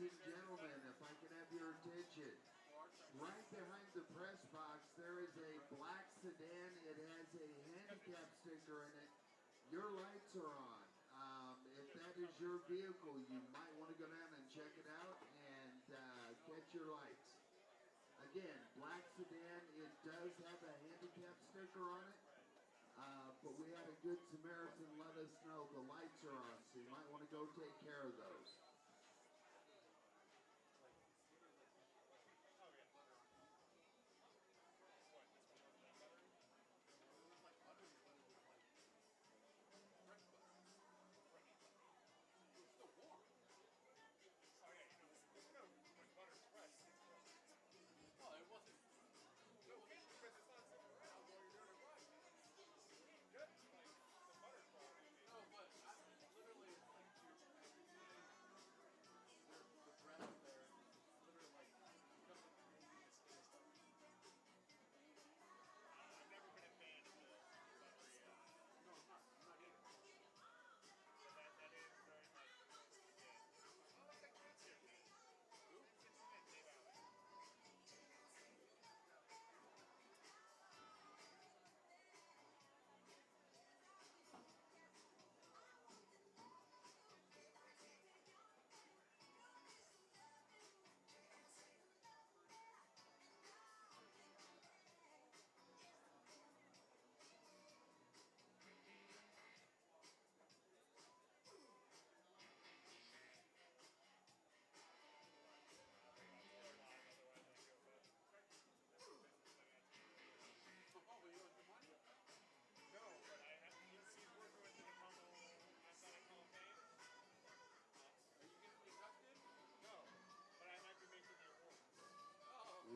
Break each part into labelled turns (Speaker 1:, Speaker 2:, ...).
Speaker 1: and gentlemen, if I can have your attention. Right behind the press box, there is a black sedan. It has a handicap sticker in it. Your lights are on. If that is your vehicle, you might want to go down and check it out and get your lights. Again, black sedan, it does have a handicap sticker on it, but we had a good Samaritan let us know the lights are on, so you might want to go take care of those.
Speaker 2: Well, it wasn't. No, because it's not sitting around while you're doing it right. Good, like the butter quality. No, but literally, it's like the bread there, literally like doesn't really taste. I've never been a fan of the buttery. No, I'm not either. But that is very much. Yeah. I like that cancer. Who? It's in Dave Alley.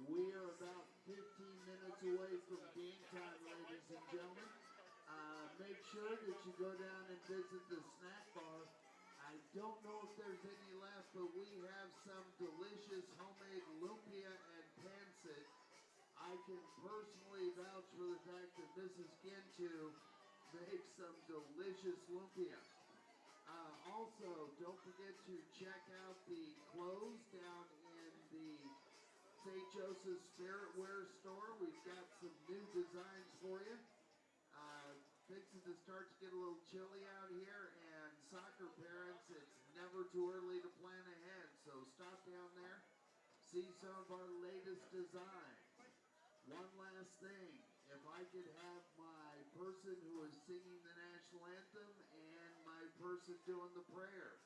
Speaker 1: We are about 15 minutes away from game time, ladies and gentlemen. Make sure that you go down and visit the snack bar. I don't know if there's any left, but we have some delicious homemade lumpia and pancit. I can personally vouch for the fact that Mrs. Gintu makes some delicious lumpia. Also, don't forget to check out the clothes down in the St. Joseph's Spiritware store. We've got some new designs for you. Fixing to start to get a little chilly out here, and soccer parents, it's never too early to plan ahead. So stop down there, see some of our latest designs. One last thing, if I could have my person who is singing the national anthem and my person doing the prayer.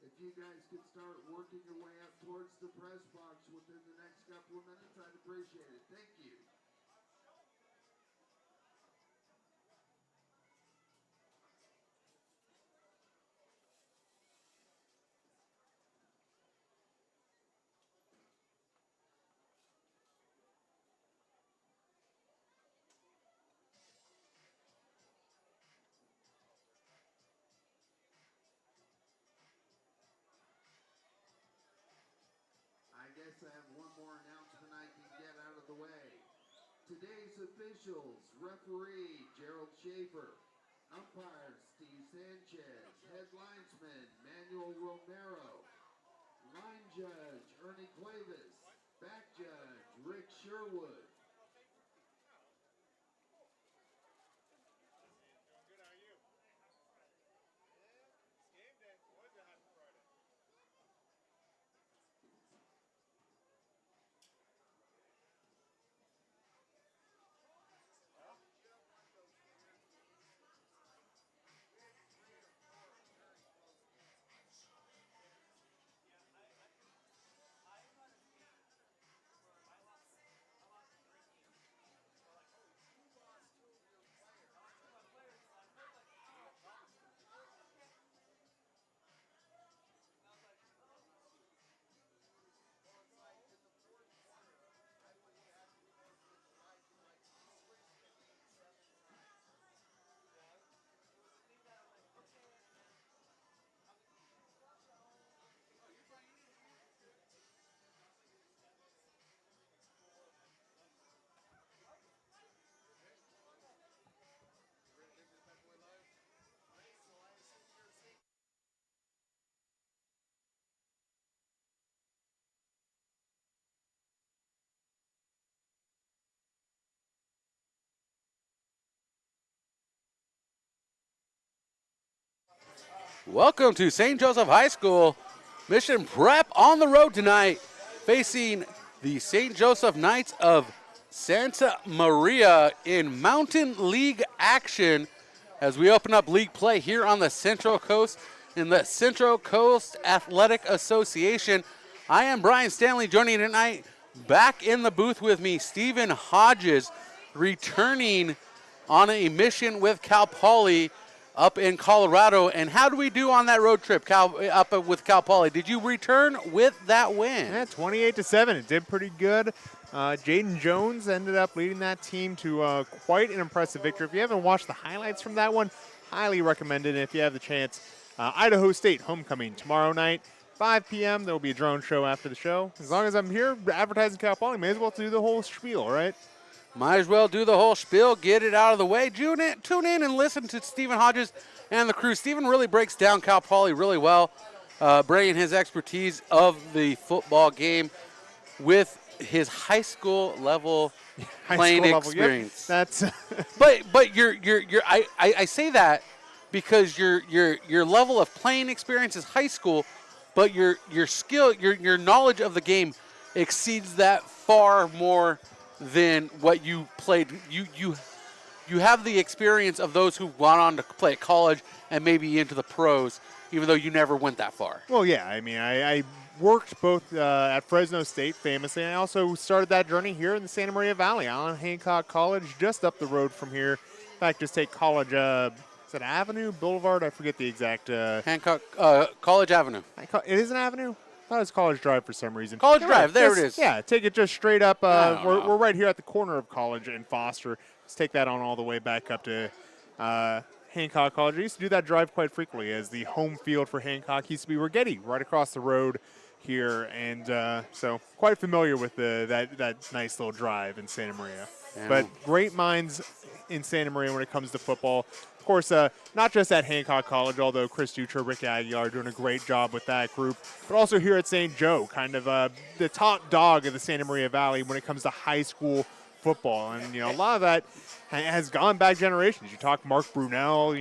Speaker 1: If you guys could start working your way up towards the press box within the next couple of minutes, I'd appreciate it. Thank you. I guess I have one more announcement I can get out of the way. Today's officials: referee Gerald Schaefer, umpire Steve Sanchez, head linesman Manuel Romero, line judge Ernie Cuevas, back judge Rick Sherwood.
Speaker 2: Doing good, how are you? Yeah, it's game day. Always a happy Friday.
Speaker 3: Welcome to St. Joseph High School. Mission Prep on the road tonight, facing the St. Joseph Knights of Santa Maria in Mountain League action as we open up league play here on the Central Coast in the Central Coast Athletic Association. I am Brian Stanley, joining tonight back in the booth with me, Stephen Hodges, returning on a mission with Cal Poly up in Colorado. And how do we do on that road trip, up with Cal Poly? Did you return with that win?
Speaker 4: Yeah, 28-7. It did pretty good. Jaden Jones ended up leading that team to quite an impressive victory. If you haven't watched the highlights from that one, highly recommended. If you have the chance, Idaho State homecoming tomorrow night, 5 p.m. There will be a drone show after the show. As long as I'm here advertising Cal Poly, may as well do the whole spiel, right?
Speaker 3: Might as well do the whole spiel, get it out of the way. Tune in and listen to Stephen Hodges and the crew. Stephen really breaks down Cal Poly really well, bringing his expertise of the football game with his high school level playing experience.
Speaker 4: Yep. That's
Speaker 3: but I say that because your level of playing experience is high school, but your skill, your knowledge of the game exceeds that far more than what you played. You have the experience of those who went on to play at college and maybe into the pros, even though you never went that far.
Speaker 4: Well, yeah. I mean, I worked both at Fresno State, famously, and I also started that journey here in the Santa Maria Valley, Allen Hancock College, just up the road from here. In fact, just take college, is it Avenue, Boulevard? I forget the exact.
Speaker 3: Hancock, College Avenue.
Speaker 4: It is an avenue? I thought it was College Drive for some reason.
Speaker 3: College Drive, there it is.
Speaker 4: Yeah, take it just straight up. We're right here at the corner of College and Foster. Let's take that on all the way back up to Hancock College. I used to do that drive quite frequently as the home field for Hancock used to be Rigetti, right across the road here. And so quite familiar with that nice little drive in Santa Maria.
Speaker 3: Yeah.
Speaker 4: But great minds in Santa Maria when it comes to football. Of course, not just at Hancock College, although Chris Dutra, Rick Aguilar are doing a great job with that group, but also here at St. Joe, kind of the top dog of the Santa Maria Valley when it comes to high school football. And, a lot of that has gone back generations. You talk Mark Brunel,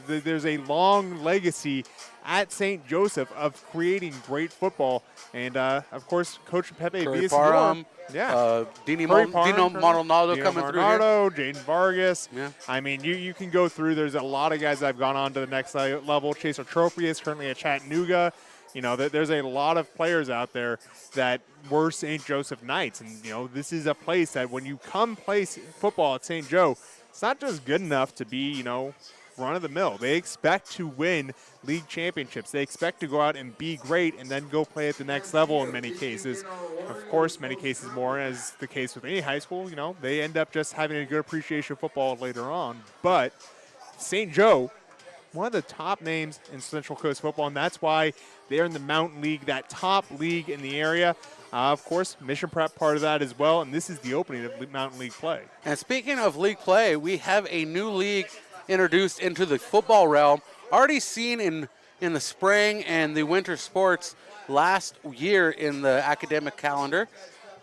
Speaker 4: there's a long legacy at St. Joseph of creating great football. And, of course, Coach Pepe Villasenor. Yeah.
Speaker 3: Dino Maldonado coming through here.
Speaker 4: Jaden Vargas.
Speaker 3: Yeah.
Speaker 4: I mean, you can go through. There's a lot of guys that have gone on to the next level. Chaser Tropius currently at Chattanooga. There's a lot of players out there that were St. Joseph Knights. And, this is a place that when you come play football at St. Joe, it's not just good enough to be, run of the mill. They expect to win league championships. They expect to go out and be great and then go play at the next level in many cases. Of course, many cases more, as the case with any high school, they end up just having a good appreciation of football later on. But St. Joe, one of the top names in Central Coast football, and that's why they're in the Mountain League, that top league in the area. Of course, Mission Prep part of that as well, and this is the opening of Mountain League play.
Speaker 3: And speaking of league play, we have a new league introduced into the football realm, already seen in the spring and the winter sports last year in the academic calendar.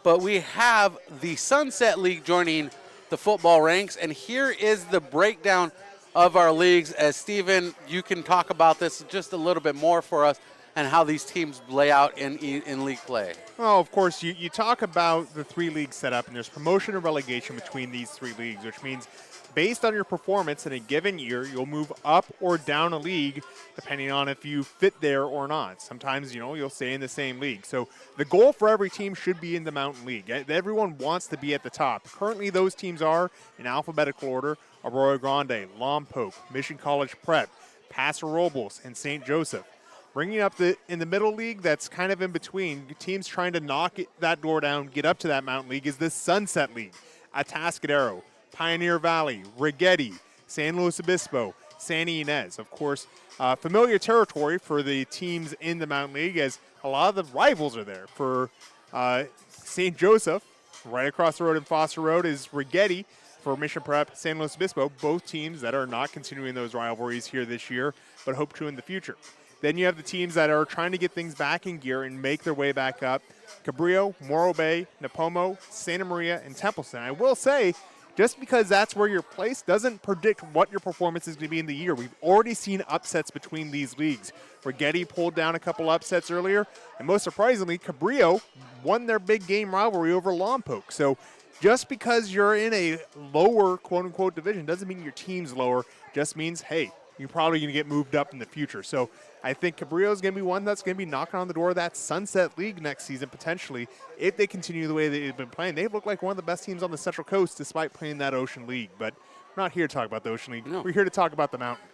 Speaker 3: But we have the Sunset League joining the football ranks, and here is the breakdown of our leagues. As Stephen, you can talk about this just a little bit more for us and how these teams lay out in league play.
Speaker 4: Well, of course, you talk about the three leagues set up, and there's promotion and relegation between these three leagues, which means based on your performance in a given year, you'll move up or down a league depending on if you fit there or not. Sometimes, you'll stay in the same league. So the goal for every team should be in the Mountain League. Everyone wants to be at the top. Currently, those teams are, in alphabetical order, Arroyo Grande, Lompoc, Mission College Prep, Paso Robles, and St. Joseph. Bringing up in the middle league, that's kind of in between, teams trying to knock that door down, get up to that Mountain League, is the Sunset League. Atascadero, Pioneer Valley, Rigetti, San Luis Obispo, Santa Ynez. Of course, familiar territory for the teams in the Mountain League, as a lot of the rivals are there. For St. Joseph, right across the road in Foster Road, is Rigetti. For Mission Prep, San Luis Obispo, both teams that are not continuing those rivalries here this year, but hope to in the future. Then you have the teams that are trying to get things back in gear and make their way back up. Cabrillo, Morro Bay, Napomo, Santa Maria, and Templeton. I will say, just because that's where you're placed doesn't predict what your performance is going to be in the year. We've already seen upsets between these leagues. Rigetti pulled down a couple upsets earlier, and most surprisingly, Cabrillo won their big game rivalry over Lompoc. So just because you're in a lower quote-unquote division doesn't mean your team's lower. Just means, hey, you're probably going to get moved up in the future. So I think Cabrillo's going to be one that's going to be knocking on the door of that Sunset League next season, potentially, if they continue the way they've been playing. They've looked like one of the best teams on the Central Coast despite playing that Ocean League. But we're not here to talk about the Ocean League.
Speaker 3: No.
Speaker 4: We're here to talk about the Mountain.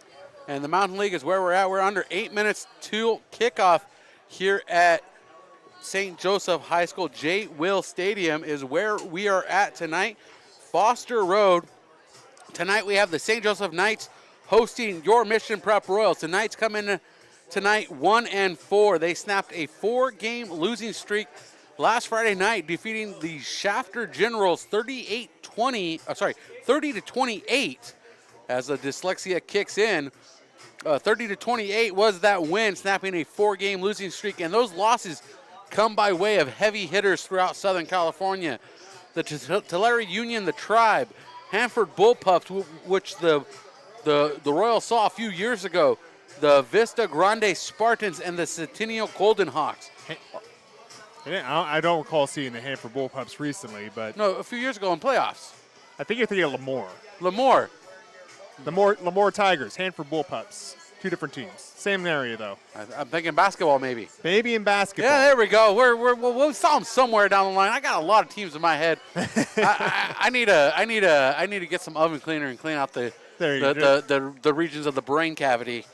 Speaker 3: And the Mountain League is where we're at. We're under 8 minutes to kickoff here at St. Joseph High School. J. Will Stadium is where we are at tonight. Foster Road. Tonight we have the St. Joseph Knights hosting your Mission Prep Royals. The Knights come in tonight 1-4. They snapped a 4-game losing streak last Friday night, defeating the Shafter Generals 30-28 as the dyslexia kicks in. 30-28 was that win, snapping a 4-game losing streak, and those losses come by way of heavy hitters throughout Southern California. The Tulare Union, the Tribe, Hanford Bullpups, which the Royals saw a few years ago, the Vista Grande Spartans, and the Centennial Golden Hawks.
Speaker 4: I don't recall seeing the Hanford Bullpups recently, but
Speaker 3: No, a few years ago in playoffs.
Speaker 4: I think you're thinking of Lemoore.
Speaker 3: Lemoore.
Speaker 4: Lemoore Tigers, Hanford Bullpups. Two different teams. Same area, though.
Speaker 3: I'm thinking basketball, maybe.
Speaker 4: Maybe in basketball.
Speaker 3: Yeah, there we go. We saw them somewhere down the line. I got a lot of teams in my head. I need to get some oven cleaner and clean out the regions of the brain cavity.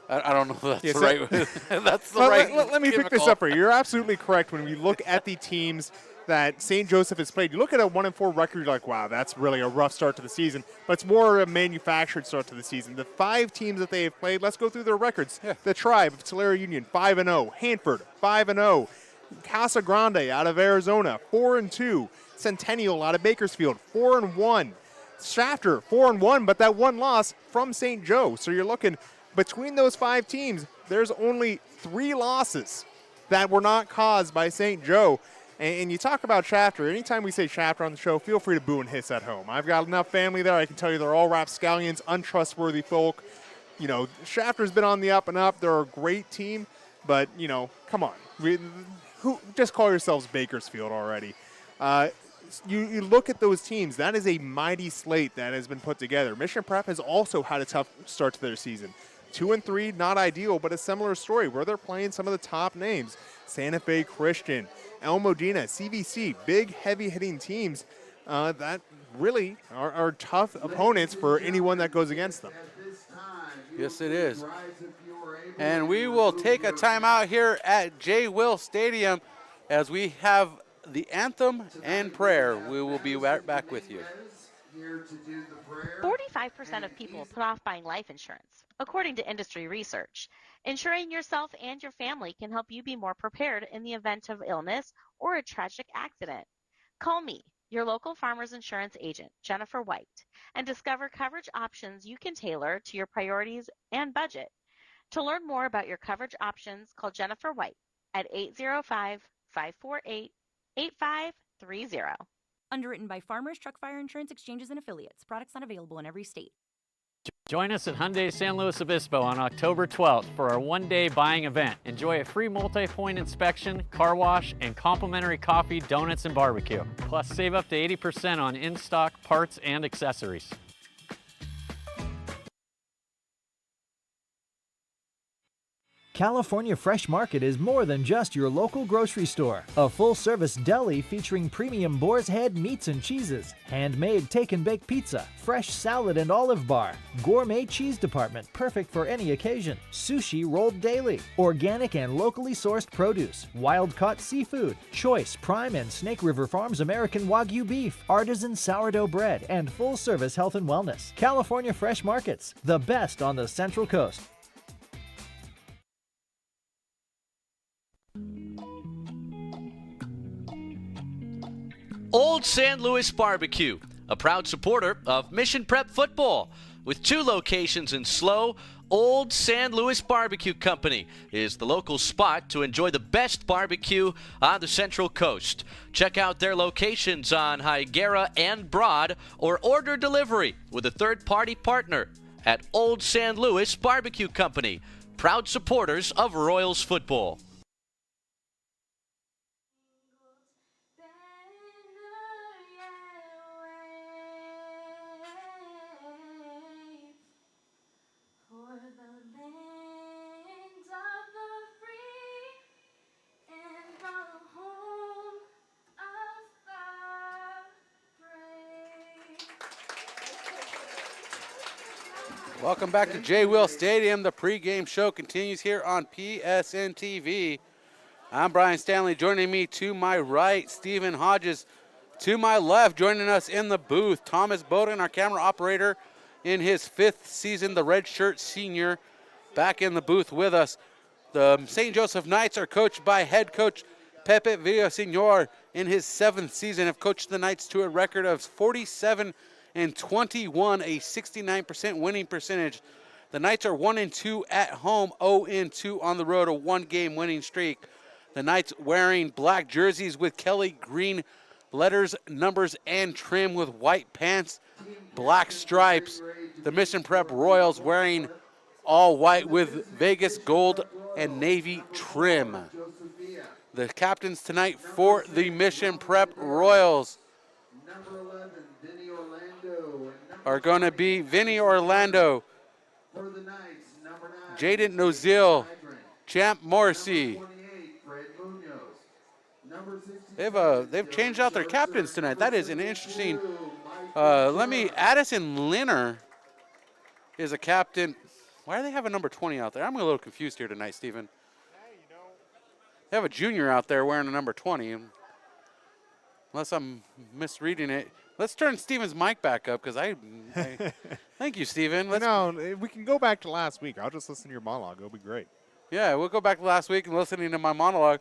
Speaker 3: I don't know if that's right. That's the right.
Speaker 4: Let me pick this up for you. You're absolutely correct. When we look at the teams that St. Joseph has played, you look at a 1-4 record, you're like, wow, that's really a rough start to the season. But it's more a manufactured start to the season. The 5 teams that they have played, let's go through their records. Yeah. The Tribe of Tulare Union, 5-0. Hanford, 5-0. Casa Grande out of Arizona, 4-2. Centennial out of Bakersfield, 4-1. Shafter, 4-1, but that one loss from St. Joe. So you're looking between those 5 teams, there's only 3 losses that were not caused by St. Joe. And you talk about Shafter. Anytime we say Shafter on the show, feel free to boo and hiss at home. I've got enough family there. I can tell you they're all rapscallions, untrustworthy folk. You know, Shafter's been on the up and up. They're a great team, but, you know, come on. Just call yourselves Bakersfield already. You look at those teams. That is a mighty slate that has been put together. Mission Prep has also had a tough start to their season. 2-3, not ideal, but a similar story where they're playing some of the top names. Santa Fe Christian, El Modena, CVC, big, heavy-hitting teams that really are tough opponents for anyone that goes against them.
Speaker 3: Yes, it is. And we will take a timeout here at J. Will Stadium as we have the anthem and prayer. We will be right back with you.
Speaker 5: 45% of people put off buying life insurance, according to industry research. Insuring yourself and your family can help you be more prepared in the event of illness or a tragic accident. Call me, your local Farmers Insurance agent, Jennifer White, and discover coverage options you can tailor to your priorities and budget. To learn more about your coverage options, call Jennifer White at 805-548-8530.
Speaker 6: Underwritten by Farmers Truck Fire Insurance Exchanges and Affiliates. Products not available in every state.
Speaker 7: Join us at Hyundai San Luis Obispo on October 12th for our one-day buying event. Enjoy a free multi-point inspection, car wash, and complimentary coffee, donuts, and barbecue. Plus, save up to 80% on in-stock parts and accessories.
Speaker 8: California Fresh Market is more than just your local grocery store. A full-service deli featuring premium boar's head meats and cheeses, handmade take-and-bake pizza, fresh salad and olive bar, gourmet cheese department perfect for any occasion, sushi rolled daily, organic and locally sourced produce, wild-caught seafood, choice Prime and Snake River Farms American Wagyu beef, artisan sourdough bread, and full-service health and wellness. California Fresh Markets, the best on the Central Coast.
Speaker 9: Old San Luis Barbecue, a proud supporter of Mission Prep football. With 2 locations in SLO, Old San Luis Barbecue Company is the local spot to enjoy the best barbecue on the Central Coast. Check out their locations on Higuera and Broad, or order delivery with a third-party partner at Old San Luis Barbecue Company, proud supporters of Royals football.
Speaker 3: Welcome back to J. Will Stadium. The pregame show continues here on PSNtv. I'm Brian Stanley. Joining me to my right, Stephen Hodges. To my left, joining us in the booth, Thomas Bowden, our camera operator in his 5th season, the redshirt senior, back in the booth with us. The St. Joseph Knights are coached by head coach Pepe Villaseñor in his 7th season, have coached the Knights to a record of 47-21, a 69% winning percentage. The Knights are 1-2 at home, 0-2 on the road, a 1-game winning streak. The Knights wearing black jerseys with Kelly green letters, numbers, and trim with white pants, black stripes. The Mission Prep Royals wearing all white with Vegas gold and navy trim. The captains tonight for the Mission Prep Royals are going to be Vinny Orlando, Jaden Nozil, Champ Morrissey. They've changed out their captains tonight. That is an interesting. Addison Linner is a captain. Why do they have a number 20 out there? I'm a little confused here tonight, Stephen. They have a junior out there wearing a number 20. Unless I'm misreading it. Let's turn Stephen's mic back up because I thank you, Stephen.
Speaker 4: We can go back to last week. I'll just listen to your monologue. It'll be great.
Speaker 3: Yeah, we'll go back to last week and listening to my monologue.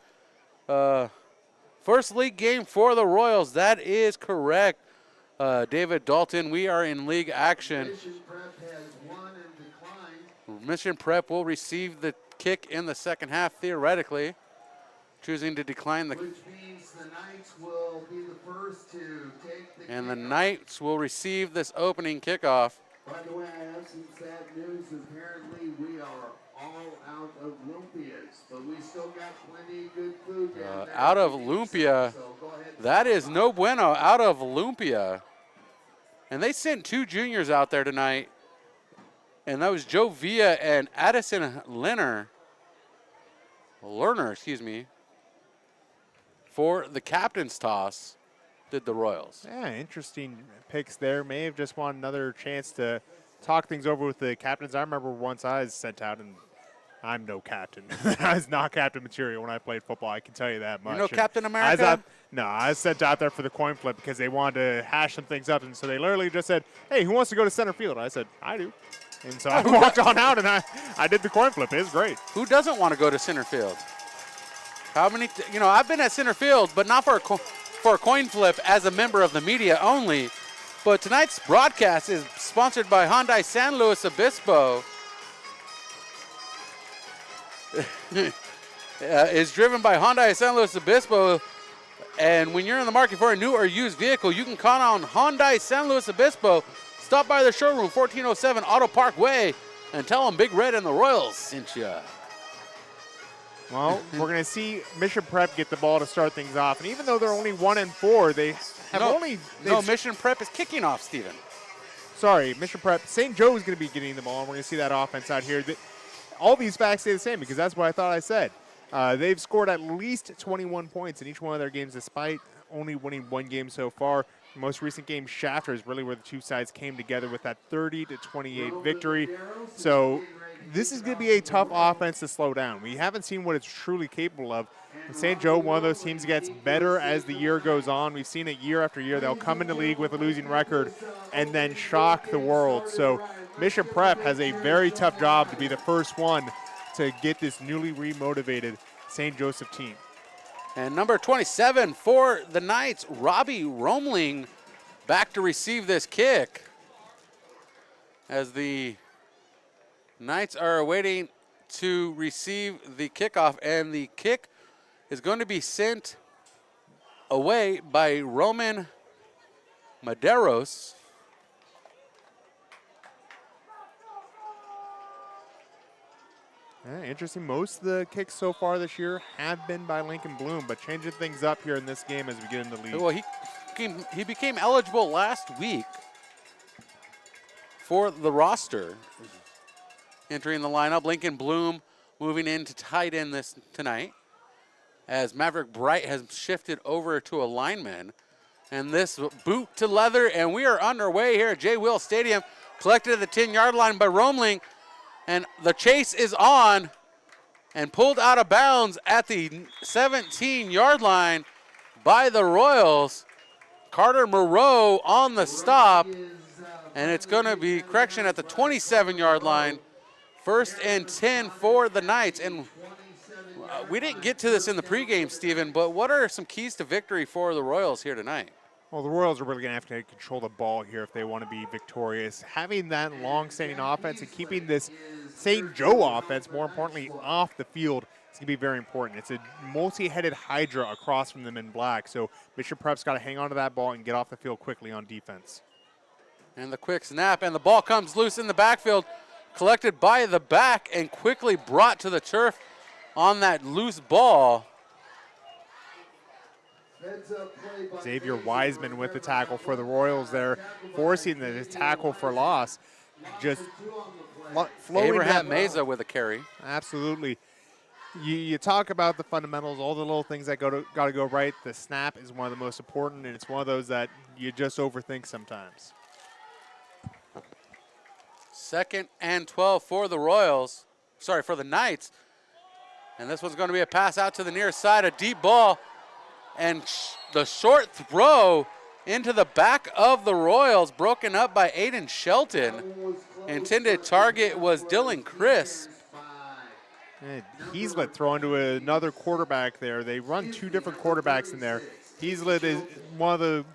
Speaker 3: First league game for the Royals. That is correct. David Dalton, we are in league action.
Speaker 1: Mission Prep has won and declined.
Speaker 3: Mission Prep will receive the kick in the second half, theoretically. Choosing to decline the.
Speaker 1: Which means the Knights will be the first to take the
Speaker 3: And the
Speaker 1: kickoff.
Speaker 3: Knights will receive this opening kickoff.
Speaker 1: By the way, I have some sad news. Apparently, we are all out of lumpias, but we still got plenty of good food down there.
Speaker 3: Out of lumpia.
Speaker 1: So go ahead and
Speaker 3: That is no bueno. Out of lumpia. And they sent 2 juniors out there tonight. And that was Joe Villa and Addison Lerner, for the captain's toss, did the Royals.
Speaker 4: Yeah, interesting picks there. May have just wanted another chance to talk things over with the captains. I remember once I was sent out, and I'm no captain. I was not captain material when I played football. I can tell you that much.
Speaker 3: You're no
Speaker 4: And
Speaker 3: Captain America?
Speaker 4: I was sent out there for the coin flip because they wanted to hash some things up. And so they literally just said, hey, who wants to go to center field? I said, I do. And so I walked on out, and I did the coin flip. It was great.
Speaker 3: Who doesn't want to go to center field? How many, I've been at center field, but not for a coin flip as a member of the media only. But tonight's broadcast is sponsored by Hyundai San Luis Obispo. Is driven by Hyundai San Luis Obispo. And when you're in the market for a new or used vehicle, you can count on Hyundai San Luis Obispo. Stop by the showroom, 1407 Auto Parkway, and tell them Big Red and the Royals sent you.
Speaker 4: Well, we're going to see Mission Prep get the ball to start things off. And even though they're only 1-4, they have
Speaker 3: Mission Prep is kicking off, Stephen.
Speaker 4: Sorry, Mission Prep. St. Joe is going to be getting the ball, and we're going to see that offense out here. All these facts stay the same because that's what I thought I said. They've scored at least 21 points in each one of their games despite only winning 1 game so far. The most recent game, Shafter, is really where the two sides came together with that 30-28 victory. So this is going to be a tough offense to slow down. We haven't seen what it's truly capable of. And St. Joe, one of those teams, gets better as the year goes on. We've seen it year after year. They'll come into league with a losing record and then shock the world. So Mission Prep has a very tough job to be the first one to get this newly remotivated St. Joseph team.
Speaker 3: And number 27 for the Knights, Robbie Romling, back to receive this kick. as the Knights are awaiting to receive the kickoff, and the kick is going to be sent away by Roman Maderos.
Speaker 4: Interesting. Most of the kicks so far this year have been by Lincoln Bloom, but changing things up here in this game as we get in the lead.
Speaker 3: Well, he became eligible last week for the roster. Entering the lineup, Lincoln Bloom moving in to tight end this tonight, as Maverick Bright has shifted over to a lineman. And this boot to leather, and we are underway here at J. Will Stadium, collected at the 10-yard line by Roemling. And the chase is on and pulled out of bounds at the 17-yard line by the Royals. Carter Moreau on the stop, and it's going to be correction at the 27-yard line. 1st and 10 for the Knights. And we didn't get to this in the pregame, Stephen, but what are some keys to victory for the Royals here tonight?
Speaker 4: Well, the Royals are really going to have to control the ball here if they want to be victorious. Having that long-standing offense and keeping this St. Joe offense, more importantly, off the field, is going to be very important. It's a multi-headed hydra across from them in black, so Mission Prep's got to hang on to that ball and get off the field quickly on defense.
Speaker 3: And the quick snap, and the ball comes loose in the backfield, collected by the back and quickly brought to the turf on that loose ball.
Speaker 4: Xavier Wiseman with the tackle for the Royals there, forcing the tackle for loss. Just flowing.
Speaker 3: Abraham Meza with a carry.
Speaker 4: Absolutely. You talk about the fundamentals, all the little things that got to go right. The snap is one of the most important, and it's one of those that you just overthink sometimes.
Speaker 3: 2nd and 12 for the Royals. Sorry, for the Knights. And this one's going to be a pass out to the near side, a deep ball. And the short throw into the back of the Royals, broken up by Aiden Shelton. Intended target was Dylan Crisp.
Speaker 4: Heaslett throwing to another quarterback there. They run 2 different quarterbacks in there. Heaslett is one of the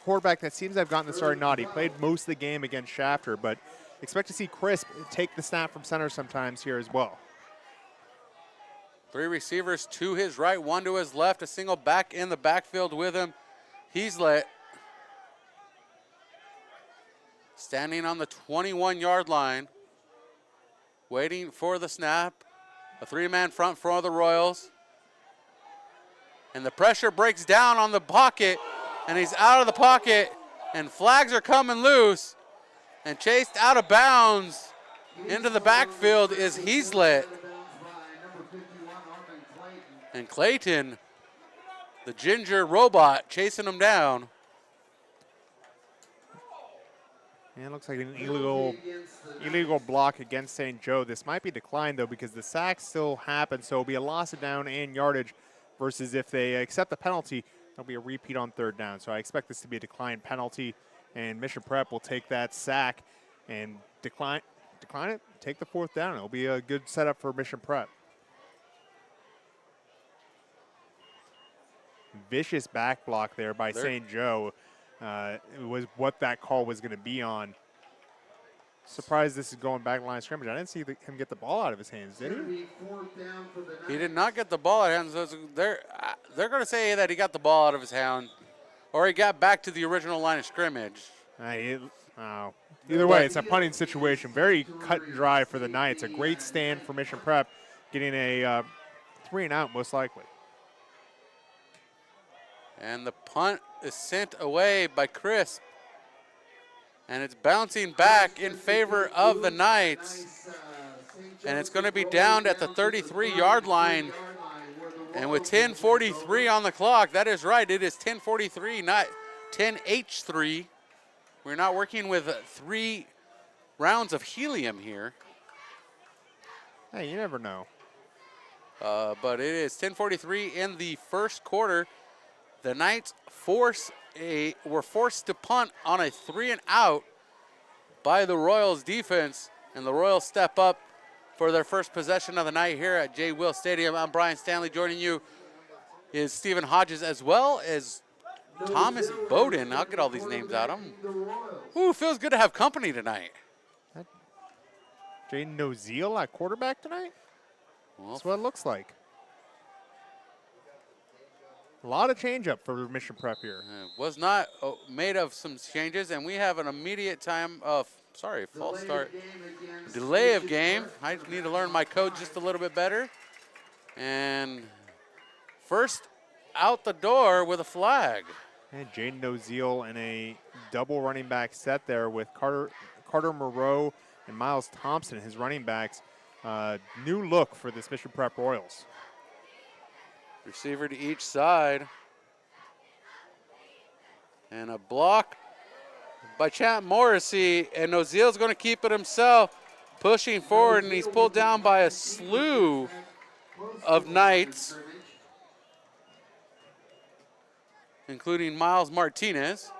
Speaker 4: quarterbacks that seems to have gotten the start naughty. Played most of the game against Shafter, but expect to see Crisp take the snap from center sometimes here as well.
Speaker 3: 3 receivers to his right, 1 to his left, a single back in the backfield with him. Heaslett standing on the 21-yard line, waiting for the snap. A 3-man front for the Royals. And the pressure breaks down on the pocket, and he's out of the pocket, and flags are coming loose, and chased out of bounds into the backfield is Heaslett. And Clayton, the ginger robot, chasing him down.
Speaker 4: And it looks like an illegal block against St. Joe. This might be declined, though, because the sack still happens, so it'll be a loss of down and yardage versus if they accept the penalty, it'll be a repeat on 3rd down. So I expect this to be a declined penalty, and Mission Prep will take that sack and decline it, take the 4th down. It'll be a good setup for Mission Prep. Vicious back block there by St. Joe. It was what that call was going to be on. Surprised this is going back line of scrimmage. I didn't see him get the ball out of his hands, did he?
Speaker 3: He did not get the ball out of his hands. They're going to say that he got the ball out of his hand, or he got back to the original line of scrimmage.
Speaker 4: Either way, it's a punting situation. Very cut and dry for the Knights. A great stand for Mission Prep, getting a 3-and-out most likely.
Speaker 3: And the punt is sent away by Crisp. And it's bouncing back in favor of the Knights. And it's going to be down at the 33-yard line. And with 10:43 on the clock, that is right, it is 10:43, not 10H3. We're not working with 3 rounds of helium here.
Speaker 4: Hey, you never know.
Speaker 3: But it is 10:43 in the first quarter. The Knights were forced to punt on a 3-and-out by the Royals defense, and the Royals step up for their first possession of the night here at J. Will Stadium. I'm Brian Stanley. Joining you is Stephen Hodges as well as Thomas Bowden. I'll get all these names out. Feels good to have company tonight.
Speaker 4: Jaden Noziel at quarterback tonight?
Speaker 3: Well,
Speaker 4: That's what it looks like. A lot of change-up for Mission Prep here.
Speaker 3: was not made of some changes, and we have an immediate time of, false start. Delay of game. I need to learn my code just a little bit better. And first out the door with a flag.
Speaker 4: And Jaden Noziel in a double running back set there with Carter Moreau and Miles Thompson, his running backs. New look for this Mission Prep Royals.
Speaker 3: Receiver to each side. And a block by Champ Morrissey, and Noziel's going to keep it himself, pushing forward, and he's pulled down by a slew of Knights, including Miles Martinez.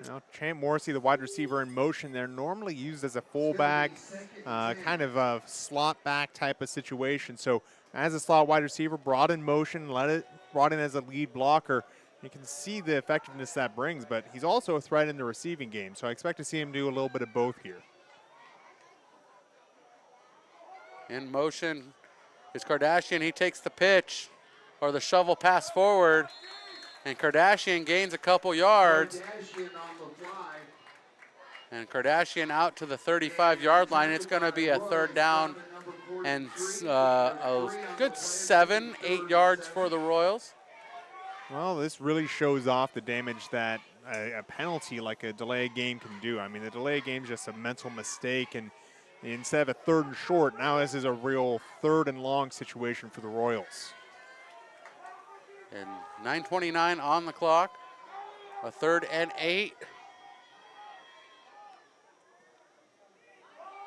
Speaker 4: Now, Champ Morrissey, the wide receiver in motion there, normally used as a fullback, kind of a slot back type of situation. So as a slot wide receiver, brought in motion, brought in as a lead blocker. You can see the effectiveness that brings, but he's also a threat in the receiving game. So I expect to see him do a little bit of both here.
Speaker 3: In motion is Kardashian. He takes the pitch or the shovel pass forward, and Kardashian gains a couple yards. And Kardashian out to the 35-yard line. It's going to be a third down and a good 7-8 yards for the Royals.
Speaker 4: Well, this really shows off the damage that a penalty like a delay game can do. I mean, the delay game is just a mental mistake, and instead of a third and short, now this is a real third and long situation for the Royals.
Speaker 3: And 9:29 on the clock, a 3rd and 8.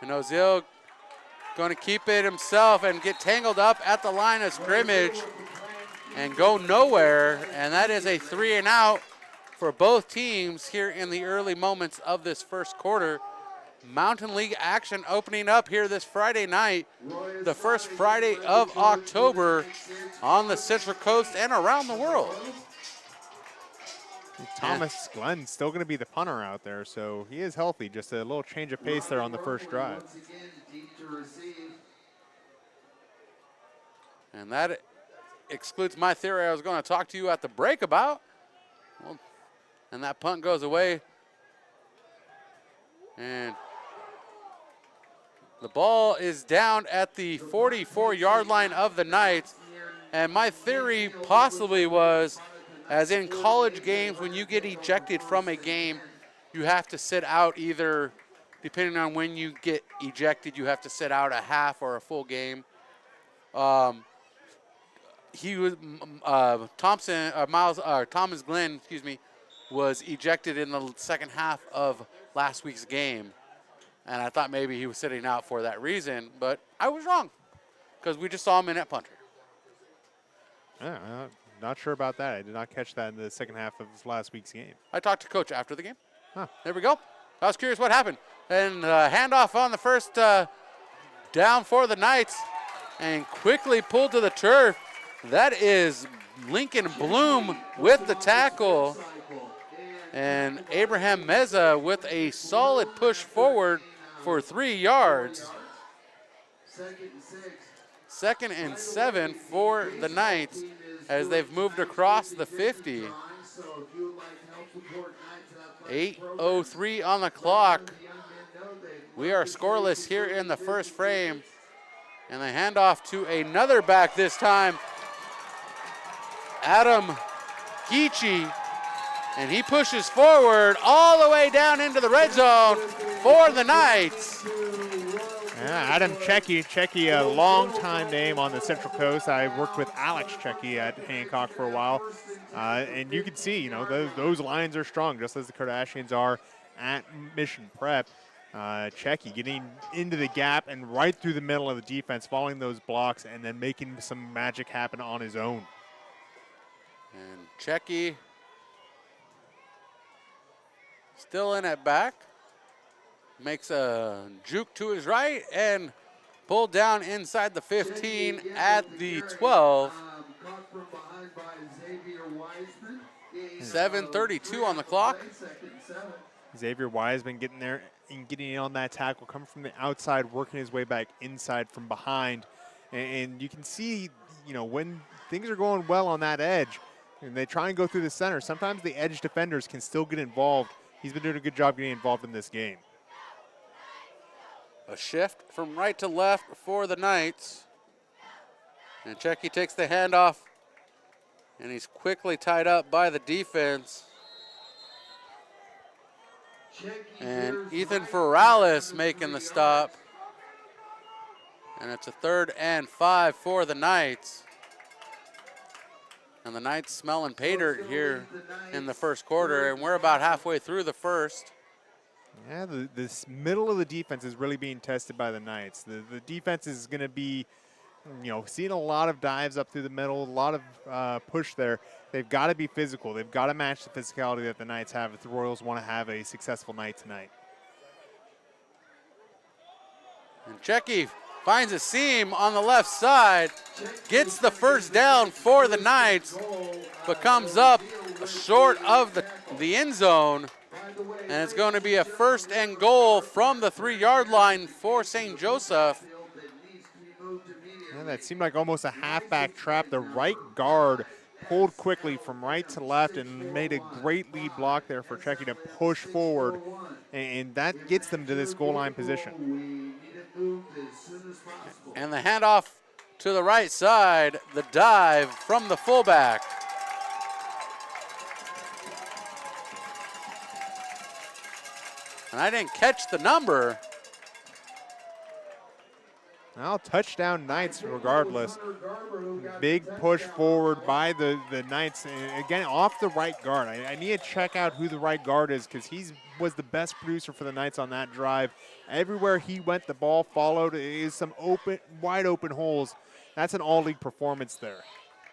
Speaker 3: And Ozil going to keep it himself and get tangled up at the line of scrimmage and go nowhere. And that is a 3 and out for both teams here in the early moments of this first quarter. Mountain League action opening up here this Friday night, the first Friday of October on the Central Coast and around the world.
Speaker 4: Thomas Glenn still going to be the punter out there, so he is healthy. Just a little change of pace there on the first drive.
Speaker 3: And that excludes my theory I was going to talk to you at the break about. Well, and that punt goes away. And the ball is down at the 44-yard line of the Knights. And my theory possibly was, as in college games, when you get ejected from a game, you have to sit out either, depending on when you get ejected, you have to sit out a half or a full game. He was Thomas Glenn, was ejected in the second half of last week's game. And I thought maybe he was sitting out for that reason, but I was wrong because we just saw him in at punter.
Speaker 4: Yeah, not sure about that. I did not catch that in the second half of last week's game.
Speaker 3: I talked to Coach after the game.
Speaker 4: Huh.
Speaker 3: There we go. I was curious what happened. And handoff on the first down for the Knights and quickly pulled to the turf. That is Lincoln Bloom with the tackle. And Abraham Meza with a solid push forward for 3 yards. 2nd and 7 for the Knights as they've moved across the 50. 8:03 on the clock. We are scoreless here in the first frame. And the handoff to another back this time, Adam Geechee. And he pushes forward all the way down into the red zone for the Knights.
Speaker 4: Yeah, Adam Checky, a long-time name on the Central Coast. I worked with Alex Checky at Hancock for a while. And you can see, those lines are strong, just as the Kardashians are at Mission Prep. Checky getting into the gap and right through the middle of the defense, following those blocks, and then making some magic happen on his own.
Speaker 3: And Checky still in at back. Makes a juke to his right and pulled down inside the 15 at the 12. 7:32 on the clock.
Speaker 4: Xavier Wiseman getting there in getting in on that tackle, coming from the outside, working his way back inside from behind. And you can see, you know, when things are going well on that edge and they try and go through the center, sometimes the edge defenders can still get involved. He's been doing a good job getting involved in this game.
Speaker 3: A shift from right to left for the Knights. And Checky takes the handoff, and he's quickly tied up by the defense. And Ethan Ferralis making the stop. And it's a 3rd and 5 for the Knights. And the Knights smelling pay dirt here in the first quarter, and we're about halfway through the first.
Speaker 4: Yeah, this middle of the defense is really being tested by the Knights. The defense is going to be, you know, seeing a lot of dives up through the middle, a lot of push there. They've got to be physical. They've got to match the physicality that the Knights have if the Royals want to have a successful night tonight.
Speaker 3: And Checky finds a seam on the left side, gets the first down for the Knights, but comes up short of the end zone. And it's going to be a 1st and goal from the 3-yard line for St. Joseph.
Speaker 4: And that seemed like almost a halfback trap. The right guard pulled quickly from right to left and made a great lead block there for Checky to push forward. And that gets them to this goal line position.
Speaker 3: And the handoff to the right side, the dive from the fullback. And I didn't catch the number.
Speaker 4: Well, touchdown Knights regardless. Big push forward by the Knights. And again, off the right guard. I need to check out who the right guard is because he was the best producer for the Knights on that drive. Everywhere he went, the ball followed. It is some wide open holes. That's an all-league performance there.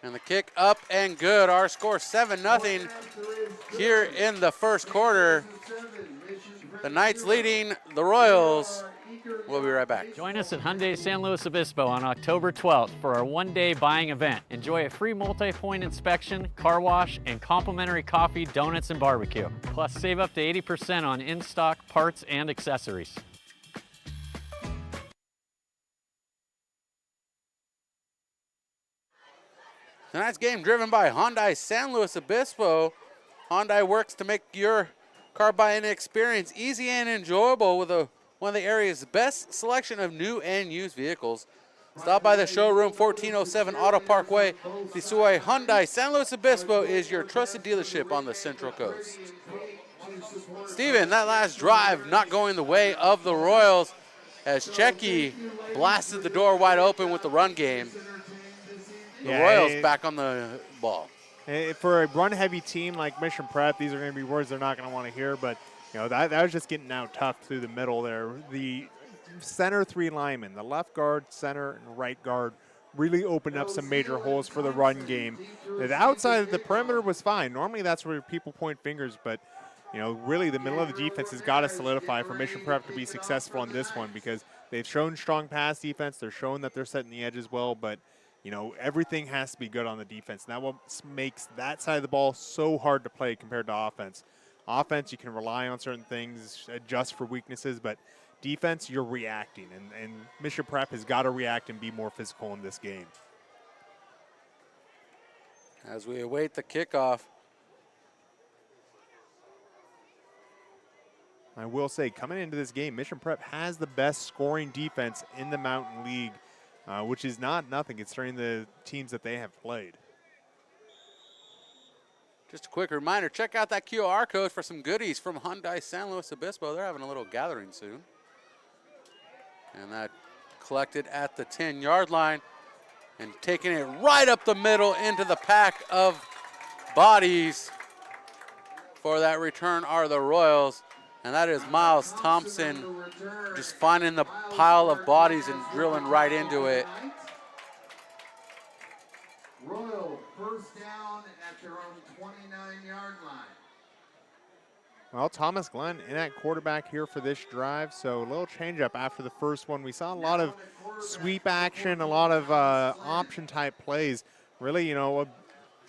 Speaker 3: And the kick up and good. Our score 7-0 here in the first quarter. The Knights leading the Royals. We'll be right back.
Speaker 7: Join us at Hyundai San Luis Obispo on October 12th for our one-day buying event. Enjoy a free multi-point inspection, car wash, and complimentary coffee, donuts, and barbecue. Plus, save up to 80% on in-stock parts and accessories.
Speaker 3: Tonight's game driven by Hyundai San Luis Obispo. Hyundai works to make your car buying experience easy and enjoyable with one of the area's best selection of new and used vehicles. Stop by the showroom, 1407 Auto Parkway. Tisue Hyundai San Luis Obispo is your trusted dealership on the Central Coast. Steven, that last drive not going the way of the Royals as Checky blasted the door wide open with the run game. The Royals back on the ball.
Speaker 4: For a run-heavy team like Mission Prep, these are going to be words they're not going to want to hear, but you know that was just getting out tough through the middle there. The center 3 linemen, the left guard, center, and right guard, really opened up some major holes for the run game. The outside of the perimeter was fine. Normally that's where people point fingers, but you know, really the middle of the defense has got to solidify for Mission Prep to be successful in this one because they've shown strong pass defense. They're showing that they're setting the edge as well, but you know, everything has to be good on the defense. And that what makes that side of the ball so hard to play compared to offense. Offense, you can rely on certain things, adjust for weaknesses, but defense, you're reacting. And Mission Prep has got to react and be more physical in this game.
Speaker 3: As we await the kickoff.
Speaker 4: I will say, coming into this game, Mission Prep has the best scoring defense in the Mountain League. Which is not nothing considering the teams that they have played.
Speaker 3: Just a quick reminder, check out that QR code for some goodies from Hyundai San Luis Obispo. They're having a little gathering soon. And that collected at the 10-yard line and taking it right up the middle into the pack of bodies for that return are the Royals. And that is Miles Thompson just finding the pile of bodies and drilling right into it.
Speaker 1: Royal first down at their own 29-yard line.
Speaker 4: Well, Thomas Glenn in at quarterback here for this drive, so a little change-up after the first one. We saw a lot of sweep action, a lot of option-type plays. Really, you know,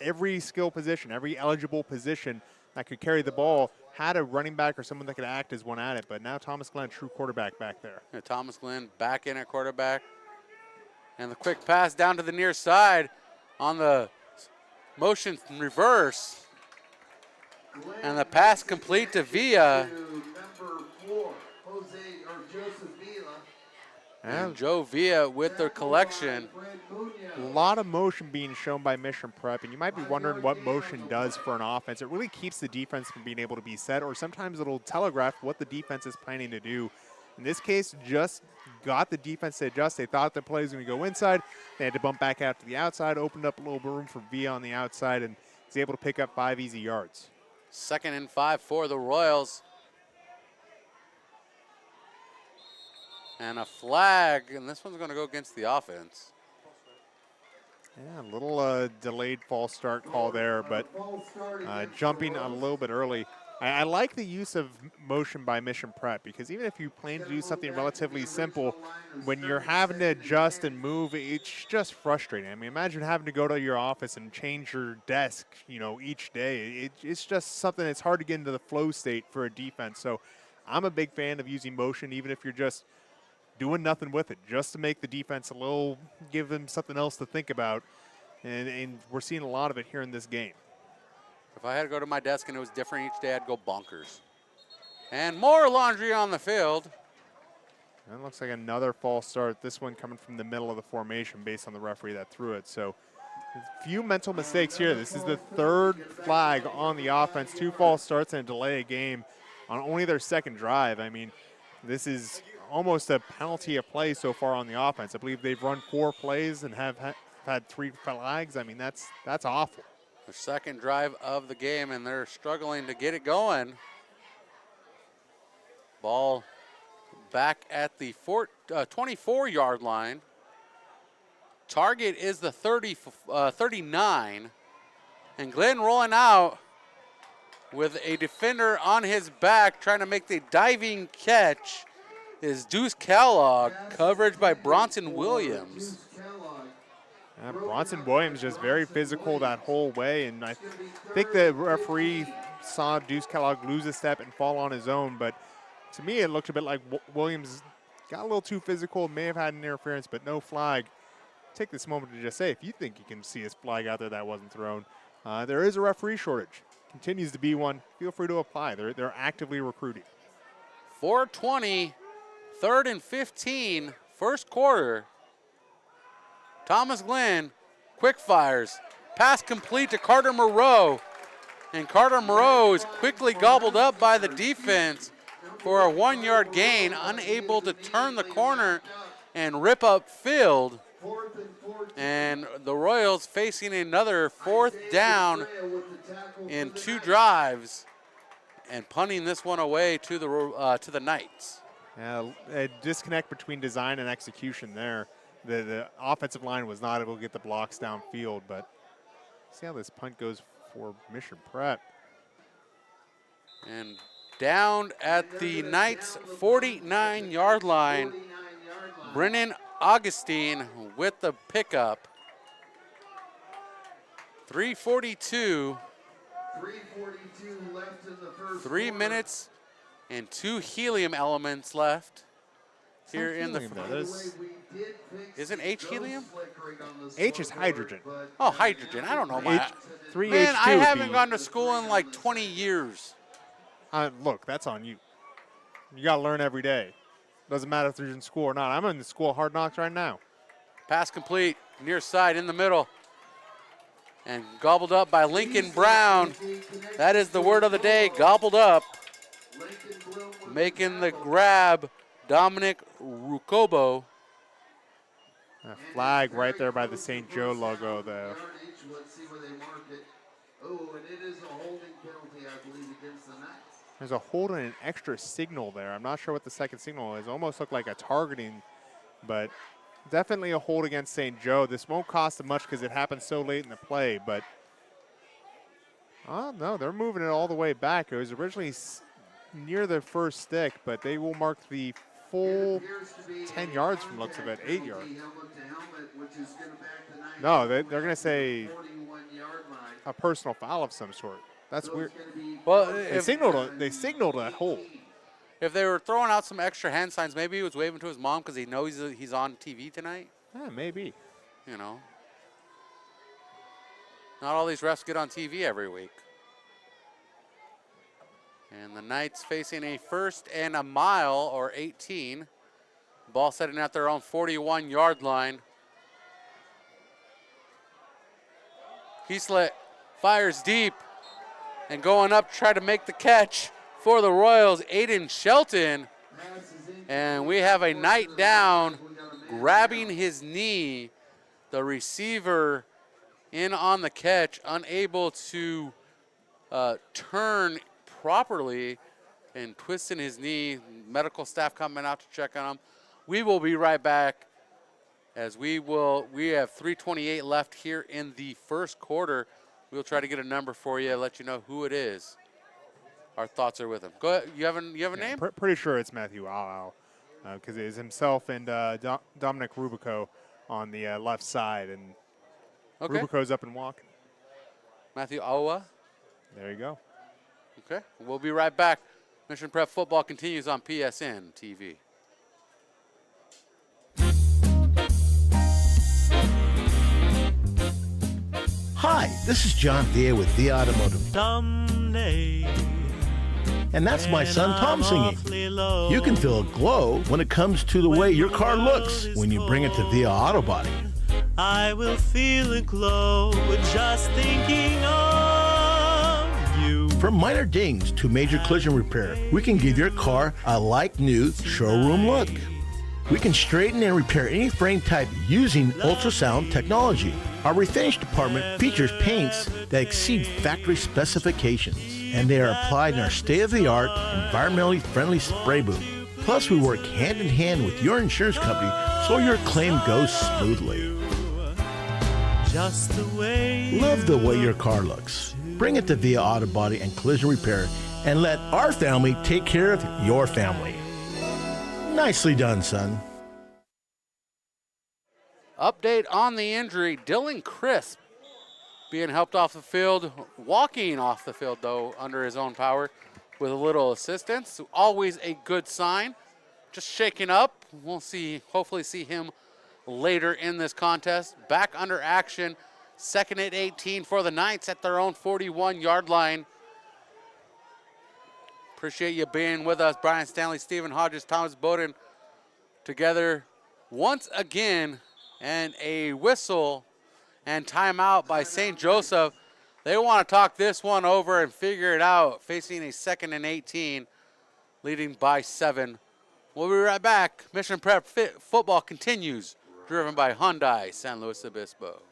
Speaker 4: every skill position, every eligible position that could carry the ball had a running back or someone that could act as one at it, but now Thomas Glenn, true quarterback back there.
Speaker 3: Yeah, Thomas Glenn back in at quarterback. And the quick pass down to the near side on the motion reverse. And the pass complete to Villa.
Speaker 1: Number 4, Jose or Joseph Villa.
Speaker 3: And Joe Villa with the collection.
Speaker 4: A lot of motion being shown by Mission Prep, and you might be wondering what motion does for an offense. It really keeps the defense from being able to be set, or sometimes it'll telegraph what the defense is planning to do. In this case, just got the defense to adjust. They thought the play was going to go inside. They had to bump back out to the outside, opened up a little room for Villa on the outside, and was able to pick up 5 easy yards.
Speaker 3: 2nd and 5 for the Royals. And a flag, and this one's going to go against the offense.
Speaker 4: Yeah, a little delayed false start call there, but jumping a little bit early. I like the use of motion by Mission Prep, because even if you plan to do something relatively simple, when you're having to adjust and move, it's just frustrating. I mean, imagine having to go to your office and change your desk, each day. It's just something that's hard to get into the flow state for a defense. So I'm a big fan of using motion, even if you're just doing nothing with it, just to make the defense give them something else to think about. And we're seeing a lot of it here in this game.
Speaker 3: If I had to go to my desk and it was different each day, I'd go bonkers. And more laundry on the field.
Speaker 4: That looks like another false start. This one coming from the middle of the formation based on the referee that threw it. So a few mental mistakes here. This is the 3rd flag on the offense. 2 false starts and a delay of game on only their 2nd drive. I mean, this is almost a penalty of play so far on the offense. I believe they've run 4 plays and have had 3 flags. I mean, that's awful.
Speaker 3: The 2nd drive of the game, and they're struggling to get it going. Ball back at the 24-yard line. Target is the 39. And Glenn rolling out with a defender on his back trying to make the diving catch is Deuce Kellogg. Coverage by Bronson Williams.
Speaker 4: Bronson Williams just very physical that whole way, and I think the referee saw Deuce Kellogg lose a step and fall on his own, but to me it looked a bit like Williams got a little too physical, may have had an interference, but no flag. Take this moment to just say, if you think you can see a flag out there that wasn't thrown, there is a referee shortage. Continues to be one. Feel free to apply. They're actively recruiting.
Speaker 3: 4:20, 3rd and 15, 1st quarter. Thomas Glenn, quick fires. Pass complete to Carter Moreau. And Carter Moreau is quickly gobbled up by the defense for a 1-yard gain, unable to turn the corner and rip up field. And the Royals facing another 4th down in 2 drives and punting this one away to the Knights.
Speaker 4: A disconnect between design and execution there. The offensive line was not able to get the blocks downfield, but see how this punt goes for Mission Prep.
Speaker 3: And down at the Knights' 49-yard line, Brennan Augustine with the pickup. 3:42
Speaker 1: left in the first
Speaker 3: 3 minutes and 2 helium elements left here in the Isn't H helium?
Speaker 4: H is hydrogen.
Speaker 3: Oh, hydrogen. I don't know. Man,
Speaker 4: 3H2
Speaker 3: I haven't gone to school in like 20 years.
Speaker 4: Look, that's on you. You got to learn every day. Doesn't matter if you're in school or not. I'm in the school of hard knocks right now.
Speaker 3: Pass complete, near side in the middle. And gobbled up by Lincoln Brown. That is the word of the day, gobbled up. Making the grab, Dominic Rukobo.
Speaker 4: A flag right there by the St. Joe logo, though.
Speaker 1: Let's see where they mark it. Oh, and it is a holding penalty, I believe, against the Knights.
Speaker 4: There's a hold and an extra signal there. I'm not sure what the second signal is. Almost looked like a targeting, but definitely a hold against St. Joe. This won't cost them much because it happened so late in the play, but oh, no, they're moving it all the way back. It was originally near the first stick, but they will mark the full 10 yards from looks of it, 8 yards. No, they're going to say a personal foul of some sort. That's weird.
Speaker 3: Well,
Speaker 4: They signaled a hold.
Speaker 3: if they were throwing out some extra hand signs, maybe he was waving to his mom because he knows he's on TV tonight.
Speaker 4: Yeah, maybe.
Speaker 3: You know. Not all these refs get on TV every week. And the Knights facing a 1st and a mile, or 18. Ball setting at their own 41-yard line. Heaslett fires deep and going up to try to make the catch for the Royals, Aiden Shelton. And we have a Knight down, grabbing his knee. The receiver in on the catch, unable to turn properly and twisting his knee. Medical staff coming out to check on him. We will be right back as we have 3:28 left here in the first quarter. We'll try to get a number for you, let you know who it is. Our thoughts are with him. Go ahead. You have a name?
Speaker 4: Pretty sure it's Matthew Au, because it is himself and Dominic Rubico on the left side, and
Speaker 3: Okay.
Speaker 4: Rubico's up and walking.
Speaker 3: Matthew Awa.
Speaker 4: There you go.
Speaker 3: Okay. We'll be right back. Mission Prep Football continues on PSN TV.
Speaker 10: Hi, this is John Thea with The Automotive.
Speaker 11: Someday,
Speaker 10: and that's my son Tom singing. You can feel a glow when it comes to the way your car looks when you bring it to Via Auto Body.
Speaker 11: I will feel a glow just thinking of you.
Speaker 10: From minor dings to major collision repair, we can give your car a like-new showroom look. We can straighten and repair any frame type using ultrasound technology. Our refinish department features paints that exceed factory specifications, and they are applied in our state-of-the-art, environmentally friendly spray booth. Plus, we work hand in hand with your insurance company so your claim goes smoothly.
Speaker 11: Just the way
Speaker 10: Love the way your car looks. Bring it to Via Auto Body and Collision Repair and let our family take care of your family. Nicely done, son.
Speaker 3: Update on the injury. Dylan Crisp being helped off the field, walking off the field, though, under his own power with a little assistance. Always a good sign. Just shaking up. We'll hopefully see him later in this contest. Back under action. 2nd and 18 for the Knights at their own 41-yard line. Appreciate you being with us. Brian Stanley, Stephen Hodges, Thomas Bowden together once again. And a whistle and timeout by St. Joseph. They want to talk this one over and figure it out, facing a 2nd and 18, leading by 7. We'll be right back. Mission Prep Football continues, driven by Hyundai San Luis Obispo.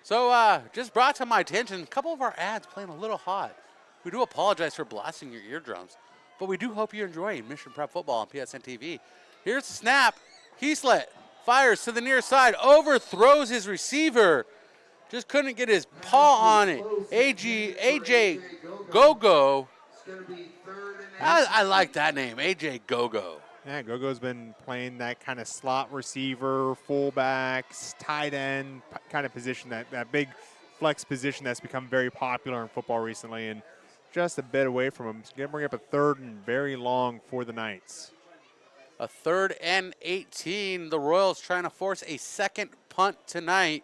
Speaker 3: So just brought to my attention, a couple of our ads playing a little hot. We do apologize for blasting your eardrums, but we do hope you're enjoying Mission Prep Football on PSN TV. Here's the snap. Heaslett fires to the near side, overthrows his receiver. Just couldn't get his paw on it. AJ Gogo. I like that name, AJ Gogo.
Speaker 4: Yeah, Gogo's been playing that kind of slot receiver, fullbacks, tight end kind of position, that big flex position that's become very popular in football recently, and just a bit away from him. He's going to bring up a 3rd and very long for the Knights.
Speaker 3: A 3rd and 18. The Royals trying to force a 2nd punt tonight.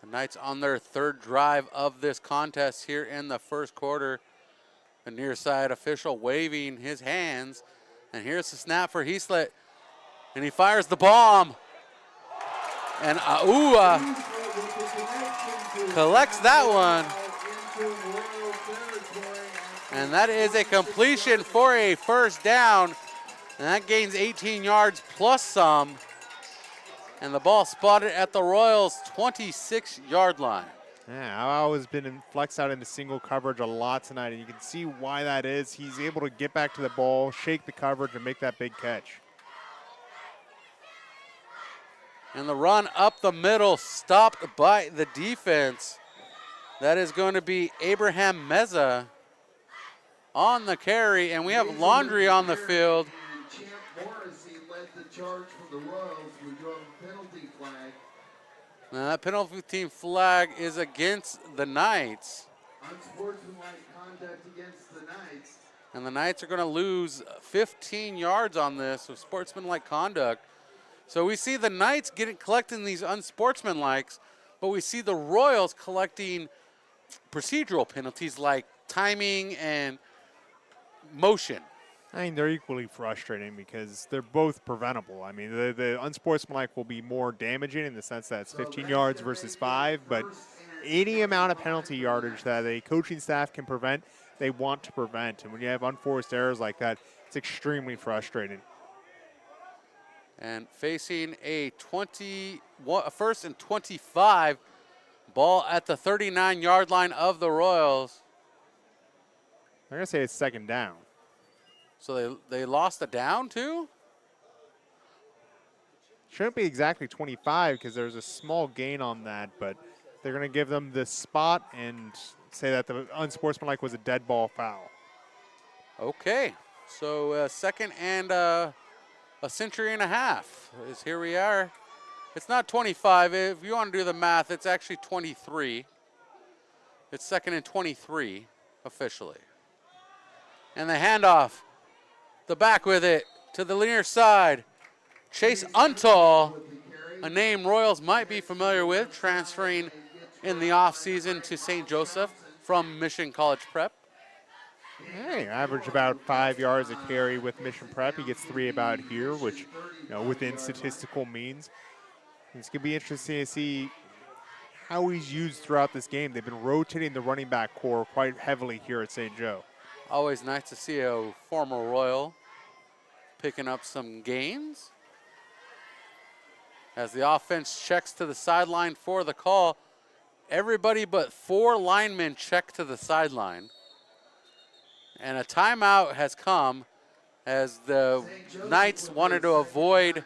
Speaker 3: The Knights on their 3rd drive of this contest here in the first quarter. The near side official waving his hands. And here's the snap for Heaslett. And he fires the bomb. And Aua collects that one. And that is a completion for a first down. And that gains 18 yards plus some. And the ball spotted at the Royals' 26-yard line.
Speaker 4: Yeah, I've always been in flex out into single coverage a lot tonight, and you can see why that is. He's able to get back to the ball, shake the coverage, and make that big catch.
Speaker 3: And the run up the middle stopped by the defense. That is going to be Abraham Meza on the carry, and we have Laundry on the field.
Speaker 1: Champ Morrissey led the charge for the Royals. We drove a penalty flag.
Speaker 3: Now that penalty team flag is against the Knights.
Speaker 1: Unsportsmanlike conduct against the Knights.
Speaker 3: And the Knights are going to lose 15 yards on this with sportsmanlike conduct. So we see the Knights collecting these unsportsmanlikes, but we see the Royals collecting procedural penalties like timing and motion.
Speaker 4: I mean, they're equally frustrating because they're both preventable. I mean, the unsportsmanlike will be more damaging in the sense that it's 15 yards versus 5, but any amount of penalty yardage that a coaching staff can prevent, they want to prevent. And when you have unforced errors like that, it's extremely frustrating.
Speaker 3: And facing a 1st and 25, ball at the 39-yard line of the Royals.
Speaker 4: I'm going to say it's second down.
Speaker 3: So they lost a down too?
Speaker 4: Shouldn't be exactly 25 because there's a small gain on that, but they're going to give them the spot and say that the unsportsmanlike was a dead ball foul.
Speaker 3: Okay, so second and a century and a half is here we are. It's not 25. If you want to do the math, it's actually 23. It's second and 23 officially. And the handoff. The back with it to the near side. Chase Untall, a name Royals might be familiar with, transferring in the offseason to St. Joseph from Mission College Prep.
Speaker 4: Hey, average about 5 yards a carry with Mission Prep. He gets 3 about here, which, within statistical means. It's going to be interesting to see how he's used throughout this game. They've been rotating the running back core quite heavily here at St. Joe.
Speaker 3: Always nice to see a former Royal picking up some gains. As the offense checks to the sideline for the call, everybody but 4 linemen check to the sideline. And a timeout has come as the Knights wanted to avoid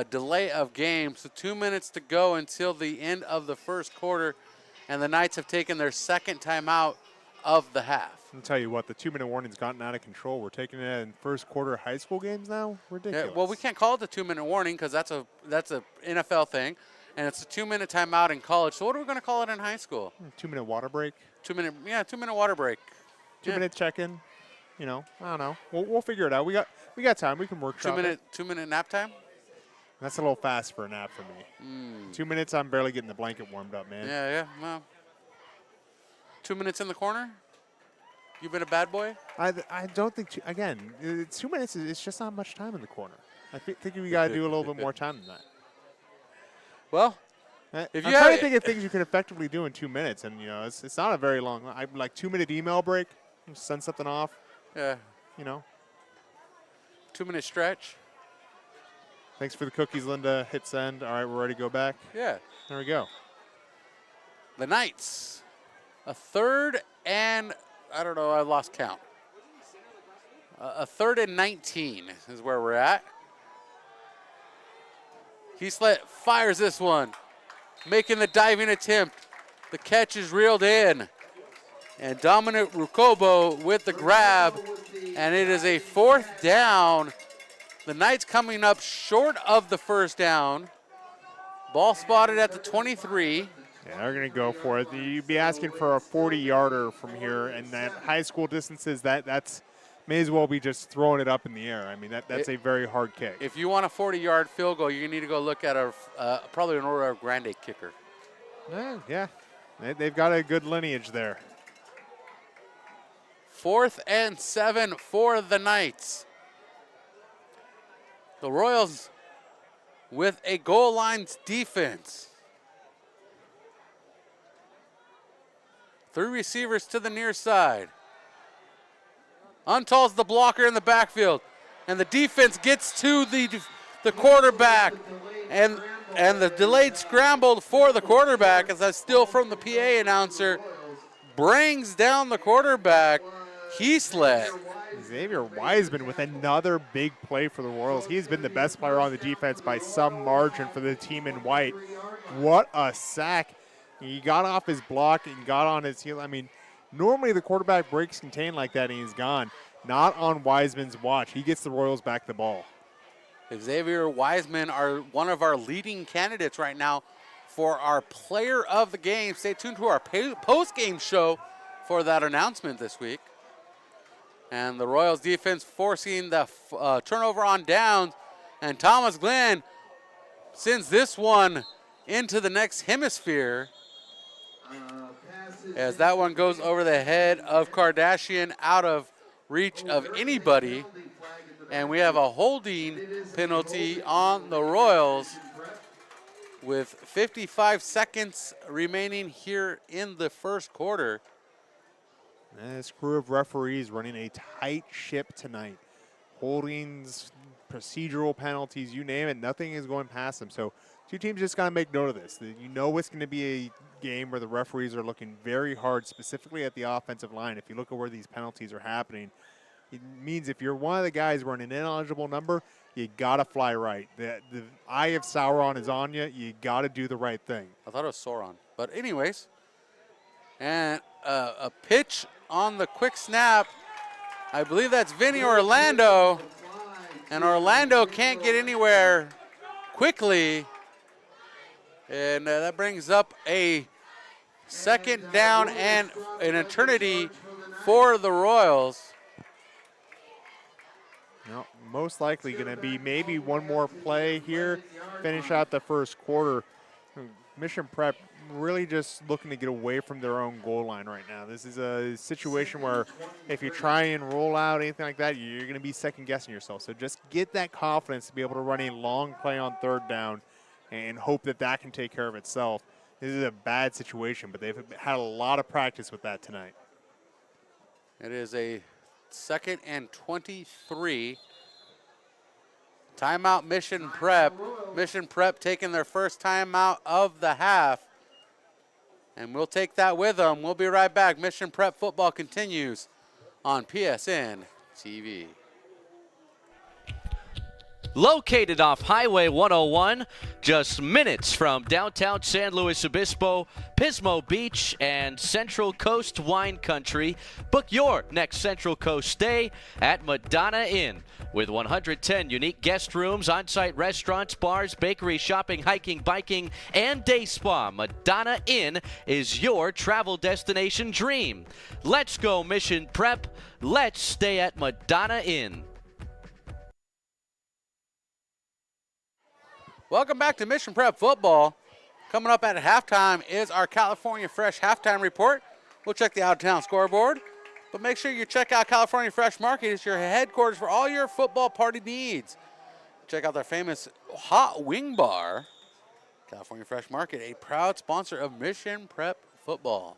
Speaker 3: delay of game. So 2 minutes to go until the end of the first quarter, and the Knights have taken their second timeout of the half.
Speaker 4: I'll tell you what, the 2-minute warning's gotten out of control. We're taking it in first quarter high school games now? Ridiculous.
Speaker 3: Yeah, well, we can't call it the 2-minute warning because that's a NFL thing, and it's a 2-minute timeout in college. So what are we going to call it in high school?
Speaker 4: 2-minute water break.
Speaker 3: 2-minute water break.
Speaker 4: 2-minute check-in. I don't know. We'll figure it out. We got time. We can workshop it.
Speaker 3: 2-minute nap time.
Speaker 4: That's a little fast for a nap for me. 2 minutes, I'm barely getting the blanket warmed up, man.
Speaker 3: Yeah. Well, 2 minutes in the corner. You been a bad boy?
Speaker 4: I don't think, 2 minutes, it's just not much time in the corner. I think we got to do a little bit more time than that.
Speaker 3: Well,
Speaker 4: if I'm trying to think of things you can effectively do in 2 minutes, and, it's not a very long, like 2-minute email break, send something off.
Speaker 3: Yeah. 2-minute stretch.
Speaker 4: Thanks for the cookies, Linda. Hit send. All right, we're ready to go back.
Speaker 3: Yeah.
Speaker 4: There we go.
Speaker 3: The Knights, a third and, I don't know, I lost count. A third and 19 is where we're at. Heaslett fires this one, making the diving attempt. The catch is reeled in. And Dominic Rukobo with the grab, and it is a 4th down. The Knights coming up short of the first down. Ball spotted at the 23.
Speaker 4: Yeah, they're going to go for it. You'd be asking for a 40-yarder from here, and that high school distances, that's may as well be just throwing it up in the air. I mean, that's a very hard kick.
Speaker 3: If you want a 40-yard field goal, you need to go look at probably an Oro Grande kicker.
Speaker 4: Yeah. They've got a good lineage there.
Speaker 3: 4th and 7 for the Knights. The Royals with a goal line defense. Three receivers to the near side. Untall's the blocker in the backfield. And the defense gets to the quarterback. And the delayed scramble for the quarterback, as that's still from the PA announcer, brings down the quarterback. Heaslett.
Speaker 4: Xavier Wiseman with another big play for the Royals. He's been the best player on the defense by some margin for the team in white. What a sack. He got off his block and got on his heel. I mean, normally the quarterback breaks contain like that and he's gone. Not on Wiseman's watch. He gets the Royals back the ball.
Speaker 3: Xavier Wiseman are one of our leading candidates right now for our player of the game. Stay tuned to our post-game show for that announcement this week. And the Royals defense forcing the turnover on downs. And Thomas Glenn sends this one into the next hemisphere as that one goes over the head of Kardashian, out of reach of anybody. And we have a holding penalty on the Royals with 55 seconds remaining here in the first quarter.
Speaker 4: This crew of referees running a tight ship tonight. Holdings, procedural penalties, you name it, nothing is going past them. So two teams just got to make note of this. You know it's going to be a game where the referees are looking very hard, specifically at the offensive line. If you look at where these penalties are happening, it means if you're one of the guys running an ineligible number, you got to fly right. The eye of Sauron is on you. You got to do the right thing.
Speaker 3: I thought it was Sauron. But anyways, and a pitch on the quick snap. I believe that's Vinny Orlando. And Orlando can't get anywhere quickly. And that brings up a second down and an eternity for the Royals.
Speaker 4: No, most likely going to be maybe one more play here, finish out the first quarter. Mission Prep really just looking to get away from their own goal line right now. This is a situation where if you try and roll out anything like that, you're going to be second-guessing yourself. So just get that confidence to be able to run a long play on third down and hope that that can take care of itself. This is a bad situation, but they've had a lot of practice with that tonight.
Speaker 3: It is a 2nd and 23. Timeout Mission Prep. Mission Prep taking their first timeout of the half. And we'll take that with them. We'll be right back. Mission Prep football continues on PSN TV.
Speaker 9: Located off Highway 101, just minutes from downtown San Luis Obispo, Pismo Beach, and Central Coast Wine Country. Book your next Central Coast stay at Madonna Inn. With 110 unique guest rooms, on-site restaurants, bars, bakery, shopping, hiking, biking, and day spa, Madonna Inn is your travel destination dream. Let's go Mission Prep. Let's stay at Madonna Inn.
Speaker 3: Welcome back to Mission Prep Football. Coming up at halftime is our California Fresh halftime report. We'll check the out-of-town scoreboard. But make sure you check out California Fresh Market. It's your headquarters for all your football party needs. Check out their famous hot wing bar. California Fresh Market, a proud sponsor of Mission Prep Football.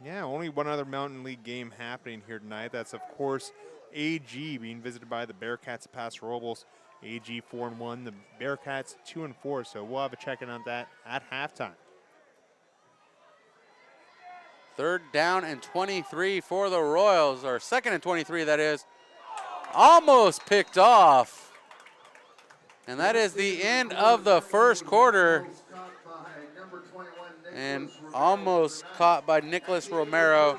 Speaker 4: Yeah, only one other Mountain League game happening here tonight. That's, of course, AG being visited by the Bearcats of Paso Robles. AG 4-1, the Bearcats 2-4. So we'll have a check-in on that at halftime.
Speaker 3: 3rd down and 23 for the Royals, or 2nd and 23, that is. Almost picked off. And that is the end of the first quarter. And almost caught by Nicholas Romero.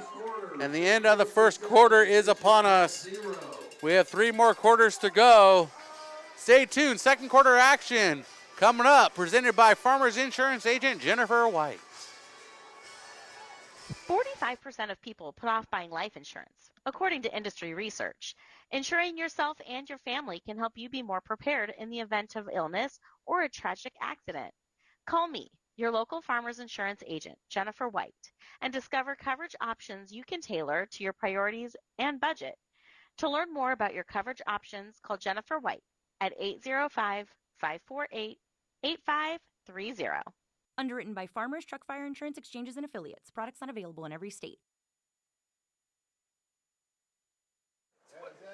Speaker 3: And the end of the first quarter is upon us. We have 3 more quarters to go. Stay tuned. Second quarter action coming up, presented by Farmers Insurance agent Jennifer White.
Speaker 5: 45% of people put off buying life insurance, according to industry research. Insuring yourself and your family can help you be more prepared in the event of illness or a tragic accident. Call me, your local Farmers Insurance agent, Jennifer White, and discover coverage options you can tailor to your priorities and budget. To learn more about your coverage options, call Jennifer White at 805-548-8530.
Speaker 6: Underwritten by Farmers Truck Fire Insurance Exchanges and Affiliates. Products not available in every state.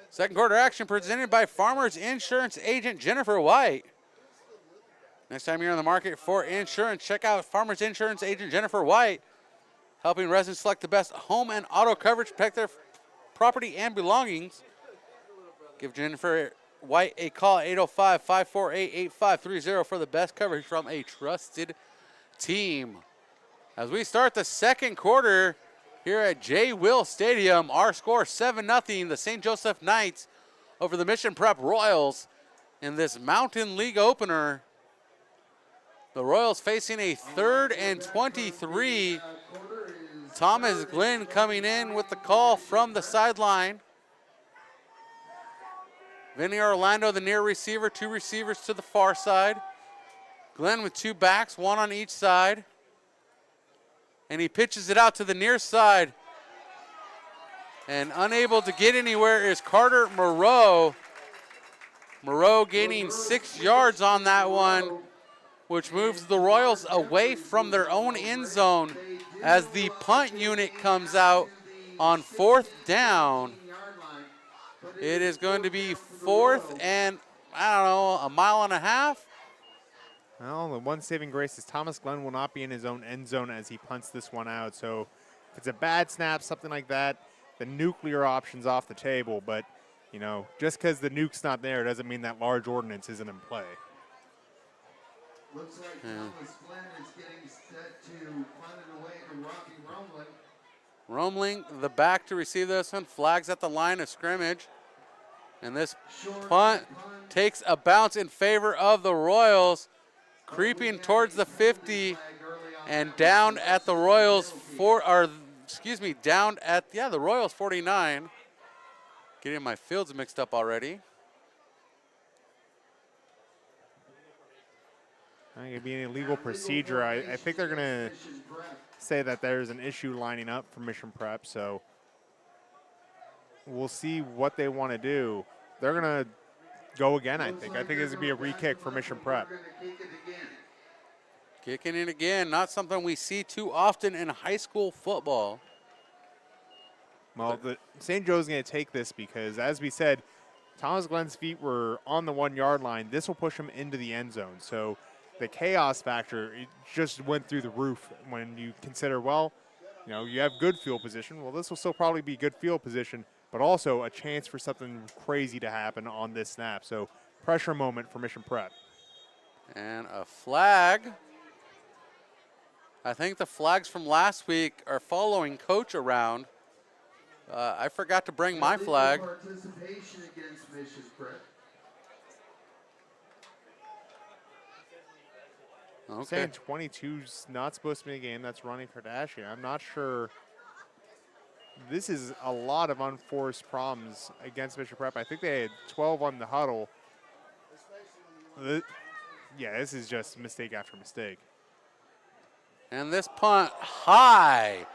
Speaker 3: Second quarter action presented by Farmers Insurance Agent Jennifer White. Next time you're on the market for insurance, check out Farmers Insurance Agent Jennifer White, helping residents select the best home and auto coverage, protect their property and belongings. Give Jennifer White a call, 805-548-8530 for the best coverage from a trusted team. As we start the second quarter here at J. Will Stadium, our score 7-0, the St. Joseph Knights over the Mission Prep Royals in this Mountain League opener. The Royals facing a 3rd and 23. Thomas Glenn coming in with the call from the sideline. Vinny Orlando, the near receiver, 2 receivers to the far side. Glenn with 2 backs, 1 on each side. And he pitches it out to the near side. And unable to get anywhere is Carter Moreau. Moreau gaining 6 yards on that one, which moves the Royals away from their own end zone as the punt unit comes out on 4th down. It is going to be 4th and, I don't know, a mile and a half.
Speaker 4: Well, the one saving grace is Thomas Glenn will not be in his own end zone as he punts this one out. So if it's a bad snap, something like that, the nuclear option's off the table. But, you know, just because the nuke's not there doesn't mean that large ordnance isn't in play.
Speaker 1: Looks like Thomas Glenn is getting set to punt it away to Rocky Romling.
Speaker 3: Romling, the back to receive this one, flags at the line of scrimmage. And this punt takes a bounce in favor of the Royals, creeping towards the 50 and down at the Royals the Royals 49. Getting my fields mixed up already.
Speaker 4: I think it'd be an illegal procedure. I think they're going to say that there's an issue lining up for Mission Prep, so we'll see what they want to do. They're going to go again, I think. I think this would be a re-kick for Mission Prep.
Speaker 3: Kicking it again, not something we see too often in high school football.
Speaker 4: Well, St. Joe's going to take this because, as we said, Thomas Glenn's feet were on the 1 yard line. This will push him into the end zone. So the chaos factor, it just went through the roof when you consider, well, you know, you have good field position. Well, this will still probably be good field position, but also a chance for something crazy to happen on this snap. So pressure moment for Mission Prep.
Speaker 3: And a flag. I think the flags from last week are following coach around. I forgot to bring my flag.
Speaker 1: Participation against Mission Prep.
Speaker 3: Okay.
Speaker 4: Saying 22's not supposed to be a game. That's Ronnie Kardashian. I'm not sure. This is a lot of unforced problems against Mission Prep. I think they had 12 on the huddle. Yeah, this is just mistake after mistake.
Speaker 3: And this punt high.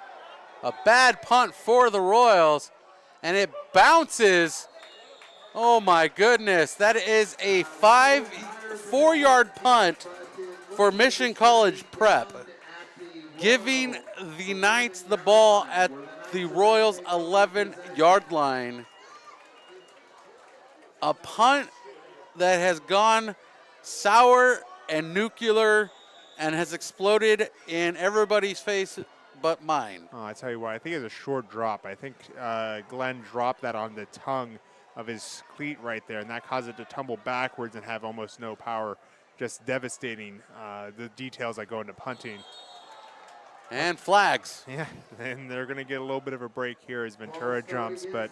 Speaker 3: A bad punt for the Royals. And it bounces. Oh my goodness. That is a 4-yard punt for Mission College Prep, giving the Knights the ball at the Royals' 11-yard line. A punt that has gone sour and nuclear and has exploded in everybody's face but mine.
Speaker 4: Oh, I tell you what, I think it's a short drop. I think Glenn dropped that on the tongue of his cleat right there, and that caused it to tumble backwards and have almost no power. Just devastating, the details that go into punting.
Speaker 3: And flags.
Speaker 4: Yeah, and they're going to get a little bit of a break here as Ventura jumps, but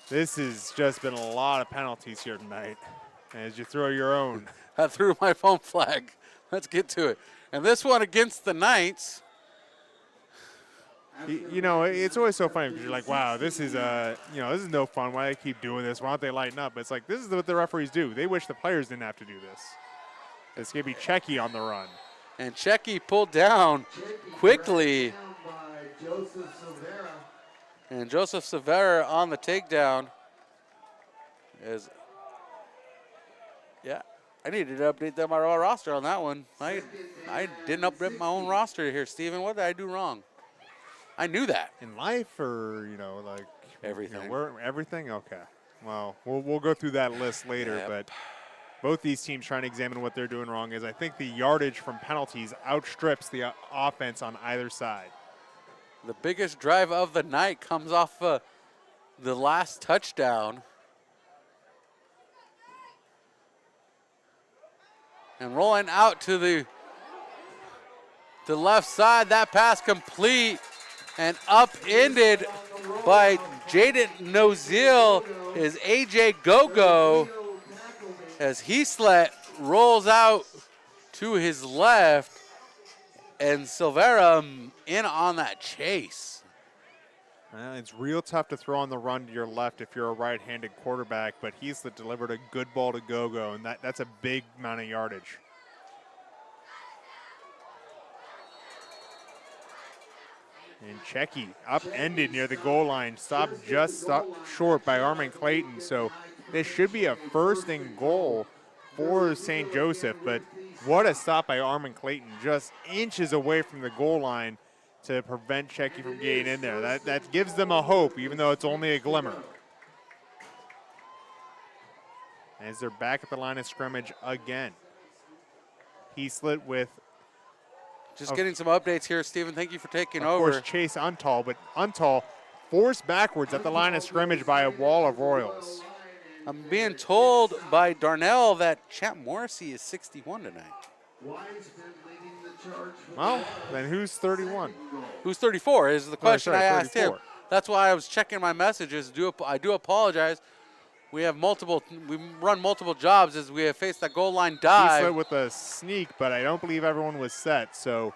Speaker 4: this has just been a lot of penalties here tonight as you throw your own.
Speaker 3: I threw my foam flag. Let's get to it. And this one against the Knights.
Speaker 4: You know, it's always so funny because you're like, wow, this is this is no fun. Why do they keep doing this? Why don't they lighten up? But it's like, this is what the referees do. They wish the players didn't have to do this. It's going to be Checky on the run.
Speaker 3: And Checky pulled down quickly. And Joseph Severa on the takedown. I needed to update my roster on that one. I didn't update my own roster here, Steven. What did I do wrong? I knew that.
Speaker 4: In life, or like
Speaker 3: everything.
Speaker 4: Everything. Okay. Well, we'll go through that list later,
Speaker 3: Yep.
Speaker 4: but both these teams trying to examine what they're doing wrong. Is I think the yardage from penalties outstrips the offense on either side.
Speaker 3: The biggest drive of the night comes off the last touchdown. And rolling out to the left side, that pass complete and upended by Jaden Nozil is AJ Gogo as Heaslet rolls out to his left and Silvera in on that chase.
Speaker 4: Well, it's real tough to throw on the run to your left if you're a right-handed quarterback, but Heaslet delivered a good ball to Gogo, and that's a big amount of yardage. And Checky upended near the goal line, stopped short by Armin Clayton. So this should be a 1st and goal for St. Joseph, but what a stop by Armin Clayton, just inches away from the goal line to prevent Checky from getting in there. That gives them a hope, even though it's only a glimmer. As they're back at the line of scrimmage again. Heaslet with
Speaker 3: Just getting some updates here, Steven. Thank you for taking
Speaker 4: of
Speaker 3: over.
Speaker 4: course, Chase Untall, but Untall forced backwards at the line of scrimmage by a wall of Royals.
Speaker 3: I'm being told by Darnell that Champ Morrissey is 61 tonight.
Speaker 4: Well, then who's 31?
Speaker 3: Who's 34 is the question
Speaker 4: sorry,
Speaker 3: I asked
Speaker 4: 34.
Speaker 3: him. That's why I was checking my messages. I do apologize. We run multiple jobs as we have faced that goal line dive.
Speaker 4: Heaslet with a sneak, but I don't believe everyone was set. So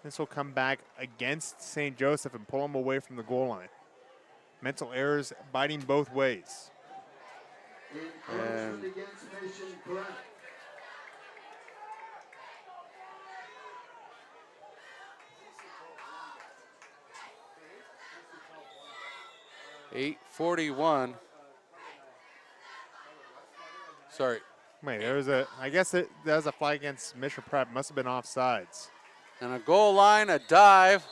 Speaker 4: this will come back against St. Joseph and pull them away from the goal line. Mental errors biting both ways.
Speaker 1: Encouragement against Mission Prep.
Speaker 3: .841. Sorry.
Speaker 4: Wait, I guess that was a flag against Mission Prep. Must have been offsides.
Speaker 3: And a goal line, a dive.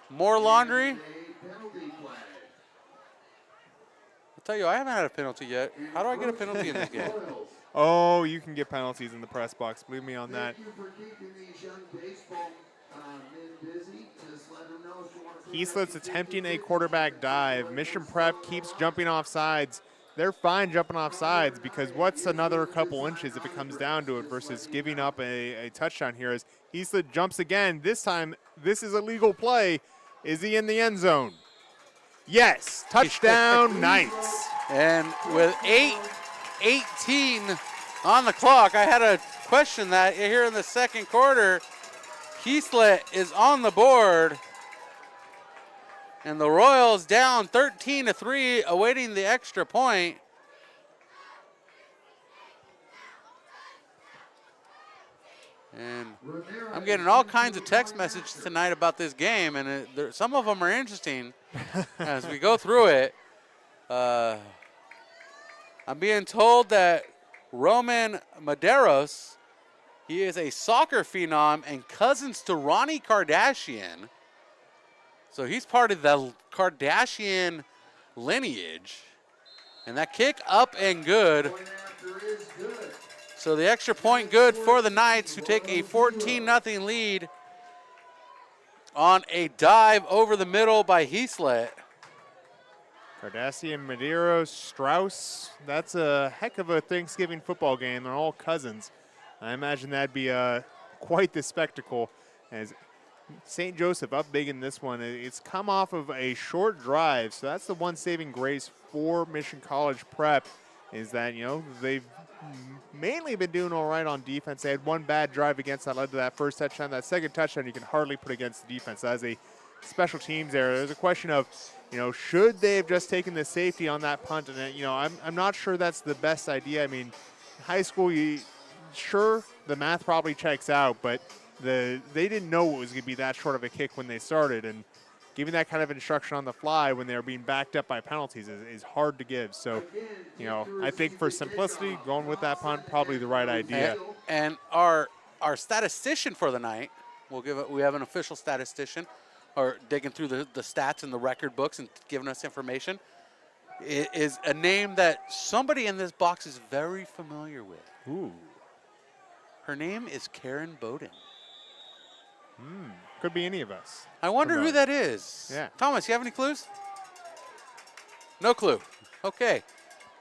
Speaker 3: More laundry. I'll tell you, I haven't had a penalty yet. How do I get a penalty in this game?
Speaker 4: Oh, you can get penalties in the press box. Believe me on that.
Speaker 1: Thank you for keeping these young baseball men busy. Just let them know if you want to.
Speaker 4: Heaslet's attempting a quarterback dive. Mission Prep keeps jumping off sides. They're fine jumping off sides because what's another couple inches if it comes down to it versus giving up a touchdown here as Heaslet jumps again. This time, this is a legal play. Is he in the end zone? Yes, touchdown Knights.
Speaker 3: And with 8:18 on the clock, I had to question that here in the second quarter. Heaslet is on the board. And the Royals down 13-3, awaiting the extra point. And I'm getting all kinds of text messages tonight about this game, and some of them are interesting as we go through it. I'm being told that Roman Medeiros, he is a soccer phenom and cousins to Ronnie Kardashian. So he's part of the Kardashian lineage. And that kick up and good. So the extra point good for the Knights, who take a 14-0 lead on a dive over the middle by Heaslet.
Speaker 4: Kardashian, Medeiros, Strauss. That's a heck of a Thanksgiving football game. They're all cousins. I imagine that'd be quite the spectacle as St. Joseph up big in this one. It's come off of a short drive, so that's the one saving grace for Mission College Prep is that, they've mainly been doing all right on defense. They had one bad drive against that led to that first touchdown. That second touchdown you can hardly put against the defense. As a special teams error, there's a question of, should they have just taken the safety on that punt? And, I'm not sure that's the best idea. I mean, high school, sure, the math probably checks out, but they didn't know it was going to be that short of a kick when they started. And giving that kind of instruction on the fly when they're being backed up by penalties is hard to give. So, you know, I think for simplicity, going with that punt, probably the right idea.
Speaker 3: And our statistician for the night, we have an official statistician, or digging through the stats in the record books and giving us information. It is a name that somebody in this box is very familiar with.
Speaker 4: Ooh.
Speaker 3: Her name is Karen Bowden.
Speaker 4: Could be any of us.
Speaker 3: I wonder who that is.
Speaker 4: Yeah.
Speaker 3: Thomas, you have any clues? No clue. Okay.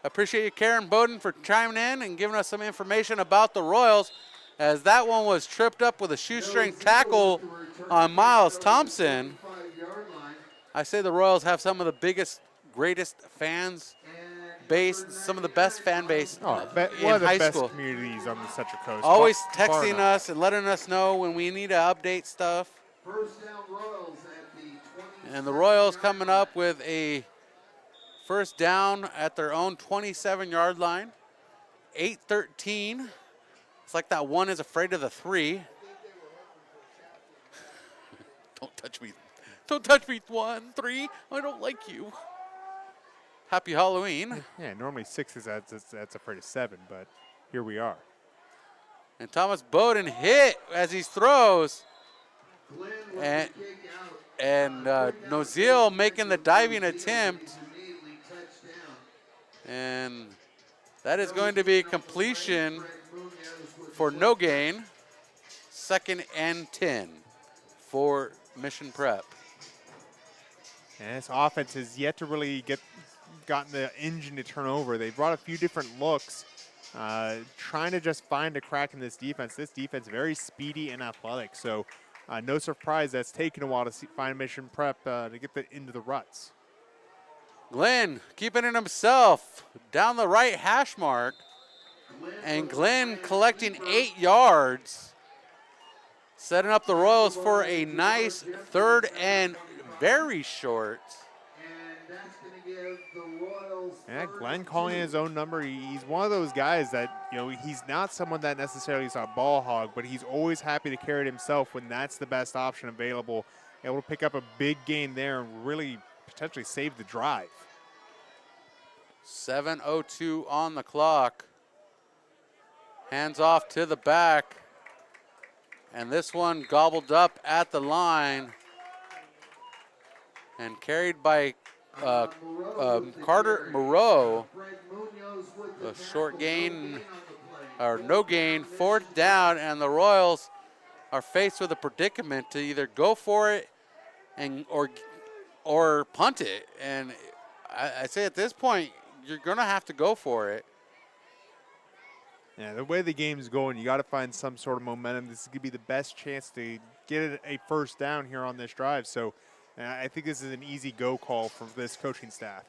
Speaker 3: Appreciate you, Karen Bowden, for chiming in and giving us some information about the Royals, as that one was tripped up with a shoestring tackle on Miles Thompson. I say the Royals have some of the biggest, greatest fans base, some of the best fan base in
Speaker 4: one of the
Speaker 3: high
Speaker 4: best
Speaker 3: school.
Speaker 4: communities on the Central Coast.
Speaker 3: Always
Speaker 4: Far
Speaker 3: texting
Speaker 4: enough.
Speaker 3: us and letting us know when we need to update stuff.
Speaker 1: First down Royals at the 20.
Speaker 3: And the Royals coming up with a first down at their own 27-yard line. 8-13. It's like that one is afraid of the 3. Don't touch me. Don't touch me, 1, 3. I don't like you. Happy Halloween.
Speaker 4: Yeah, normally 6 is that's afraid of 7, but here we are.
Speaker 3: And Thomas Bowden hit as he throws. And Noziel making the diving attempt. And that is going to be completion for no gain. 2nd and 10 for Mission Prep.
Speaker 4: And this offense has yet to really gotten the engine to turn over. They brought a few different looks, trying to just find a crack in this defense. This defense very speedy and athletic, so no surprise that's taken a while to find Mission Prep to get into the ruts.
Speaker 3: Glenn keeping it himself down the right hash mark, and Glenn collecting 8 yards, setting up the Royals for a nice 3rd and very short.
Speaker 4: Yeah, Glenn calling his own number. He's one of those guys that, you know, he's not someone that necessarily is a ball hog, but he's always happy to carry it himself when that's the best option available. Able to pick up a big gain there and really potentially save the drive.
Speaker 3: 7:02 on the clock. Hands off to the back. And this one gobbled up at the line and carried by Carter Moreau. A short gain, or no gain, 4th down, and the Royals are faced with a predicament to either go for it and or punt it. And I say at this point, you're going to have to go for it.
Speaker 4: Yeah, the way the game's going, you got to find some sort of momentum. This is going to be the best chance to get a first down here on this drive. So I think this is an easy go call from this coaching staff.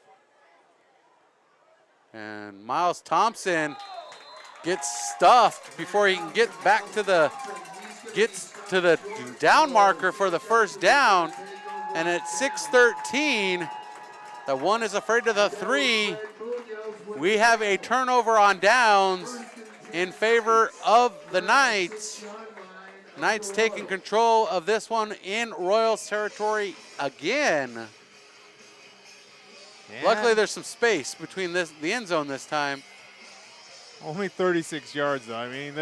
Speaker 3: And Miles Thompson gets stuffed before he can get back to the down marker for the first down. And at 6:13, the 1 is afraid of the 3. We have a turnover on downs in favor of the Knights. Knights taking control of this one in Royals territory again.
Speaker 4: Yeah.
Speaker 3: Luckily, there's some space between the end zone this time.
Speaker 4: Only 36 yards, though. I mean,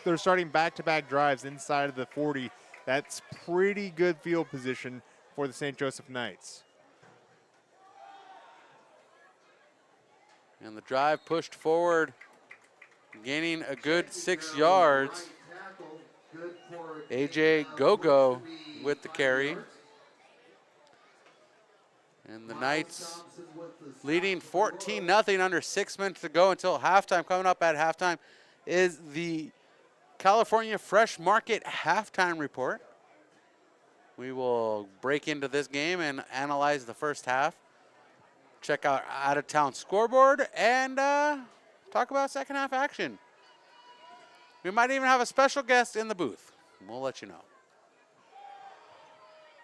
Speaker 4: they're starting back-to-back drives inside of the 40. That's pretty good field position for the St. Joseph Knights.
Speaker 3: And the drive pushed forward, gaining a good 6 yards. AJ Gogo with the carry. And the Knights leading 14-0 under 6 minutes to go until halftime. Coming up at halftime is the California Fresh Market halftime report. We will break into this game and analyze the first half. Check out out-of-town scoreboard and talk about second half action. We might even have a special guest in the booth. We'll let you know.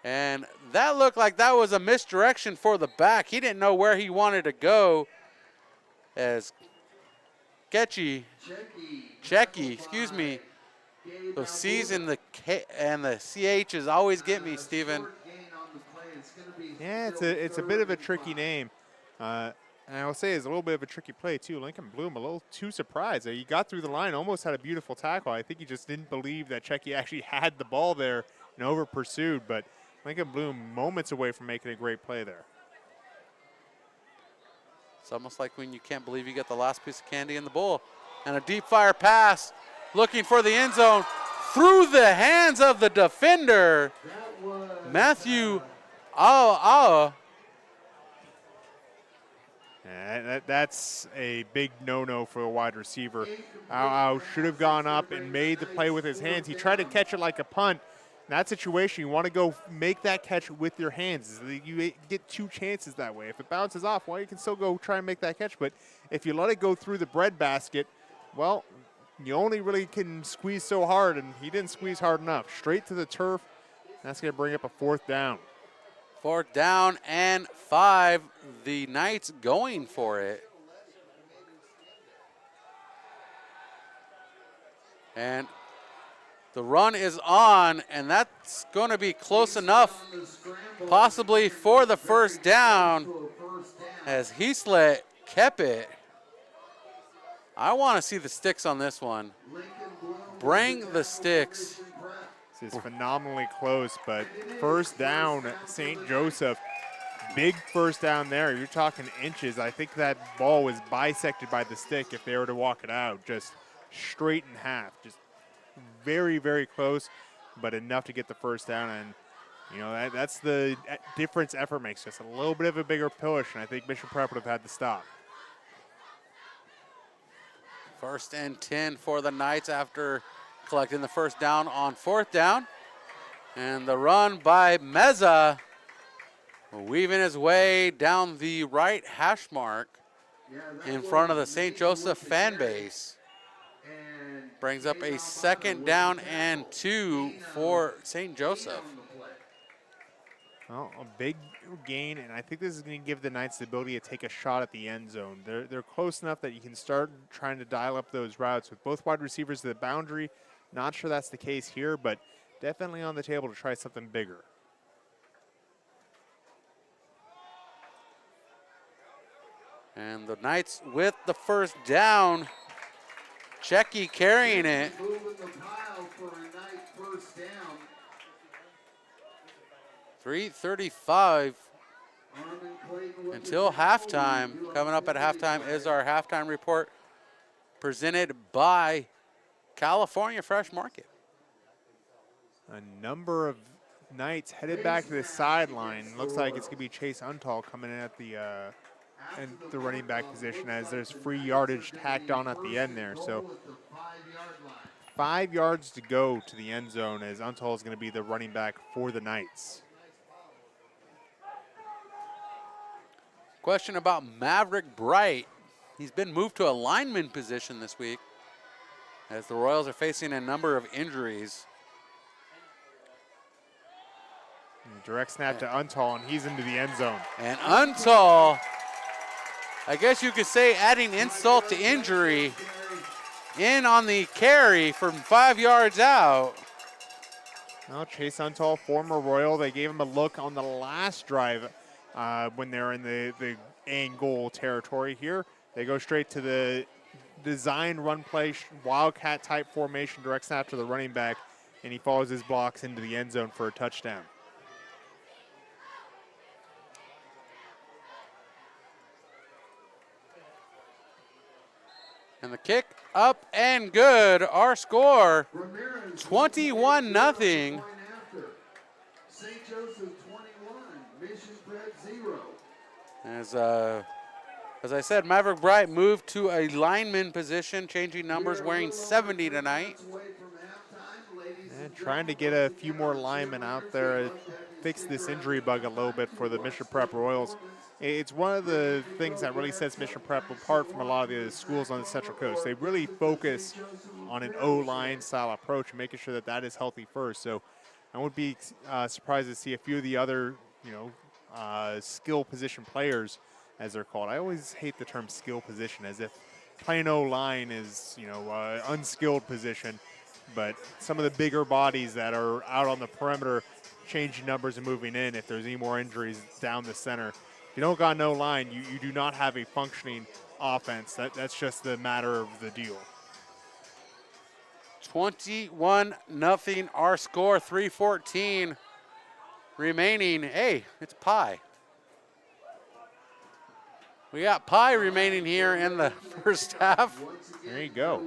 Speaker 3: And that looked like that was a misdirection for the back. He didn't know where he wanted to go, as Checky, excuse me. Those C's and the K and the CH's always get me, Steven.
Speaker 1: It's going to be.
Speaker 4: Yeah, it's a bit of a tricky name. And I will say it's a little bit of a tricky play, too. Lincoln Bloom a little too surprised. He got through the line, almost had a beautiful tackle. I think he just didn't believe that Checky actually had the ball there and over-pursued. But Lincoln Bloom moments away from making a great play there.
Speaker 3: It's almost like when you can't believe you get the last piece of candy in the bowl. And a deep fire pass looking for the end zone through the hands of the defender, Matthew Awa.
Speaker 4: That's a big no-no for a wide receiver. Au should have gone up and made the play with his hands. He tried to catch it like a punt. In that situation, you want to go make that catch with your hands. You get 2 chances that way. If it bounces off, well, you can still go try and make that catch. But if you let it go through the breadbasket, well, you only really can squeeze so hard, and he didn't squeeze hard enough. Straight to the turf. That's going to bring up a 4th down.
Speaker 3: 4th down and 5. The Knights going for it. And the run is on, and that's going to be close enough, possibly for the 1st down, as Heaslett kept it. I want to see the sticks on this one. Bring the sticks.
Speaker 4: This is phenomenally close, but 1st down, St. Joseph. Big 1st down there. You're talking inches. I think that ball was bisected by the stick if they were to walk it out. Just straight in half. Just very, very close, but enough to get the 1st down. And, you know, that's the difference effort makes. Just a little bit of a bigger push, and I think Mission Prep would have had to stop.
Speaker 3: 1st and 10 for the Knights after collecting the 1st down on 4th down. And the run by Meza, weaving his way down the right hash mark in front of the St. Joseph fan base. Brings up a 2nd down and 2 for St. Joseph.
Speaker 4: Well, a big gain, and I think this is going to give the Knights the ability to take a shot at the end zone. They're close enough that you can start trying to dial up those routes with both wide receivers to the boundary. Not sure that's the case here, but definitely on the table to try something bigger.
Speaker 3: And the Knights with the 1st down. Checky carrying it. 3:35 until halftime. Coming up at halftime is our halftime report presented by California Fresh Market.
Speaker 4: A number of Knights headed back to the sideline. Looks like it's going to be Chase Untall coming in at the running back position as there's free yardage tacked on at the end there. So 5 yards to go to the end zone as Untall is going to be the running back for the Knights.
Speaker 3: Question about Maverick Bright. He's been moved to a lineman position this week as the Royals are facing a number of injuries.
Speaker 4: Direct snap to Untall, and he's into the end zone.
Speaker 3: And Untall, I guess you could say adding insult to injury, in on the carry from 5 yards out.
Speaker 4: Well, Chase Untall, former Royal, they gave him a look on the last drive when they're in the end goal territory here. They go straight to the design run play, wildcat type formation, direct snap to the running back, and he follows his blocks into the end zone for a touchdown.
Speaker 3: And the kick up and good. Our score, 21-0.
Speaker 1: St. Joseph 21, Mission Prep 0.
Speaker 3: As I said, Maverick Bright moved to a lineman position, changing numbers, wearing 70 tonight.
Speaker 4: And trying to get a few more linemen out there, fix this injury bug a little bit for the Mission Prep Royals. It's one of the things that really sets Mission Prep apart from a lot of the schools on the Central Coast. They really focus on an O-line style approach, making sure that that is healthy first. So I wouldn't be surprised to see a few of the other, skill position players, as they're called. I always hate the term skill position, as if plain O-line is, unskilled position. But some of the bigger bodies that are out on the perimeter changing numbers and moving in if there's any more injuries down the center. If you don't got no line, you do not have a functioning offense. That's just the matter of the deal.
Speaker 3: 21-0 our score, 3:14 remaining. Hey, it's pie. We got pie remaining here in the first half.
Speaker 4: There you go.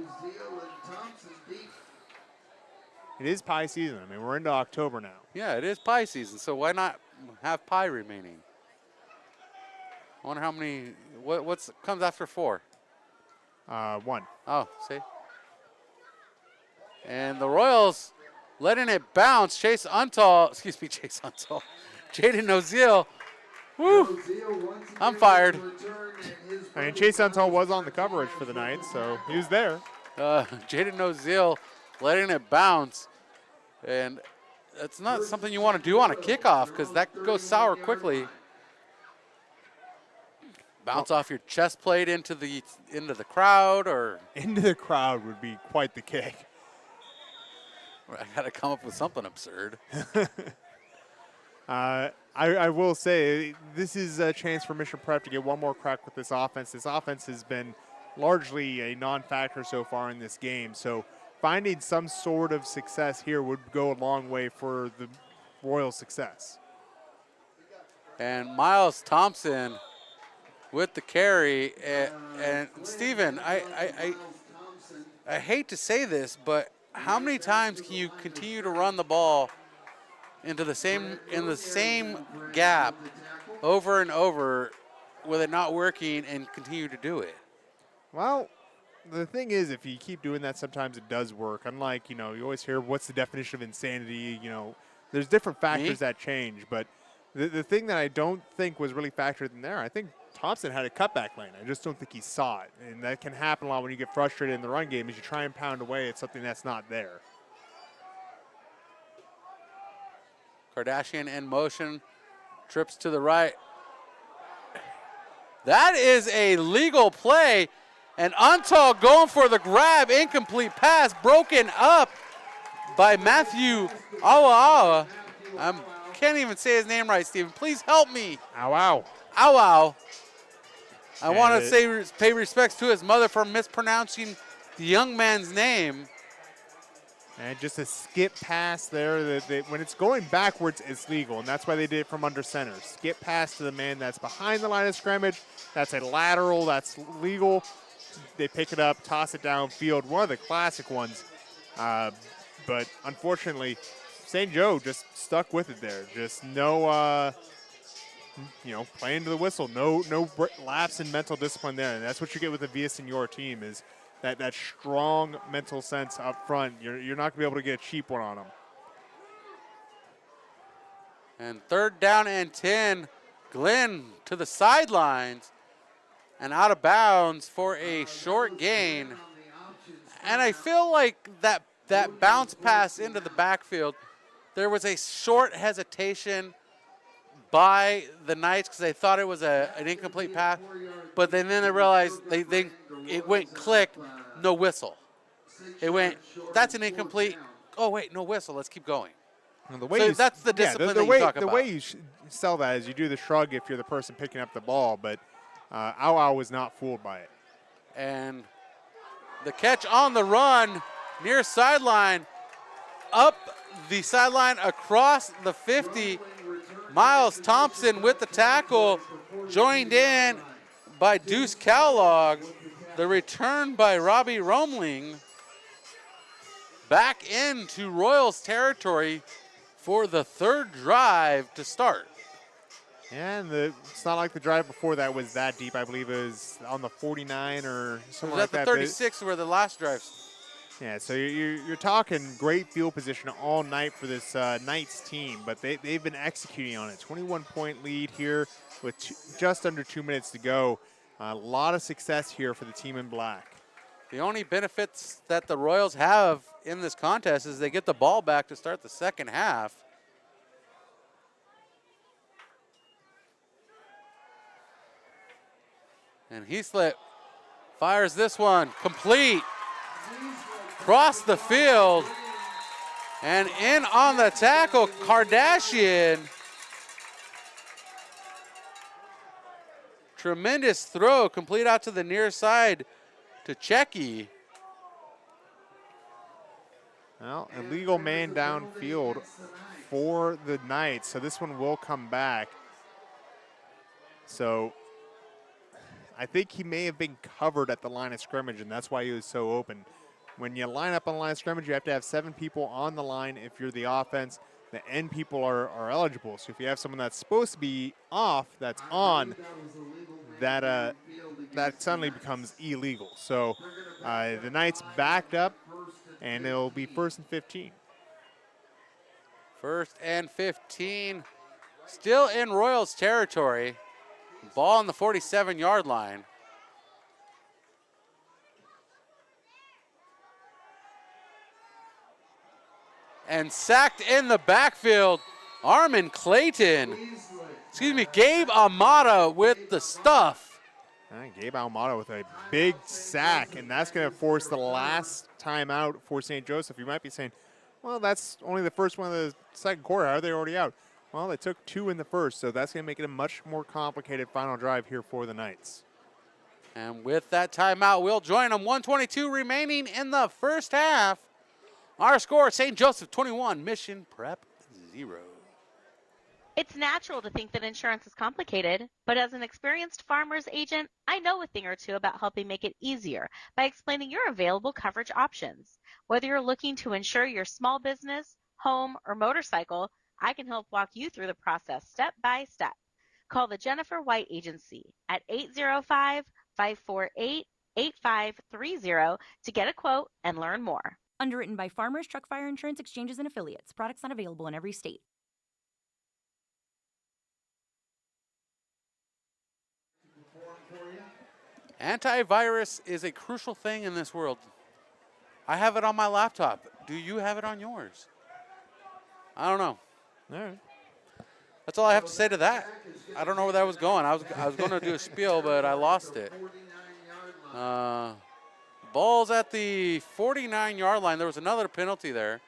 Speaker 4: It is pie season. I mean, we're into October now.
Speaker 3: Yeah, it is pie season, so why not have pie remaining? I wonder how many, what's comes after 4?
Speaker 4: 1.
Speaker 3: Oh, see? And the Royals letting it bounce. Chase Untal, Jaden Oziel. Woo! I'm fired.
Speaker 4: I mean, Chase Untal was on the coverage for the night, so he was there.
Speaker 3: Jaden Oziel letting it bounce. And it's not something you want to do on a kickoff because that goes sour quickly. Bounce off your chest plate into the crowd, or
Speaker 4: into the crowd would be quite the kick.
Speaker 3: I got to come up with something absurd.
Speaker 4: I will say this is a chance for Mission Prep to get one more crack with this offense. This offense has been largely a non-factor so far in this game, so finding some sort of success here would go a long way for the Royals' success.
Speaker 3: And Miles Thompson with the carry. And Steven, I hate to say this, but how many times can you continue to run the ball into the same gap over and over with it not working and continue to do it?
Speaker 4: Well, the thing is, if you keep doing that, sometimes it does work. Unlike, you always hear, what's the definition of insanity? There's different factors that change. But the thing that I don't think was really factored in there, I think Thompson had a cutback lane. I just don't think he saw it. And that can happen a lot when you get frustrated in the run game. As you try and pound away at something that's not there.
Speaker 3: Kardashian in motion, trips to the right. That is a legal play. And Untal going for the grab, incomplete pass, broken up by Matthew Awa. I can't even say his name right, Steven. Please help me.
Speaker 4: Ow.
Speaker 3: I want to pay respects to his mother for mispronouncing the young man's name.
Speaker 4: And just a skip pass there. When it's going backwards, it's legal, and that's why they did it from under center. Skip pass to the man that's behind the line of scrimmage. That's a lateral. That's legal. They pick it up, toss it downfield. One of the classic ones. But unfortunately, St. Joe just stuck with it there. Just no, playing to the whistle. No lapse in mental discipline there. And that's what you get with the Villaseñor team is that strong mental sense up front. You're not going to be able to get a cheap one on them.
Speaker 3: And 3rd down and 10. Glenn to the sidelines. And out of bounds for a short gain. And I feel like that bounce pass into the backfield, there was a short hesitation by the Knights because they thought it was an incomplete pass. But then they realized it went click, no whistle. It went, that's an incomplete. Oh, wait, no whistle. Let's keep going. So that's the discipline that you talk about.
Speaker 4: The way you sell that is you do the shrug if you're the person picking up the ball, but Au was not fooled by it.
Speaker 3: And the catch on the run near sideline, up the sideline across the 50. Miles Thompson with the tackle, joined in by Deuce Cowlog. The return by Robbie Romling. Back into Royals territory for the 3rd drive to start.
Speaker 4: And it's not like the drive before that was that deep. I believe it was on the 49 or something like that.
Speaker 3: It was at the 36 where the last drive.
Speaker 4: Yeah, so you're talking great field position all night for this Knights team, but they've been executing on it. 21-point lead here with just under 2 minutes to go. A lot of success here for the team in black.
Speaker 3: The only benefits that the Royals have in this contest is they get the ball back to start the second half. And Heaslip fires this one, complete, across the field And in on the tackle, Kardashian. Tremendous throw, complete out to the near side to Checky.
Speaker 4: Well, illegal man downfield for the Knights, so this one will come back. So I think he may have been covered at the line of scrimmage, and that's why he was so open. When you line up on the line of scrimmage, you have to have 7 people on the line if you're the offense. The end people are eligible. So if you have someone that's supposed to be off, that's on, that suddenly becomes illegal. So the Knights backed up, and it'll be 1st and 15.
Speaker 3: 1st and 15. Still in Royals territory. Ball on the 47-yard line. And sacked in the backfield, Armin Clayton. Gabe Amata with the stuff.
Speaker 4: Gabe Amata with a big sack, and that's going to force the last timeout for St. Joseph. You might be saying, well, that's only the first one of the second quarter. How are they already out? Well, they took 2 in the first, so that's going to make it a much more complicated final drive here for the Knights.
Speaker 3: And with that timeout, we'll join them. 1:22 remaining in the first half. Our score, St. Joseph 21, Mission Prep 0.
Speaker 5: It's natural to think that insurance is complicated, but as an experienced farmer's agent, I know a thing or two about helping make it easier by explaining your available coverage options. Whether you're looking to insure your small business, home, or motorcycle, I can help walk you through the process step by step. Call the Jennifer White Agency at 805-548-8530 to get a quote and learn more.
Speaker 6: Underwritten by Farmers Truck Fire Insurance Exchanges and Affiliates. Products not available in every state.
Speaker 3: Antivirus is a crucial thing in this world. I have it on my laptop. Do you have it on yours? I don't know.
Speaker 4: All right.
Speaker 3: That's all I have to say to that. I don't know where that was going. I was going to do a spiel, but I lost it. Ball's at the 49-yard line. There was another penalty there.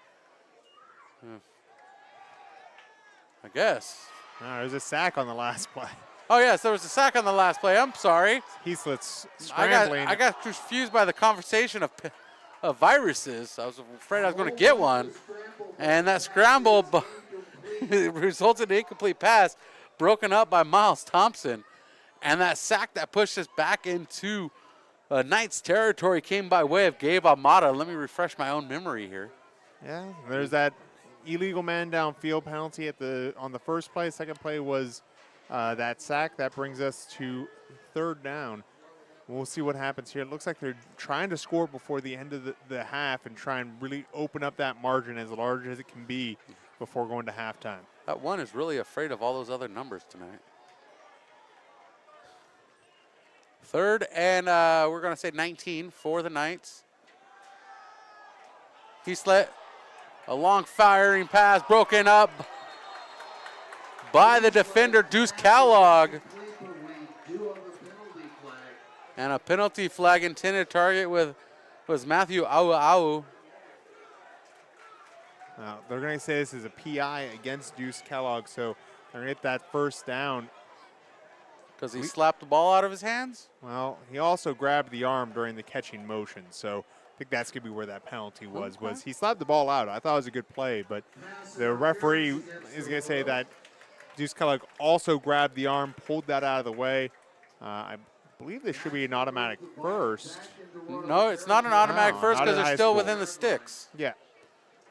Speaker 3: I guess.
Speaker 4: No, there's a sack on the last play.
Speaker 3: Oh, yes, there was a sack on the last play. I'm sorry.
Speaker 4: Heaslit's scrambling.
Speaker 3: I got confused by the conversation of viruses. I was afraid I was going to get one. And that scramble resulted in an incomplete pass, broken up by Miles Thompson. And that sack that pushed us back into Knights territory came by way of Gabe Amata. Let me refresh my own memory here.
Speaker 4: Yeah, there's that illegal man downfield penalty on the first play. Second play was that sack. That brings us to 3rd down. We'll see what happens here. It looks like they're trying to score before the end of the half and try and really open up that margin as large as it can be before going to halftime.
Speaker 3: That one is really afraid of all those other numbers tonight. 3rd and we're going to say 19 for the Knights. Heaslett, a long firing pass broken up by the defender, Deuce Kellogg. And a penalty flag intended target was Matthew Au.
Speaker 4: They're going to say this is a PI against Deuce Kellogg, so they're going to get that first down.
Speaker 3: Because he slapped the ball out of his hands?
Speaker 4: Well, he also grabbed the arm during the catching motion, so I think that's going to be where that penalty was he slapped the ball out. I thought it was a good play, but the referee is going to say that Deuce Kellogg also grabbed the arm, pulled that out of the way. I believe this should be an automatic first.
Speaker 3: No, it's not an automatic first because they're still within the sticks.
Speaker 4: Yeah.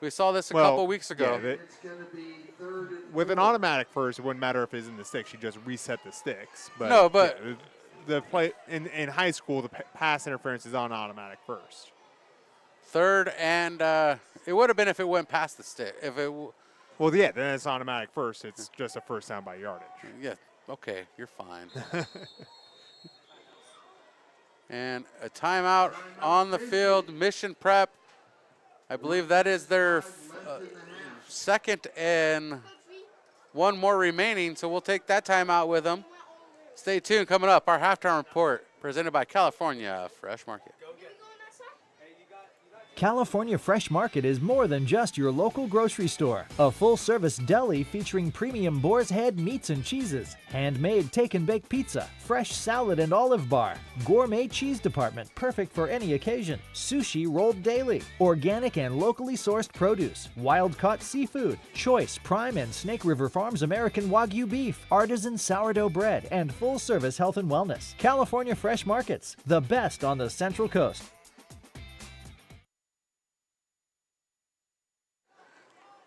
Speaker 3: We saw this a couple weeks ago.
Speaker 4: Yeah, with an automatic first, it wouldn't matter if it's in the sticks. You just reset the sticks. But
Speaker 3: no, but
Speaker 4: yeah, the play in high school, the pass interference is on automatic first.
Speaker 3: 3rd and it would have been if it went past the stick.
Speaker 4: Well, yeah, then it's automatic first. It's just a first down by yardage.
Speaker 3: Yeah, okay, you're fine. And a timeout on the field, Mission Prep. I believe that is their 2nd and 1 more remaining, so we'll take that timeout with them. Stay tuned. Coming up, our halftime report presented by California Fresh Market.
Speaker 8: California Fresh Market is more than just your local grocery store. A full-service deli featuring premium boar's head meats and cheeses, handmade take-and-bake pizza, fresh salad and olive bar, gourmet cheese department perfect for any occasion, sushi rolled daily, organic and locally sourced produce, wild-caught seafood, choice prime and Snake River Farms American Wagyu beef, artisan sourdough bread, and full-service health and wellness. California Fresh Markets, the best on the Central Coast.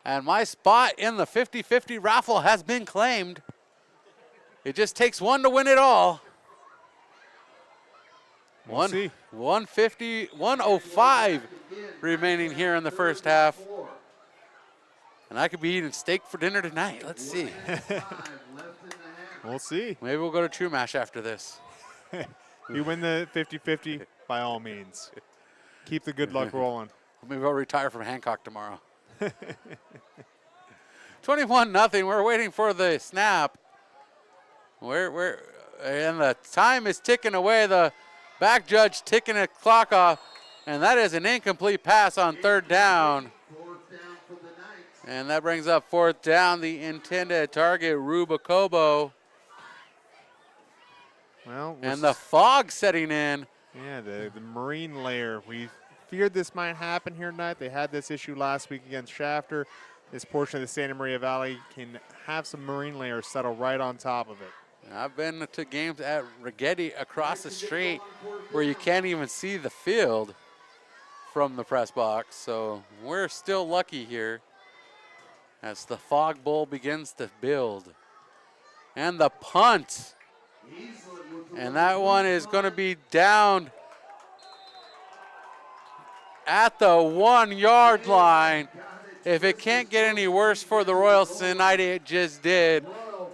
Speaker 3: And my spot in the 50-50 raffle has been claimed. It just takes one to win it all.
Speaker 4: We'll see.
Speaker 3: 105 remaining here in the first half. And I could be eating steak for dinner tonight. Let's see.
Speaker 4: We'll see.
Speaker 3: Maybe we'll go to True Mash after this.
Speaker 4: You win the 50-50, by all means. Keep the good luck rolling.
Speaker 3: Maybe I'll retire from Hancock tomorrow. 21-0. We're waiting for the snap. And the time is ticking away. The back judge ticking the clock off, and that is an incomplete pass on third down. And that brings up fourth down. The intended target, Rubacobo.
Speaker 4: Well,
Speaker 3: and the fog setting in.
Speaker 4: Yeah, the marine layer. We feared this might happen here tonight. They had this issue last week against Shafter. This portion of the Santa Maria Valley can have some marine layers settle right on top of it.
Speaker 3: I've been to games at Rigetti across the street where you can't even see the field from the press box. So we're still lucky here as the fog bowl begins to build. And the punt. And that one is going to be down at the 1 yard line. If it can't get any worse for the Royals tonight, it just did.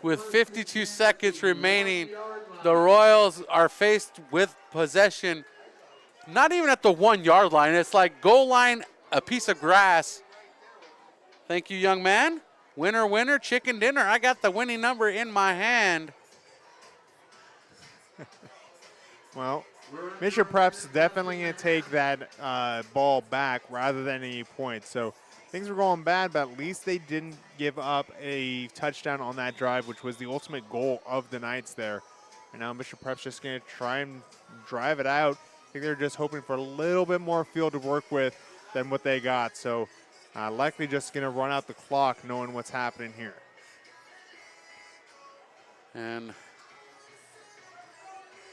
Speaker 3: With 52 seconds remaining, the Royals are faced with possession, not even at the 1 yard line. It's like goal line, a piece of grass. Thank you, young man. Winner, winner, chicken dinner. I got the winning number in my hand.
Speaker 4: Well, Mission Prep's definitely going to take that ball back rather than any points. So things were going bad, but at least they didn't give up a touchdown on that drive, which was the ultimate goal of the Knights there. And now Mission Prep's just going to try and drive it out. I think they're just hoping for a little bit more field to work with than what they got. So likely just going to run out the clock knowing what's happening here.
Speaker 3: And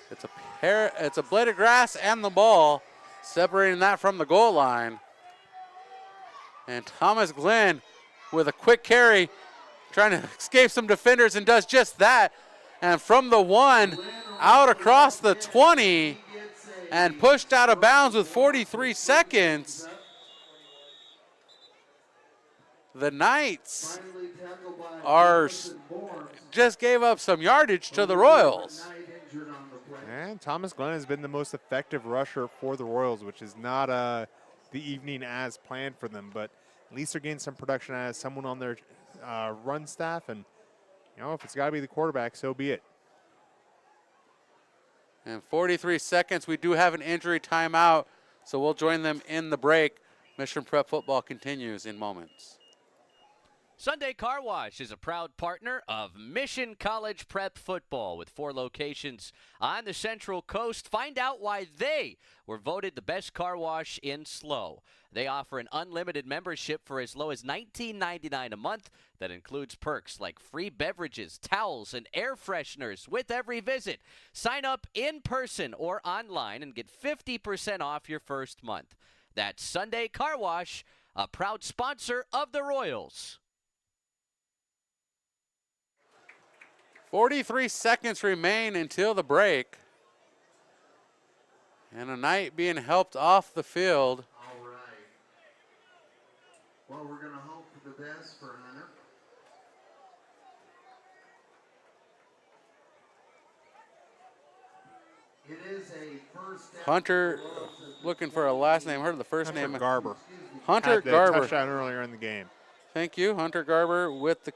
Speaker 3: it's a blade of grass and the ball, separating that from the goal line. And Thomas Glenn with a quick carry, trying to escape some defenders, and does just that. And from the 1, out across the 20, and pushed out of bounds with 43 seconds. The Knights just gave up some yardage to the Royals.
Speaker 4: And Thomas Glenn has been the most effective rusher for the Royals, which is not the evening as planned for them, but at least they're getting some production as someone on their run staff, and if it's got to be the quarterback, so be it.
Speaker 3: And 43 seconds, we do have an injury timeout, so we'll join them in the break. Mission Prep football continues in moments.
Speaker 9: Sunday Car Wash is a proud partner of Mission College Prep Football with 4 locations on the Central Coast. Find out why they were voted the best car wash in SLO. They offer an unlimited membership for as low as $19.99 a month. That includes perks like free beverages, towels, and air fresheners with every visit. Sign up in person or online and get 50% off your first month. That's Sunday Car Wash, a proud sponsor of the Royals.
Speaker 3: 43 seconds remain until the break. And a Knight being helped off the field.
Speaker 1: All right. Well, we're going to hope for the best for Hunter. It is a first down.
Speaker 3: Hunter, looking for a last name. Heard the first
Speaker 4: Hunter
Speaker 3: name.
Speaker 4: Garber.
Speaker 3: Hunter
Speaker 4: Had the
Speaker 3: Garber.
Speaker 4: Touchdown earlier in the game.
Speaker 3: Thank you, Hunter Garber, with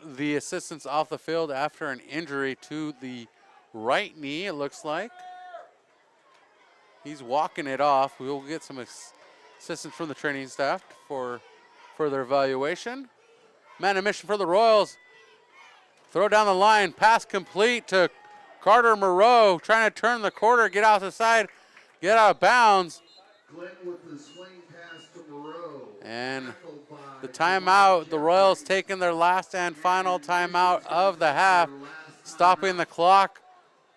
Speaker 3: the assistance off the field after an injury to the right knee, it looks like. He's walking it off. We'll get some assistance from the training staff for further evaluation. Man in mission for the Royals. Throw down the line. Pass complete to Carter Moreau. Trying to turn the corner, get out the side, get out of bounds.
Speaker 1: Glenn with the swing pass to Moreau.
Speaker 3: And the timeout, the Royals taking their last and final timeout of the half, stopping the clock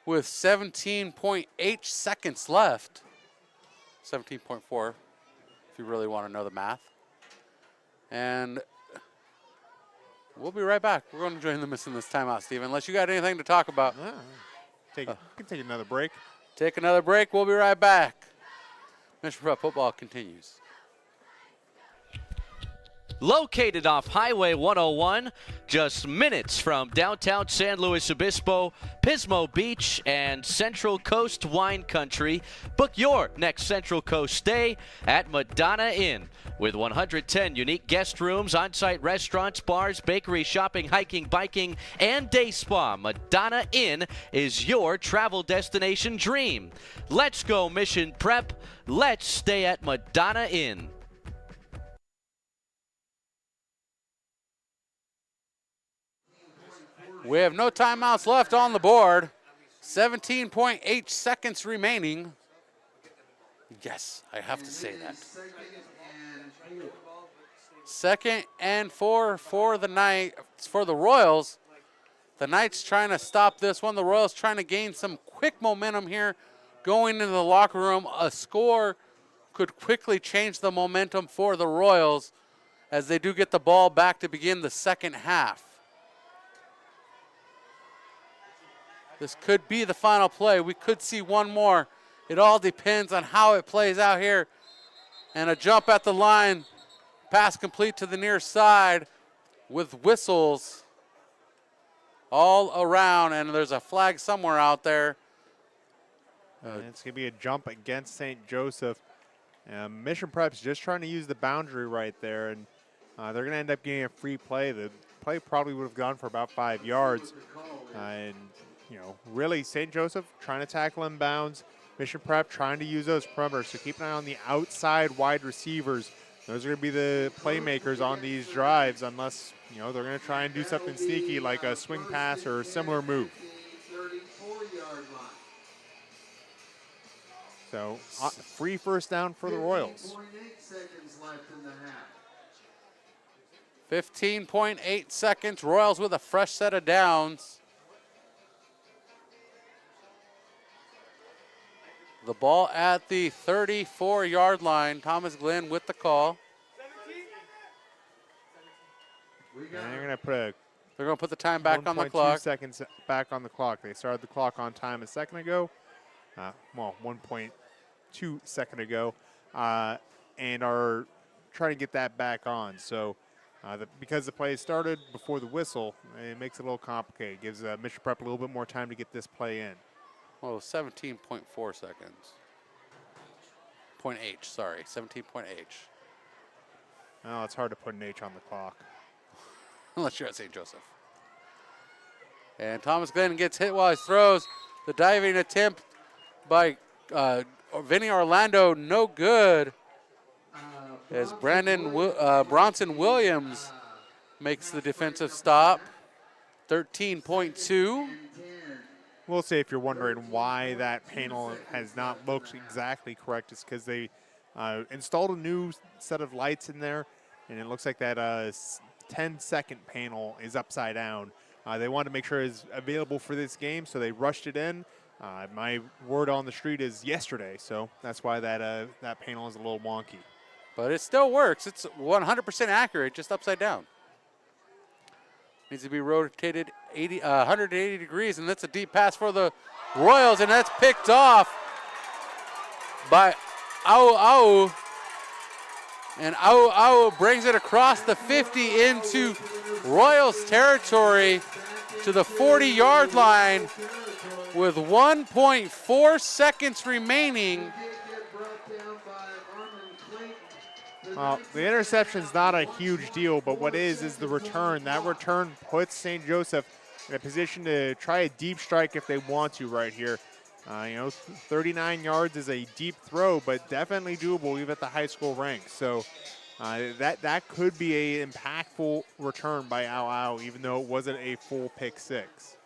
Speaker 3: with 17.8 seconds left. 17.4, if you really want to know the math. And we'll be right back. We're going to join them in this timeout, Steve, unless you got anything to talk about.
Speaker 4: We can take another break.
Speaker 3: Take another break. We'll be right back. Mission Prep football continues.
Speaker 9: Located off Highway 101, just minutes from downtown San Luis Obispo, Pismo Beach, and Central Coast Wine Country. Book your next Central Coast stay at Madonna Inn. With 110 unique guest rooms, on-site restaurants, bars, bakery, shopping, hiking, biking, and day spa, Madonna Inn is your travel destination dream. Let's go Mission Prep. Let's stay at Madonna Inn.
Speaker 3: We have no timeouts left on the board. 17.8 seconds remaining. Yes, I have to say that. Second and 4 for the night, for the Royals. The Knights trying to stop this one. The Royals trying to gain some quick momentum here going into the locker room. A score could quickly change the momentum for the Royals as they do get the ball back to begin the second half. This could be the final play. We could see one more. It all depends on how it plays out here. And a jump at the line. Pass complete to the near side with whistles all around. And there's a flag somewhere out there.
Speaker 4: It's going to be a jump against St. Joseph. Mission Prep's just trying to use the boundary right there. And they're going to end up getting a free play. The play probably would have gone for about 5 yards. And you know, really, St. Joseph trying to tackle inbounds. Mission Prep trying to use those perimeters. So keep an eye on the outside wide receivers. Those are going to be the playmakers on these drives unless, you know, they're going to try and do something sneaky like a swing pass or a similar move. So free first down for the Royals.
Speaker 3: 15.8 seconds. Royals with a fresh set of downs. The ball at the 34-yard line. Thomas Glenn with the call.
Speaker 4: And they're going to put
Speaker 3: the time back on the clock.
Speaker 4: 1.2 seconds back on the clock. They started the clock on time a second ago. 1.2 second ago. And are trying to get that back on. So because the play started before the whistle, it makes it a little complicated. It gives Mission Prep a little bit more time to get this play in.
Speaker 3: Well, 17.4 seconds. Point H, sorry, 17.H.
Speaker 4: Oh, it's hard to put an H on the clock.
Speaker 3: Unless you're at St. Joseph. And Thomas Glenn gets hit while he throws. The diving attempt by Vinny Orlando, no good. As Bronson Williams makes the defensive stop. 13.2.
Speaker 4: We'll say if you're wondering why that panel has not looked exactly correct, it's because they installed a new set of lights in there, and it looks like that 10-second panel is upside down. They wanted to make sure it's available for this game, so they rushed it in. My word on the street is yesterday, so that's why that panel is a little wonky.
Speaker 3: But it still works. It's 100% accurate, just upside down. Needs to be rotated 180 degrees, and that's a deep pass for the Royals, and that's picked off by Au. And Au brings it across the 50 into Royals territory to the 40-yard line with 1.4 seconds remaining.
Speaker 4: The interception's not a huge deal, but what is the return. That return puts St. Joseph in a position to try a deep strike if they want to right here. 39 yards is a deep throw, but definitely doable even at the high school ranks. So that could be an impactful return by Au, even though it wasn't a full pick six.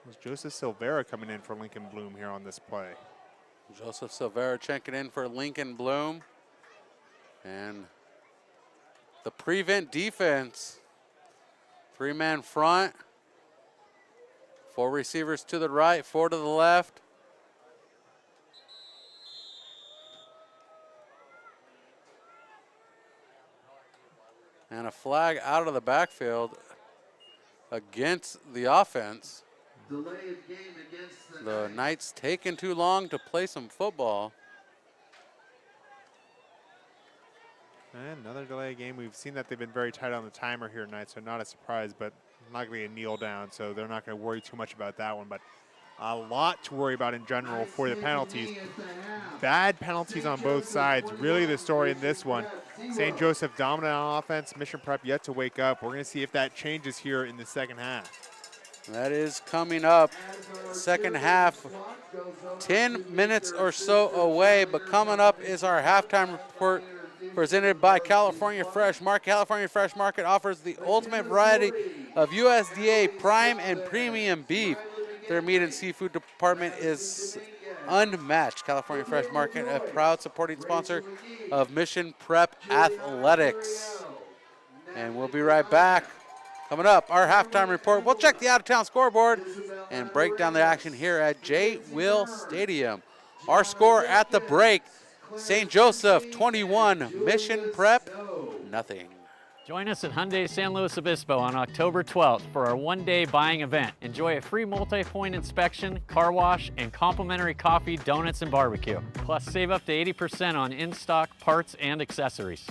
Speaker 4: It was Joseph Silvera coming in for Lincoln Bloom here on this play.
Speaker 3: Joseph Silvera checking in for Lincoln Bloom. And the prevent defense, 3-man front, 4 receivers to the right, 4 to the left. And a flag out of the backfield against the offense.
Speaker 1: Delay of game against
Speaker 3: The Knights taking too long to play some football.
Speaker 4: And another delay game. We've seen that they've been very tight on the timer here tonight, so not a surprise, but not going to be a kneel down, so they're not going to worry too much about that one. But a lot to worry about in general for the penalties. Bad penalties on both sides. Really the story in this one. St. Joseph dominant on offense. Mission Prep yet to wake up. We're going to see if that changes here in the second half.
Speaker 3: That is coming up. Second half, 10 minutes or so away, but coming up is our halftime report presented by California Fresh Market. California Fresh Market offers the ultimate variety of USDA prime and premium beef. Their meat and seafood department is unmatched. California Fresh Market, a proud supporting sponsor of Mission Prep Athletics. And we'll be right back. Coming up, our halftime report. We'll check the out-of-town scoreboard and break down the action here at J. Will Stadium. Our score at the break, St. Joseph 21, Mission Prep nothing.
Speaker 7: Join us at Hyundai San Luis Obispo on October 12th for our one-day buying event. Enjoy a free multi-point inspection, car wash, and complimentary coffee, donuts, and barbecue. Plus, save up to 80% on in-stock parts and accessories.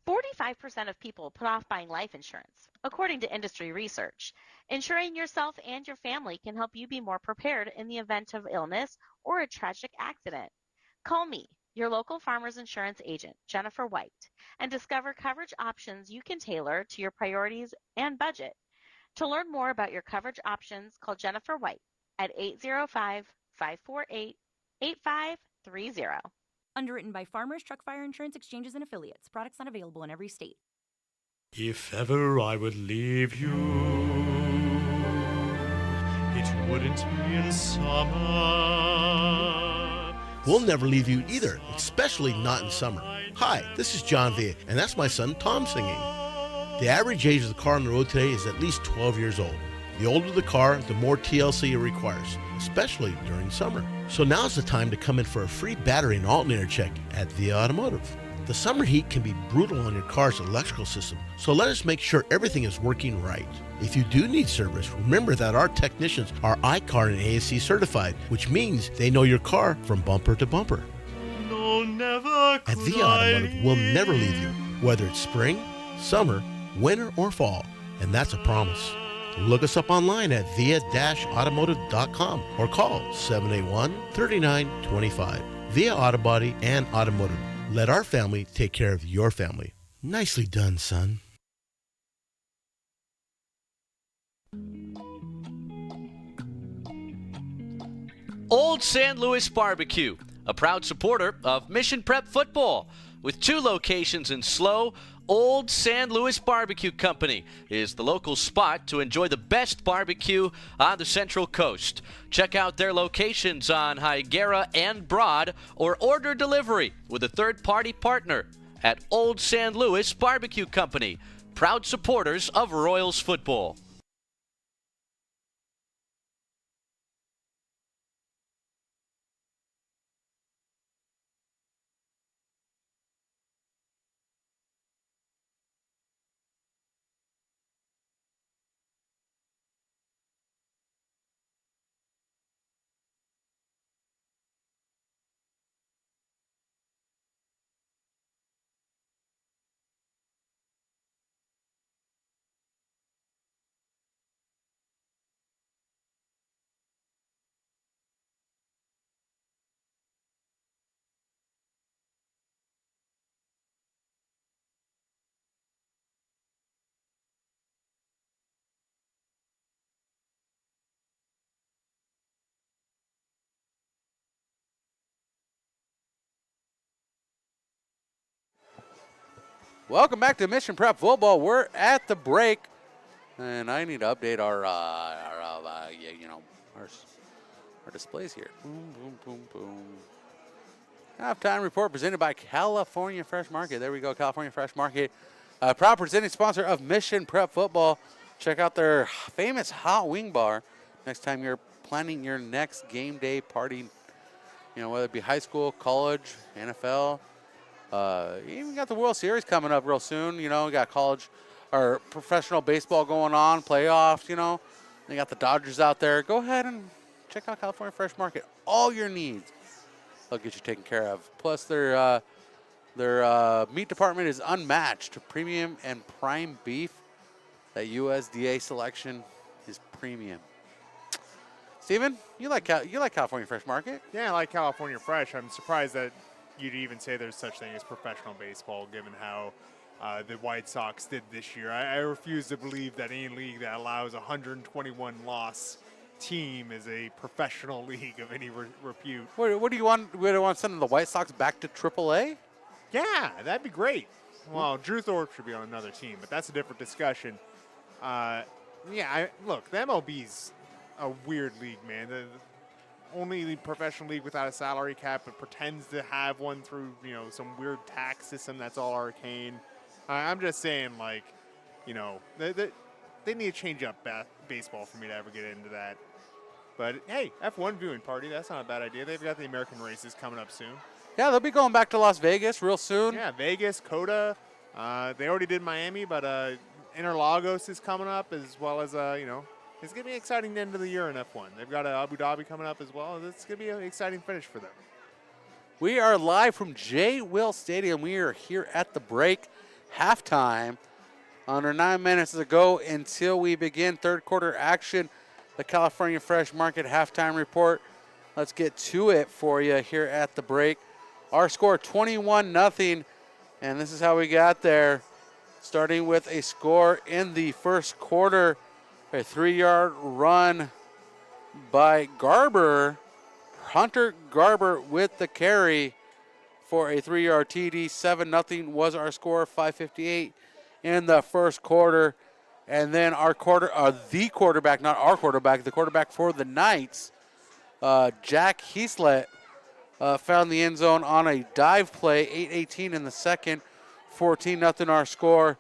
Speaker 5: 45% of people put off buying life insurance, according to industry research. Insuring yourself and your family can help you be more prepared in the event of illness or a tragic accident. Call me, your local Farmers Insurance agent, Jennifer White, and discover coverage options you can tailor to your priorities and budget. To learn more about your coverage options, call Jennifer White at 805-548-8530.
Speaker 6: Underwritten by Farmers Truck Fire Insurance Exchanges and Affiliates. Products not available in every state.
Speaker 11: If ever I would leave you, it wouldn't be in summer.
Speaker 10: We'll never leave you either, especially not in summer. Hi, this is John Villa, and that's my son Tom singing. The average age of the car on the road today is at least 12 years old. The older the car, the more TLC it requires, especially during summer. So now's the time to come in for a free battery and alternator check at Via Automotive. The summer heat can be brutal on your car's electrical system, so let us make sure everything is working right. If you do need service, remember that our technicians are iCar and ASC certified, which means they know your car from bumper to bumper.
Speaker 11: No, never
Speaker 10: At Via Automotive, we'll never leave you, whether it's spring, summer, winter, or fall, and that's a promise. Look us up online at via-automotive.com or call 781-3925. Via Auto Body and Automotive. Let our family take care of your family. Nicely done, son.
Speaker 9: Old San Luis Barbecue, a proud supporter of Mission Prep football. With 2 locations in SLO, Old San Luis Barbecue Company is the local spot to enjoy the best barbecue on the Central Coast. Check out their locations on Higuera and Broad or order delivery with a third-party partner at Old San Luis Barbecue Company, proud supporters of Royals football.
Speaker 3: Welcome back to Mission Prep Football. We're at the break, and I need to update our displays here. Boom, boom, boom, boom. Halftime report presented by California Fresh Market. There we go, California Fresh Market. Proud presenting sponsor of Mission Prep Football. Check out their famous hot wing bar next time you're planning your next game day party. You know, whether it be high school, college, NFL. You even got the World Series coming up real soon. You know, we got college or professional baseball going on, playoffs, you know. They got the Dodgers out there. Go ahead and check out California Fresh Market. All your needs, they'll get you taken care of. Plus, their meat department is unmatched. Premium and prime beef. That USDA selection is premium. Steven, you like California Fresh Market?
Speaker 4: Yeah, I like California Fresh. I'm surprised that you'd even say there's such thing as professional baseball, given how the White Sox did this year. I refuse to believe that any league that allows 121 loss team is a professional league of any repute.
Speaker 3: What do you want? We want to send the White Sox back to AAA?
Speaker 4: Yeah, that'd be great. Well, Drew Thorpe should be on another team, but that's a different discussion. Look, the MLB's a weird league, man. The only professional league without a salary cap, but pretends to have one through, you know, some weird tax system that's all arcane. I'm just saying, like, you know, they need to change up baseball for me to ever get into that. But, hey, F1 viewing party, that's not a bad idea. They've got the American races coming up soon.
Speaker 3: Yeah, they'll be going back to Las Vegas real soon.
Speaker 4: Yeah, Vegas, COTA. They already did Miami, but Interlagos is coming up, as well as, you know, it's going to be an exciting end of the year in F1. They've got Abu Dhabi coming up as well. It's going to be an exciting finish for them.
Speaker 3: We are live from J. Will Stadium. We are here at the break, halftime. Under 9 minutes to go until we begin third quarter action. The California Fresh Market halftime report. Let's get to it for you here at the break. Our score 21-0, and this is how we got there. Starting with a score in the first quarter, a 3-yard run by Garber. Hunter Garber with the carry for a 3-yard TD. 7-0 was our score, 5:58 in the first quarter. And then the quarterback, not our quarterback, the quarterback for the Knights, Jack Heaslett, found the end zone on a dive play, 8:18 in the second, 14-0 our score.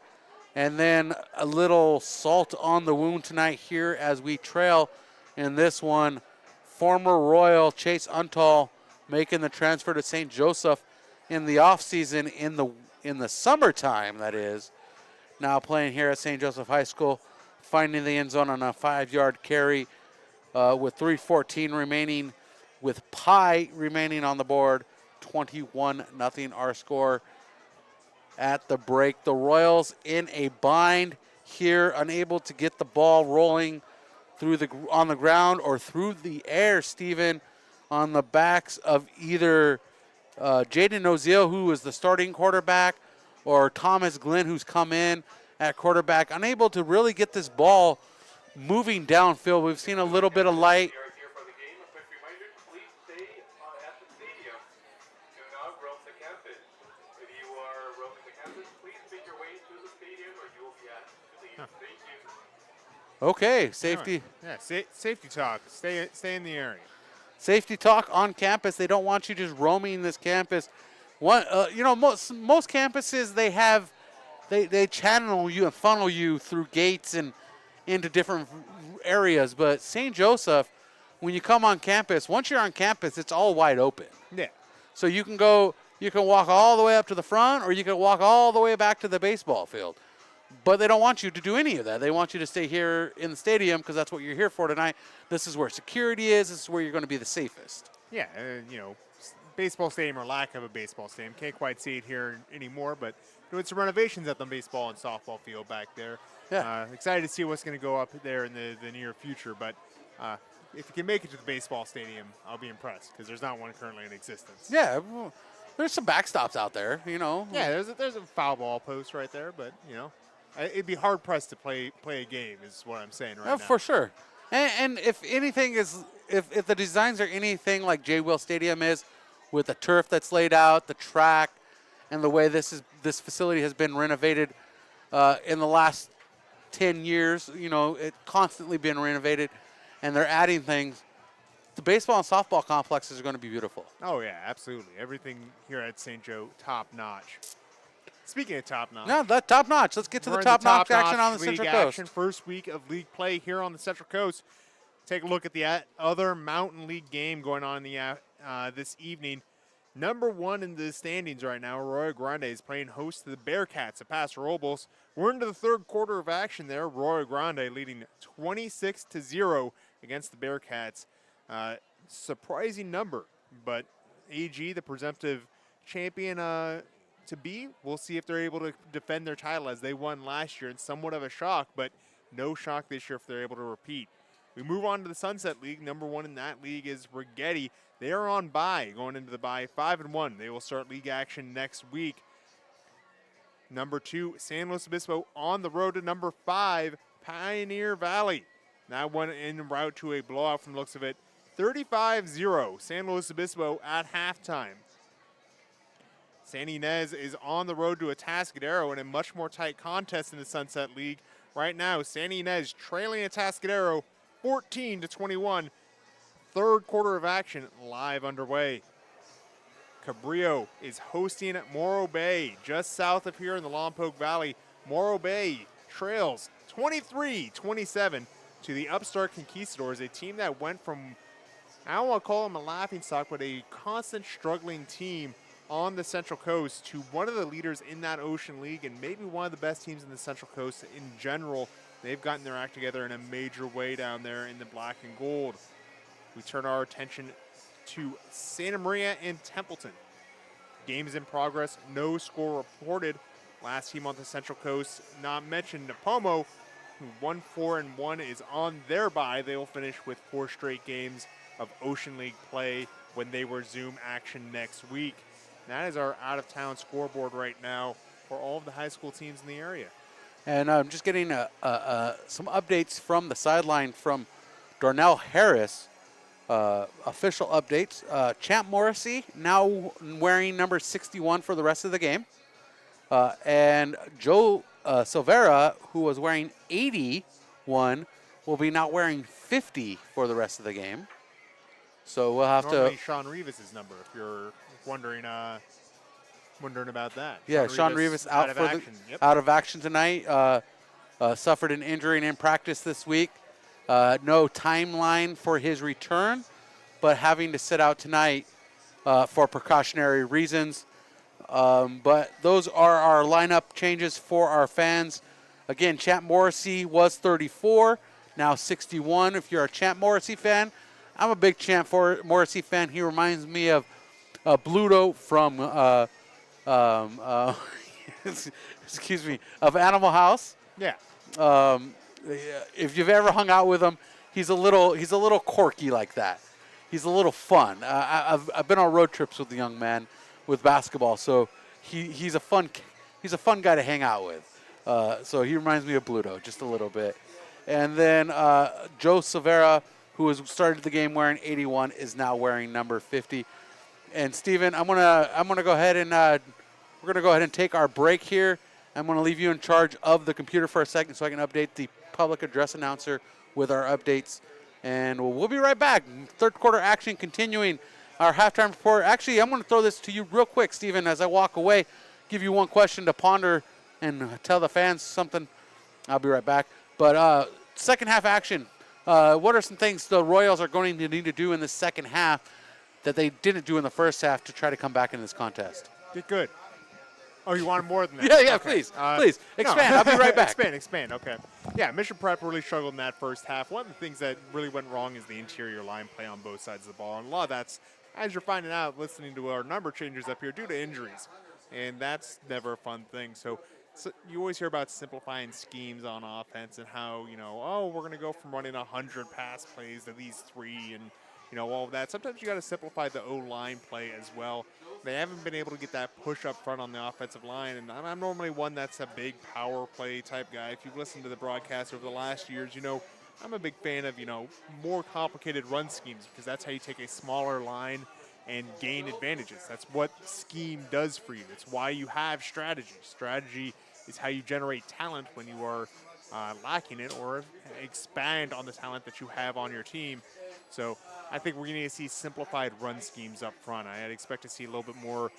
Speaker 3: And then a little salt on the wound tonight here as we trail in this one. Former Royal Chase Untall making the transfer to St. Joseph in the offseason, in the summertime, that is. Now playing here at St. Joseph High School, finding the end zone on a 5-yard carry with 3:14 remaining, with Pie remaining on the board. 21-0 our score at the break. The Royals in a bind here, unable to get the ball rolling on the ground or through the air, Steven, on the backs of either Jaden Oziel, who was the starting quarterback, or Thomas Glenn, who's come in at quarterback, unable to really get this ball moving downfield. We've seen a little bit of light. Okay, safety.
Speaker 4: Yeah, safety talk. Stay in the area.
Speaker 3: Safety talk on campus. They don't want you just roaming this campus. Most campuses they channel you and funnel you through gates and into different areas. But St. Joseph, when you come on campus, once you're on campus, it's all wide open.
Speaker 4: Yeah.
Speaker 3: So you can walk all the way up to the front, or you can walk all the way back to the baseball field. But they don't want you to do any of that. They want you to stay here in the stadium because that's what you're here for tonight. This is where security is. This is where you're going to be the safest.
Speaker 4: Yeah, baseball stadium or lack of a baseball stadium. Can't quite see it here anymore, but doing some renovations at the baseball and softball field back there.
Speaker 3: Yeah.
Speaker 4: Excited to see what's going to go up there in the near future. But if you can make it to the baseball stadium, I'll be impressed because there's not one currently in existence.
Speaker 3: Yeah, well, there's some backstops out there,
Speaker 4: Yeah, there's a foul ball post right there, but, it'd be hard pressed to play a game is what I'm saying right now.
Speaker 3: For sure. And if anything if the designs are anything like J. Will Stadium is, with the turf that's laid out, the track, and the way this facility has been renovated in the last 10 years, it's constantly been renovated, and they're adding things. The baseball and softball complexes are going to be beautiful.
Speaker 4: Oh, yeah, absolutely. Everything here at St. Joe, top-notch. Speaking of top-notch.
Speaker 3: No, that top-notch. Let's get to the top-notch action on the Central Coast.
Speaker 4: First week of league play here on the Central Coast. Take a look at the other Mountain League game going on in this evening. Number 1 in the standings right now, Arroyo Grande is playing host to the Bearcats at Paso Robles. We're into the third quarter of action there. Arroyo Grande leading 26-0 against the Bearcats. Surprising number, but AG, the presumptive champion to be, we'll see if they're able to defend their title as they won last year. It's somewhat of a shock, but no shock this year if they're able to repeat. We move on to the Sunset League. Number 1 in that league is Rigetti. They are on bye, going into the bye 5-1. They will start league action next week. Number 2, San Luis Obispo on the road to number 5, Pioneer Valley. That one en route to a blowout from the looks of it. 35-0, San Luis Obispo at halftime. San Ynez is on the road to Atascadero in a much more tight contest in the Sunset League. Right now, San Ynez trailing Atascadero 14-21. Third quarter of action live underway. Cabrillo is hosting Morro Bay just south of here in the Lompoc Valley. Morro Bay trails 23-27 to the upstart Conquistadors, a team that went from, I don't want to call them a laughingstock, but a constant struggling team on the Central Coast to one of the leaders in that Ocean League and maybe one of the best teams in the Central Coast in general. They've gotten their act together in a major way down there in the black and gold. We turn our attention to Santa Maria and Templeton. Game is in progress, no score reported. Last team on the Central Coast, not mentioned Napomo, who won 4-1, is on their bye. They will finish with 4 straight games of Ocean League play when they resume action next week. That is our out-of-town scoreboard right now for all of the high school teams in the area.
Speaker 3: And I'm just getting some updates from the sideline from Darnell Harris. Official updates. Champ Morrissey now wearing number 61 for the rest of the game. And Joe Silvera, who was wearing 81, will be now wearing 50 for the rest of the game. So we'll have
Speaker 4: Normally
Speaker 3: to.
Speaker 4: Sean Rivas' number, if you're wondering about that.
Speaker 3: Yeah, Sean Rivas out of action tonight. Suffered an injury in practice this week. No timeline for his return, but having to sit out tonight for precautionary reasons. But those are our lineup changes for our fans. Again, Champ Morrissey was 34, now 61. If you're a Champ Morrissey fan, I'm a big Champ Morrissey fan. He reminds me of Bluto from, excuse me, of Animal House.
Speaker 4: Yeah.
Speaker 3: If you've ever hung out with him, he's a little quirky like that. He's a little fun. I've been on road trips with the young man with basketball, so he's a fun guy to hang out with. So he reminds me of Bluto just a little bit. And then Joe Silvera, who has started the game wearing 81, is now wearing number 50. And Steven, I'm gonna go ahead and we're gonna go ahead and take our break here. I'm gonna leave you in charge of the computer for a second so I can update the public address announcer with our updates. And we'll be right back. Third quarter action continuing. Our halftime report. Actually, I'm going to throw this to you real quick, Steven, as I walk away. Give you one question to ponder and tell the fans something. I'll be right back. But second half action. What are some things the Royals are going to need to do in the second half that they didn't do in the first half to try to come back in this contest?
Speaker 4: Get good. Oh, you want more than that?
Speaker 3: Yeah,
Speaker 4: okay.
Speaker 3: Please. Expand. I'll be right back.
Speaker 4: Expand. Okay. Yeah, Mission Prep really struggled in that first half. One of the things that really went wrong is the interior line play on both sides of the ball. And a lot of that's, as you're finding out, listening to our number changers up here, due to injuries. And that's never a fun thing. So you always hear about simplifying schemes on offense and how, we're going to go from running 100 pass plays to these 3 and, all of that. Sometimes you got to simplify the O-line play as well. They haven't been able to get that push up front on the offensive line, and I'm normally one that's a big power play type guy. If you've listened to the broadcast over the last years, I'm a big fan of, more complicated run schemes because that's how you take a smaller line and gain advantages. That's what scheme does for you. It's why you have strategy. Strategy is how you generate talent when you are lacking it, or expand on the talent that you have on your team. So I think we're going to see simplified run schemes up front. I'd expect to see a little bit more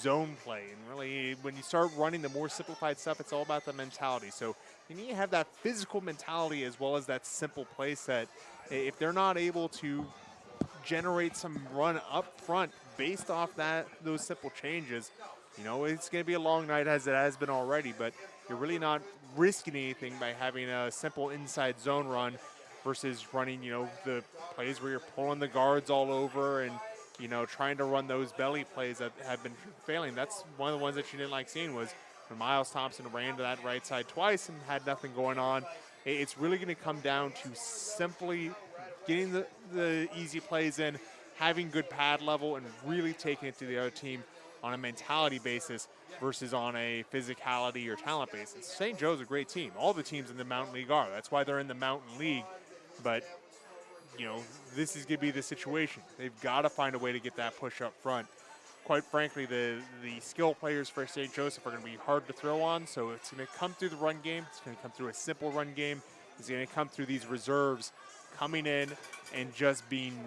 Speaker 4: zone play. And really, when you start running the more simplified stuff, it's all about the mentality. So you need to have that physical mentality as well as that simple play set. If they're not able to generate some run up front based off those simple changes, it's going to be a long night as it has been already, but you're really not risking anything by having a simple inside zone run versus running, the plays where you're pulling the guards all over and, trying to run those belly plays that have been failing. That's one of the ones that you didn't like seeing was when Miles Thompson ran to that right side twice and had nothing going on. It's really going to come down to simply getting the easy plays in, having good pad level, and really taking it to the other team on a mentality basis versus on a physicality or talent basis. St. Joe's a great team. All the teams in the Mountain League are. That's why they're in the Mountain League. But, this is going to be the situation. They've got to find a way to get that push up front. Quite frankly, the skill players for St. Joseph are going to be hard to throw on, so it's going to come through the run game. It's going to come through a simple run game. It's going to come through these reserves coming in and just being,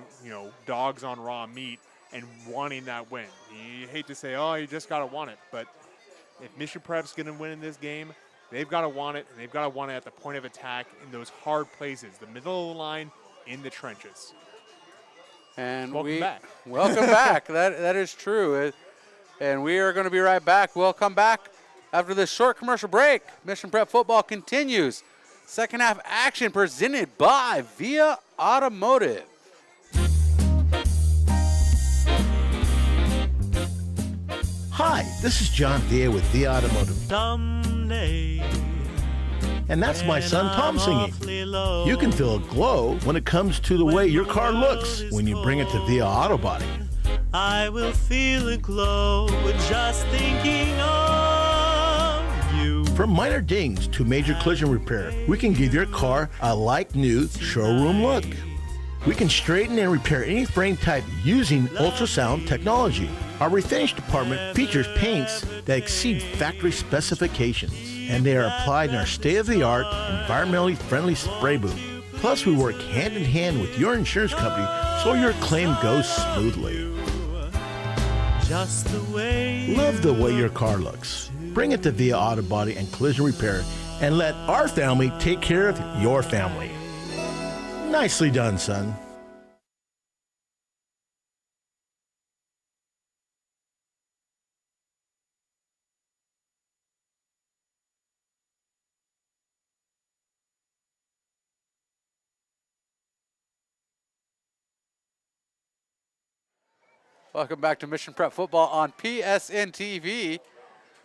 Speaker 4: dogs on raw meat and wanting that win. You hate to say, oh, you just got to want it, but if Mission Prep's going to win in this game, they've got to want it, and they've got to want it at the point of attack in those hard places, the middle of the line, in the trenches.
Speaker 3: And
Speaker 4: welcome back.
Speaker 3: Welcome back. That is true. And we are going to be right back. We'll come back after this short commercial break. Mission Prep football continues. Second half action presented by Via Automotive.
Speaker 10: Hi, this is John Villa with Via Automotive.
Speaker 11: Someday,
Speaker 10: and that's my son Tom singing. You can feel a glow when it comes to the way your car looks when you bring it to Via Auto Body.
Speaker 11: I will feel a glow just thinking of you.
Speaker 10: From minor dings to major collision repair, we can give your car a like-new showroom look. We can straighten and repair any frame type using ultrasound technology. Our refinish department features paints that exceed factory specifications, and they are applied in our state-of-the-art, environmentally friendly spray booth. Plus, we work hand-in-hand with your insurance company so your claim goes smoothly.
Speaker 11: Just the way
Speaker 10: Love the way your car looks. Bring it to Via Auto Body and Collision Repair and let our family take care of your family. Nicely done, son.
Speaker 3: Welcome back to Mission Prep Football on PSNtv.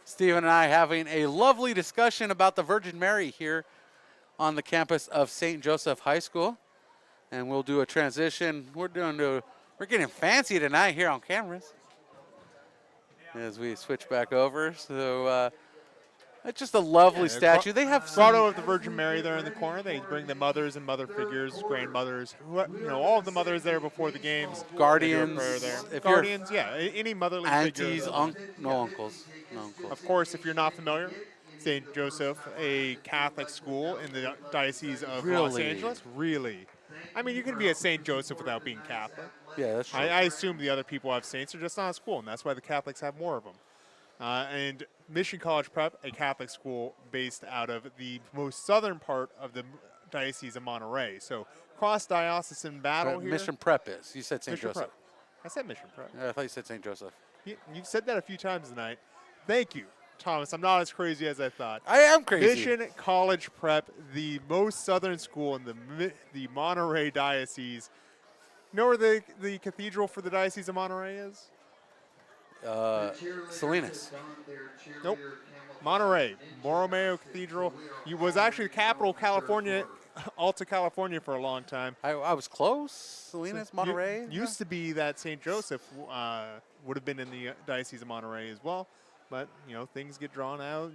Speaker 3: Stephen and I having a lovely discussion about the Virgin Mary here on the campus of St. Joseph High School. And we'll do a transition. We're getting fancy tonight here on cameras as we switch back over. So it's just a lovely statue. They have
Speaker 4: grotto of the Virgin Mary there in the corner. They bring the mothers and mother figures, grandmothers, all of the mothers there before the games.
Speaker 3: Guardians.
Speaker 4: There. Guardians, any motherly
Speaker 3: aunties,
Speaker 4: figure.
Speaker 3: No uncles.
Speaker 4: Of course, if you're not familiar, St. Joseph, a Catholic school in the Diocese of Los Angeles. Really? I mean, you can be a St. Joseph without being Catholic.
Speaker 3: Yeah, that's true.
Speaker 4: I assume the other people have saints. They're just not a school, and that's why the Catholics have more of them. And Mission College Prep, a Catholic school based out of the most southern part of the Diocese of Monterey. So cross-diocesan battle here.
Speaker 3: Mission Prep is. You said St.
Speaker 4: Mission
Speaker 3: Joseph.
Speaker 4: Prep. I said Mission Prep.
Speaker 3: Yeah, I thought you said St. Joseph.
Speaker 4: You've said that a few times tonight. Thank you, Thomas. I'm not as crazy as I thought.
Speaker 3: I am crazy.
Speaker 4: Mission College Prep, the most southern school in the Monterey Diocese. You know where the cathedral for the Diocese of Monterey is?
Speaker 3: Salinas.
Speaker 4: Nope. Monterey. Borromeo Cathedral. It was actually the capital of California, Alta California, for a long time.
Speaker 3: I was close. Salinas, Monterey.
Speaker 4: Used to be that St. Joseph would have been in the Diocese of Monterey as well. But, things get drawn out.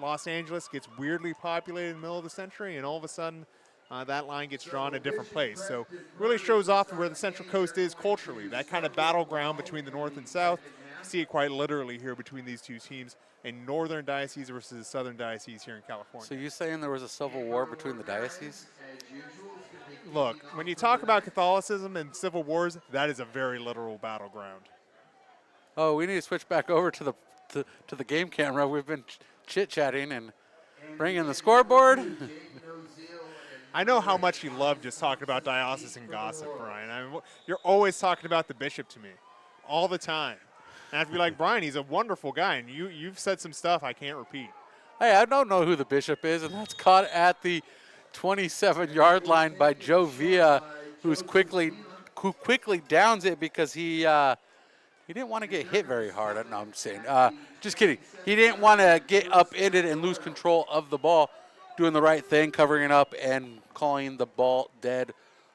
Speaker 4: Los Angeles gets weirdly populated in the middle of the century, and all of a sudden, that line gets drawn a different place. So really shows off where the Central Coast is culturally. That kind of battleground between the North and South. You see it quite literally here between these two teams, a Northern Diocese versus Southern Diocese here in California.
Speaker 3: So you saying there was a civil war between the dioceses?
Speaker 4: Look, when you talk about Catholicism and civil wars, that is a very literal battleground.
Speaker 3: Oh, we need to switch back over to the game camera. We've been chit-chatting and bringing the scoreboard.
Speaker 4: I know how much you love just talking about diocesan gossip, Brian. You're always talking about the bishop to me, all the time. And I have to be like, Brian, he's a wonderful guy, and you've said some stuff I can't repeat.
Speaker 3: Hey, I don't know who the bishop is, and that's caught at the 27-yard line by Joe Villa, who quickly downs it because he didn't want to get hit very hard. No, I'm saying, just kidding. He didn't want to get upended and lose control of the ball, doing the right thing, covering it up, and calling the ball dead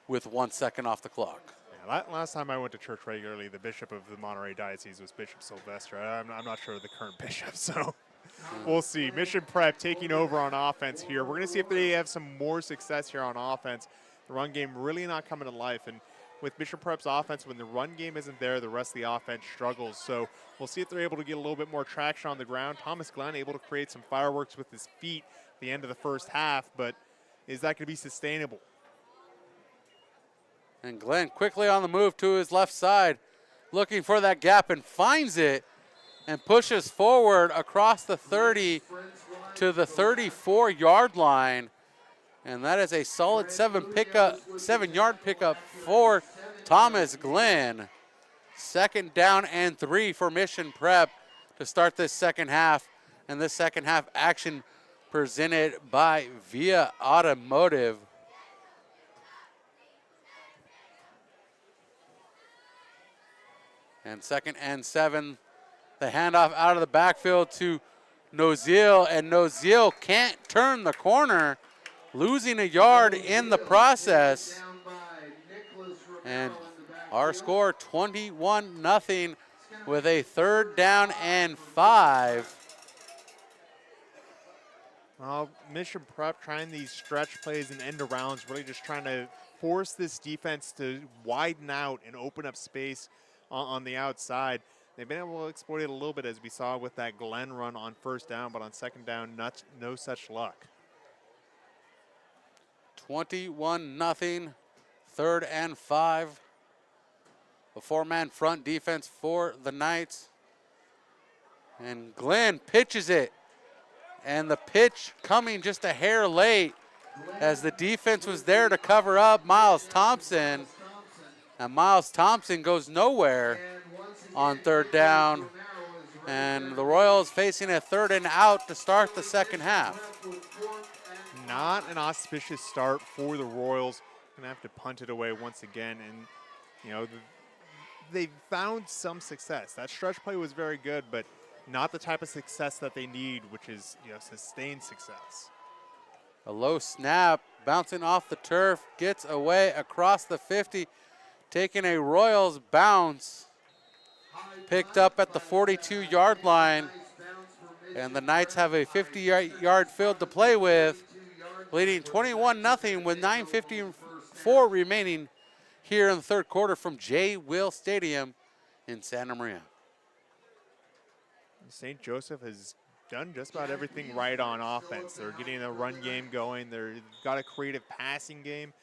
Speaker 3: with 1 second off the clock.
Speaker 4: Yeah, last time I went to church regularly, the bishop of the Monterey Diocese was Bishop Sylvester. I'm not sure of the current bishop, so we'll see. Mission Prep taking over on offense here. We're going to see if they have some more success here on offense. The run game really not coming to life, and with Mission Prep's offense, when the run game isn't there, the rest of the offense struggles. So we'll see if they're able to get a little bit more traction on the ground. Thomas Glenn able to create some fireworks with his feet at the end of the first half, but is that going to be sustainable?
Speaker 3: And Glenn quickly on the move to his left side, looking for that gap and finds it and pushes forward across the 30 to the 34-yard line. And that is a solid 7-yard pickup for Thomas Glenn. 2nd down and 3 for Mission Prep to start this second half. And this second half action presented by Via Automotive. And 2nd and 7, the handoff out of the backfield to Noziel, and Noziel can't turn the corner, losing a yard in the process. And our score 21-0 with a 3rd down and 5.
Speaker 4: Well, Mission Prep trying these stretch plays and end arounds, really just trying to force this defense to widen out and open up space on the outside. They've been able to exploit it a little bit, as we saw with that Glenn run on 1st down, but on 2nd down, no such luck.
Speaker 3: 21-0, 3rd and 5. A 4-man front defense for the Knights. And Glenn pitches it. And the pitch coming just a hair late as the defense was there to cover up Miles Thompson. And Miles Thompson goes nowhere on 3rd down. And the Royals facing a 3rd and out to start the second half.
Speaker 4: Not an auspicious start for the Royals. Gonna have to punt it away once again. And, you know, they found some success. That stretch play was very good, but not the type of success that they need, which is, you know, sustained success.
Speaker 3: A low snap, bouncing off the turf, gets away across the 50, taking a Royals bounce. Picked up at the 42-yard line, and the Knights have a 50-yard field to play with, leading 21-0 with 9:54 remaining here in the 3rd quarter from J. Will Stadium in Santa Maria.
Speaker 4: St. Joseph has done just about everything right on offense. They're getting a run game going. They've got a creative passing game.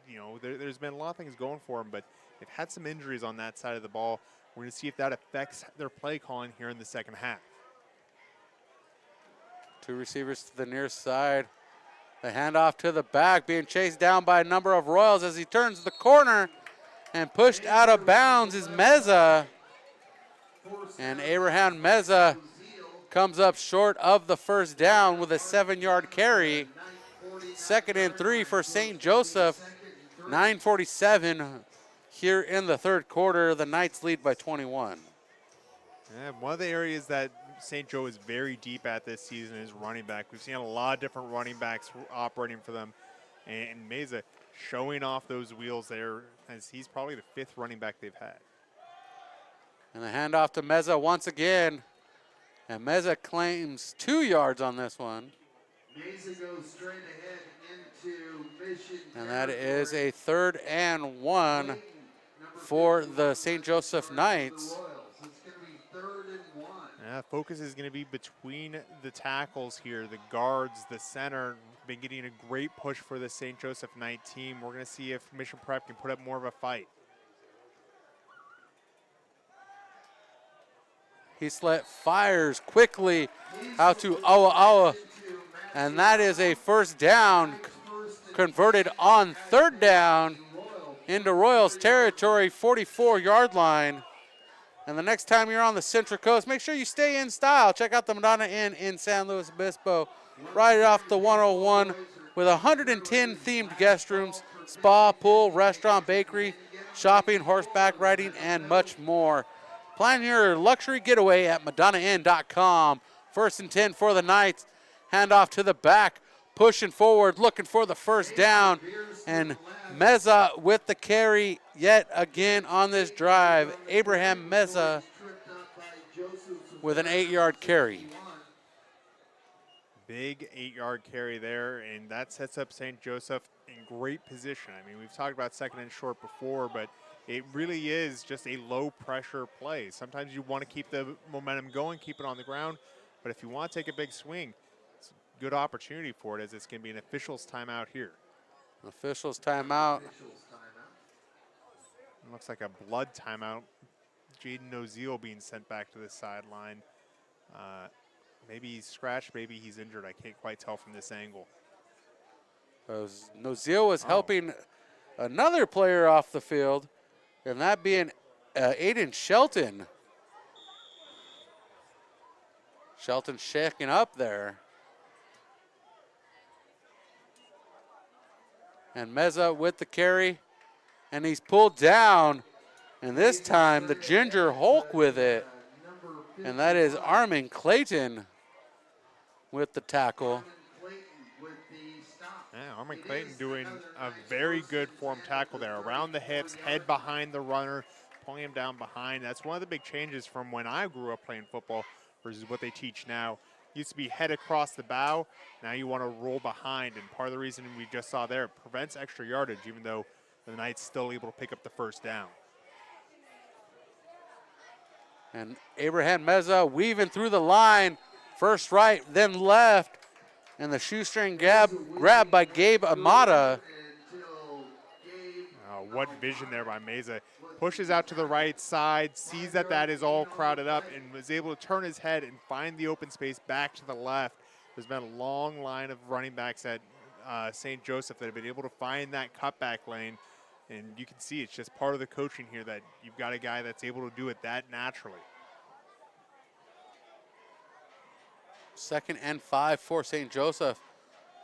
Speaker 4: You know, there's been a lot of things going for them, but they've had some injuries on that side of the ball. We're going to see if that affects their play calling here in the second half.
Speaker 3: 2 receivers to the near side. The handoff to the back, being chased down by a number of Royals as he turns the corner, and pushed out of bounds is Meza. And Abraham Meza comes up short of the 1st down with a 7-yard carry. 2nd and 3 for St. Joseph. 9:47 here in the 3rd quarter. The Knights lead by 21.
Speaker 4: Yeah, one of the areas that St. Joe is very deep at this season is running back. We've seen a lot of different running backs operating for them. And Meza showing off those wheels there, as he's probably the 5th running back they've had.
Speaker 3: And the handoff to Meza once again. And Meza claims 2 yards on this one.
Speaker 1: Mesa goes straight ahead into Mission.
Speaker 3: And that is a 3rd and 1 for the St. Joseph Knights.
Speaker 1: It's going to be 3rd and 1.
Speaker 4: Yeah, focus is going to be between the tackles here, the guards, the center. Been getting a great push for the St. Joseph Knight team. We're going to see if Mission Prep can put up more of a fight.
Speaker 3: Heaslett fires quickly out to Awa Awa, and that is a 1st down, converted on 3rd down into Royals territory, 44-yard line. And the next time you're on the Central Coast, make sure you stay in style. Check out the Madonna Inn in San Luis Obispo, right off the 101, with 110 themed guest rooms, spa, pool, restaurant, bakery, shopping, horseback riding, and much more. Plan your luxury getaway at MadonnaInn.com. 1st and 10 for the Knights. Handoff to the back, pushing forward, looking for the 1st down. And Meza with the carry yet again on this drive. Abraham Meza with an 8-yard carry.
Speaker 4: Big 8-yard carry there, and that sets up St. Joseph in great position. I mean, we've talked about 2nd and short before, but it really is just a low-pressure play. Sometimes you want to keep the momentum going, keep it on the ground, but if you want to take a big swing, it's a good opportunity for it, as it's going to be an official's timeout here.
Speaker 3: Officials timeout.
Speaker 4: It looks like a blood timeout. Jaden Noziel being sent back to the sideline. Maybe he's scratched, maybe he's injured. I can't quite tell from this angle.
Speaker 3: Noziel was helping another player off the field, and that being Aiden Shelton. Shelton shaking up there. And Meza with the carry, and he's pulled down, and this time the Ginger Hulk with it, and that is Armin Clayton with the tackle.
Speaker 4: Yeah, Armin Clayton doing a very good form tackle there. Around the hips, head behind the runner, pulling him down behind. That's one of the big changes from when I grew up playing football versus what they teach now. Used to be head across the bow. Now you want to roll behind, and part of the reason we just saw there, it prevents extra yardage, even though the Knights still able to pick up the 1st down.
Speaker 3: And Abraham Meza weaving through the line, first right, then left, and the shoestring grab by Gabe Amata.
Speaker 4: Oh, what vision there by Meza. Pushes out to the right side, sees that that is all crowded up, and was able to turn his head and find the open space back to the left. There's been a long line of running backs at St. Joseph that have been able to find that cutback lane. And you can see it's just part of the coaching here that you've got a guy that's able to do it that naturally.
Speaker 3: 2nd and 5 for St. Joseph.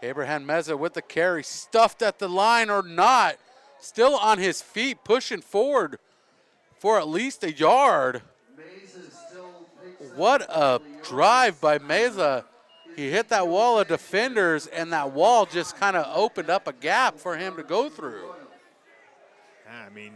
Speaker 3: Abraham Meza with the carry, stuffed at the line or not. Still on his feet, pushing forward for at least a yard. What a drive by Meza. He hit that wall of defenders, and that wall just kind of opened up a gap for him to go through.
Speaker 4: Yeah, I mean,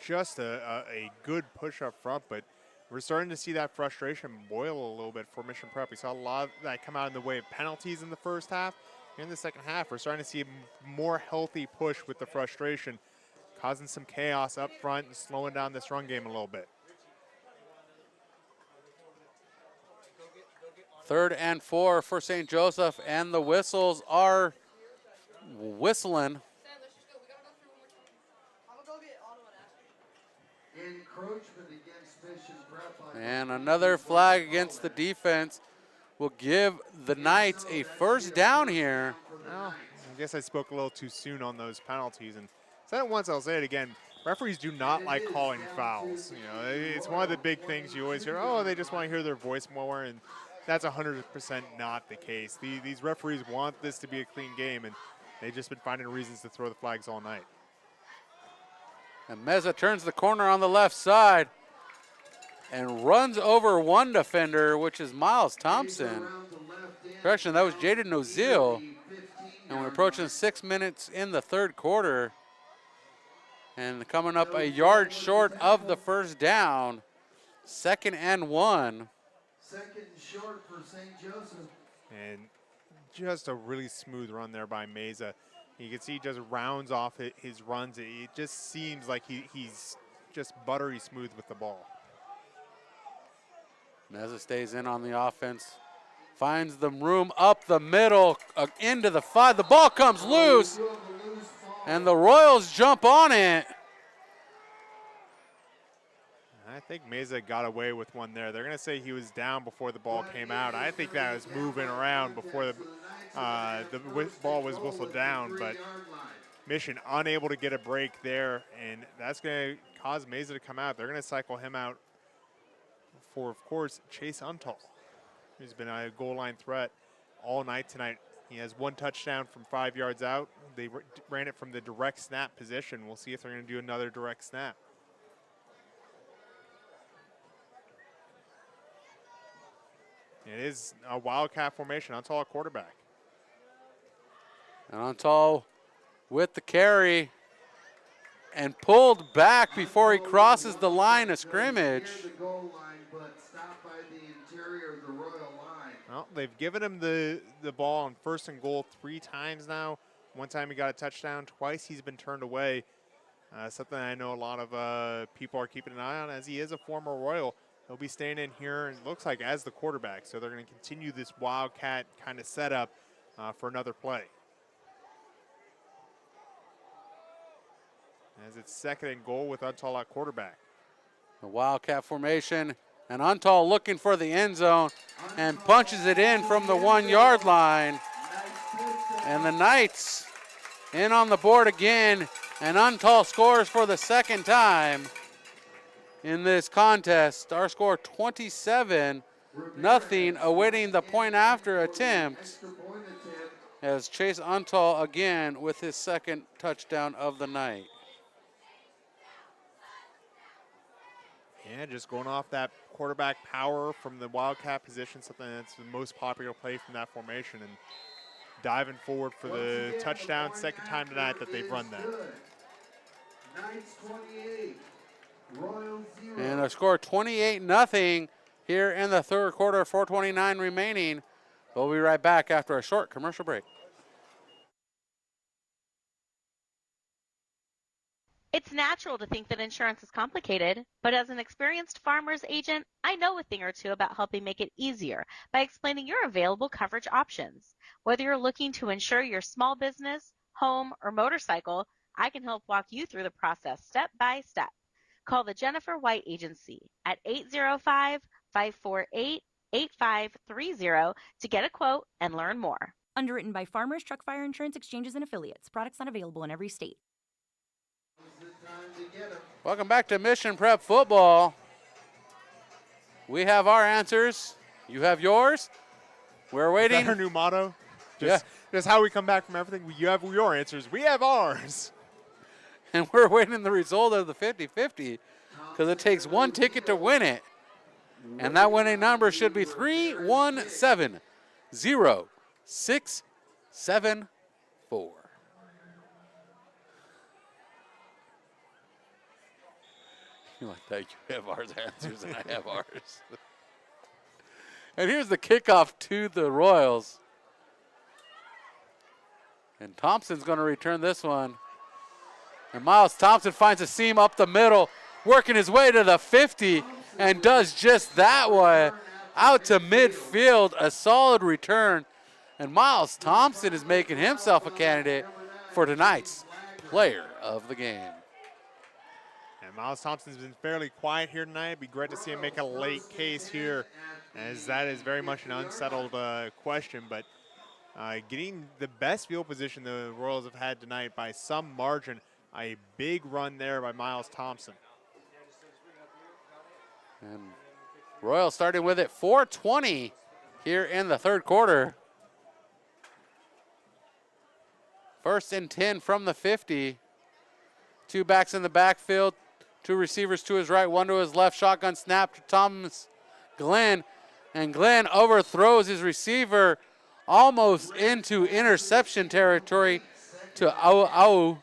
Speaker 4: just a good push up front, but we're starting to see that frustration boil a little bit for Mission Prep. We saw a lot of that come out in the way of penalties in the 1st half. In the 2nd half, we're starting to see a more healthy push with the frustration, causing some chaos up front and slowing down this run game a little bit.
Speaker 3: 3rd and 4 for St. Joseph, and the whistles are whistling.
Speaker 1: Encroachment against Mission Prep.
Speaker 3: And another flag against the defense will give the Knights a 1st down here.
Speaker 4: Well, I guess I spoke a little too soon on those penalties, and said it once, I'll say it again. Referees do not like calling fouls. You know, it's one of the big things you always hear. Oh, they just want to hear their voice more, and that's 100% not the case. These referees want this to be a clean game, and they've just been finding reasons to throw the flags all night.
Speaker 3: And Meza turns the corner on the left side and runs over one defender, which is Miles Thompson. Correction, that was Jaden Noziel. And we're approaching 6 minutes in the 3rd quarter. And coming up a yard short of the 1st down. 2nd and 1.
Speaker 1: 2nd short for St. Joseph.
Speaker 4: And just a really smooth run there by Meza. You can see he just rounds off his runs. It just seems like he's just buttery smooth with the ball.
Speaker 3: Meza stays in on the offense. Finds the room up the middle, into the 5. The ball comes loose, and the Royals jump on it.
Speaker 4: I think Meza got away with one there. They're going to say he was down before the ball came out. I think that was moving around before the ball was whistled down, but Mission unable to get a break there, and that's going to cause Meza to come out. They're going to cycle him out for, of course, Chase Untall, who's been a goal line threat all night tonight. He has 1 touchdown from 5 yards out. They ran it from the direct snap position. We'll see if they're going to do another direct snap. It is a Wildcat formation. Untall at quarterback.
Speaker 3: And Untall with the carry and pulled back before he crosses the line of scrimmage.
Speaker 4: Well, they've given him the ball on 1st and goal 3 times now. One time he got a touchdown. Twice he's been turned away. Something I know a lot of people are keeping an eye on, as he is a former Royal. He'll be staying in here, and looks like as the quarterback. So they're going to continue this Wildcat kind of setup for another play. As it's 2nd and goal with Untall at quarterback.
Speaker 3: The Wildcat formation, and Untall looking for the end zone and punches it in from the 1-yard line. And the Knights in on the board again, and Untall scores for the 2nd time in this contest. Our score 27-0, awaiting the point after attempt, as Chase Untall again with his 2nd touchdown of the night.
Speaker 4: Yeah, just going off that quarterback power from the Wildcat position, something that's the most popular play from that formation, and diving forward for the touchdown, 2nd time tonight that they've run that.
Speaker 1: Knights 28, Royals 0.
Speaker 3: And a score 28-0 here in the 3rd quarter, 4:29 remaining. We'll be right back after a short commercial break.
Speaker 5: It's natural to think that insurance is complicated, but as an experienced farmer's agent, I know a thing or two about helping make it easier by explaining your available coverage options. Whether you're looking to insure your small business, home, or motorcycle, I can help walk you through the process step by step. Call the Jennifer White Agency at 805-548-8530 to get a quote and learn more.
Speaker 6: Underwritten by Farmers Truck Fire Insurance Exchanges and Affiliates. Products not available in every state.
Speaker 3: Welcome back to Mission Prep Football. We have our answers. You have yours. We're waiting.
Speaker 4: Is that our new motto? Just how we come back from everything. You have your answers. We have ours.
Speaker 3: And we're waiting the result of the 50-50 because it takes 1 ticket to win it. And that winning number should be 3170-674. You like that? You have ours answers and I have ours. And here's the kickoff to the Royals. And Thompson's going to return this one. And Miles Thompson finds a seam up the middle, working his way to the 50, and does just that way. Out to midfield, a solid return. And Miles Thompson is making himself a candidate for tonight's player of the game.
Speaker 4: And Miles Thompson's been fairly quiet here tonight. It'd be great to see him make a late case here, as that is very much an unsettled question. But getting the best field position the Royals have had tonight by some margin. A big run there by Miles Thompson.
Speaker 3: And Royals starting with it 4:20 here in the 3rd quarter. 1st and 10 from the 50. 2 backs in the backfield. 2 receivers to his right, 1 to his left. Shotgun snap to Thomas Glenn. And Glenn overthrows his receiver almost into interception territory to Au.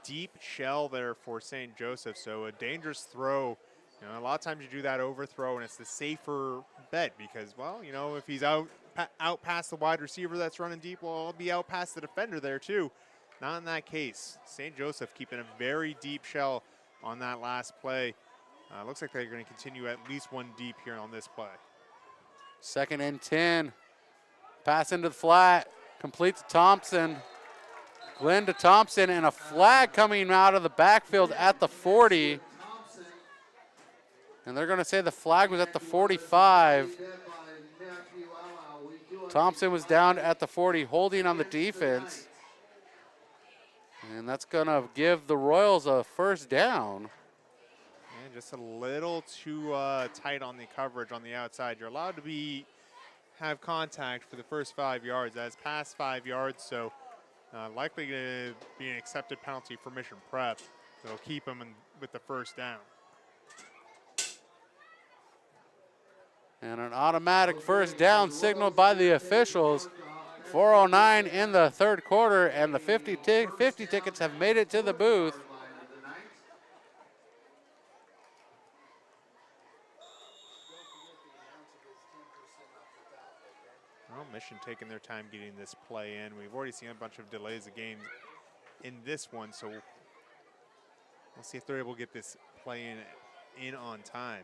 Speaker 4: Deep shell there for St. Joseph, so a dangerous throw. You know, a lot of times you do that overthrow, and it's the safer bet because, well, you know, if he's out out past the wide receiver that's running deep. Well, I'll be out past the defender there too. Not in that case. St. Joseph keeping a very deep shell on that last play. Looks like they're going to continue at least one deep here on this play.
Speaker 3: 2nd and 10. Pass into the flat. Complete to Thompson. Glenn to Thompson, and a flag coming out of the backfield at the 40. And they're going to say the flag was at the 45. Thompson was down at the 40, holding on the defense. And that's going to give the Royals a first down.
Speaker 4: And just a little too tight on the coverage on the outside. You're allowed to have contact for the first 5 yards. That's past 5 yards, so likely going to be an accepted penalty for Mission Prep. That'll keep them with the first down.
Speaker 3: And an automatic first down signaled by the officials. 4:09 in the third quarter, and the 50 tickets have made it to the booth.
Speaker 4: Well, Mission taking their time getting this play in. We've already seen a bunch of delays of games in this one, so we'll see if they're able to get this play in on time.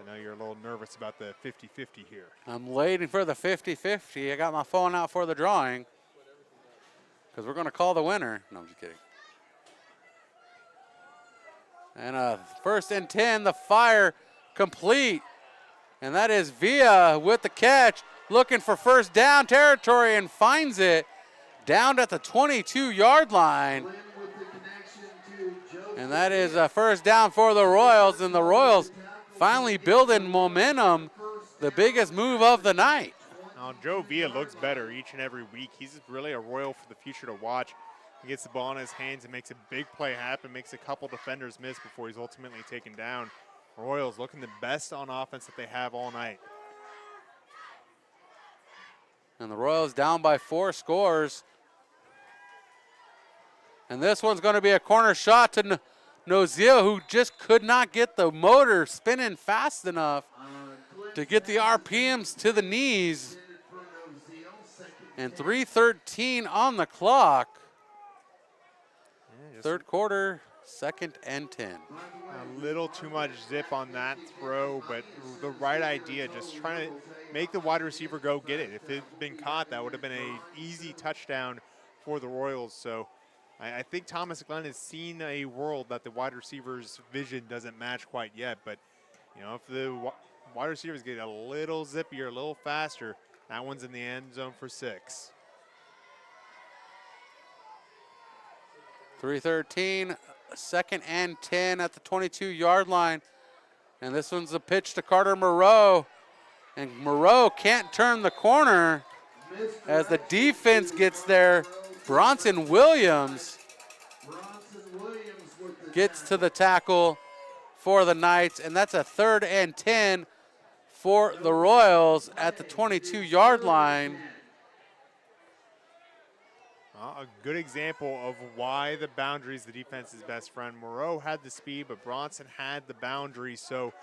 Speaker 4: I know you're a little nervous about the 50-50 here.
Speaker 3: I'm waiting for the 50-50. I got my phone out for the drawing because we're going to call the winner. No, I'm just kidding. And 1st and 10, the fire complete. And that is Villa with the catch, looking for first down territory and finds it down at the 22-yard line. And that is a first down for the Royals, and the Royals finally building momentum, the biggest move of the night.
Speaker 4: Now, Joe Villa looks better each and every week. He's really a Royal for the future to watch. He gets the ball in his hands and makes a big play happen, makes a couple defenders miss before he's ultimately taken down. Royals looking the best on offense that they have all night.
Speaker 3: And the Royals down by 4 scores. And this one's going to be a corner shot to Nozio, who just could not get the motor spinning fast enough to get the RPMs to the knees. And 3:13 on the clock. Third quarter, 2nd and 10.
Speaker 4: A little too much zip on that throw, but the right idea, just trying to make the wide receiver go get it. If it had been caught, that would have been an easy touchdown for the Royals. So I think Thomas Glenn has seen a world that the wide receiver's vision doesn't match quite yet. But, you know, if the wide receivers get a little zippier, a little faster, that one's in the end zone for 6.
Speaker 3: 3:13, 2nd and 10 at the 22-yard line. And this one's a pitch to Carter Moreau. And Moreau can't turn the corner as the defense gets there. Bronson Williams gets to the tackle for the Knights, and that's a 3rd and 10 for the Royals at the 22-yard line.
Speaker 4: A good example of why the boundary is the defense's best friend. Moreau had the speed, but Bronson had the boundary, so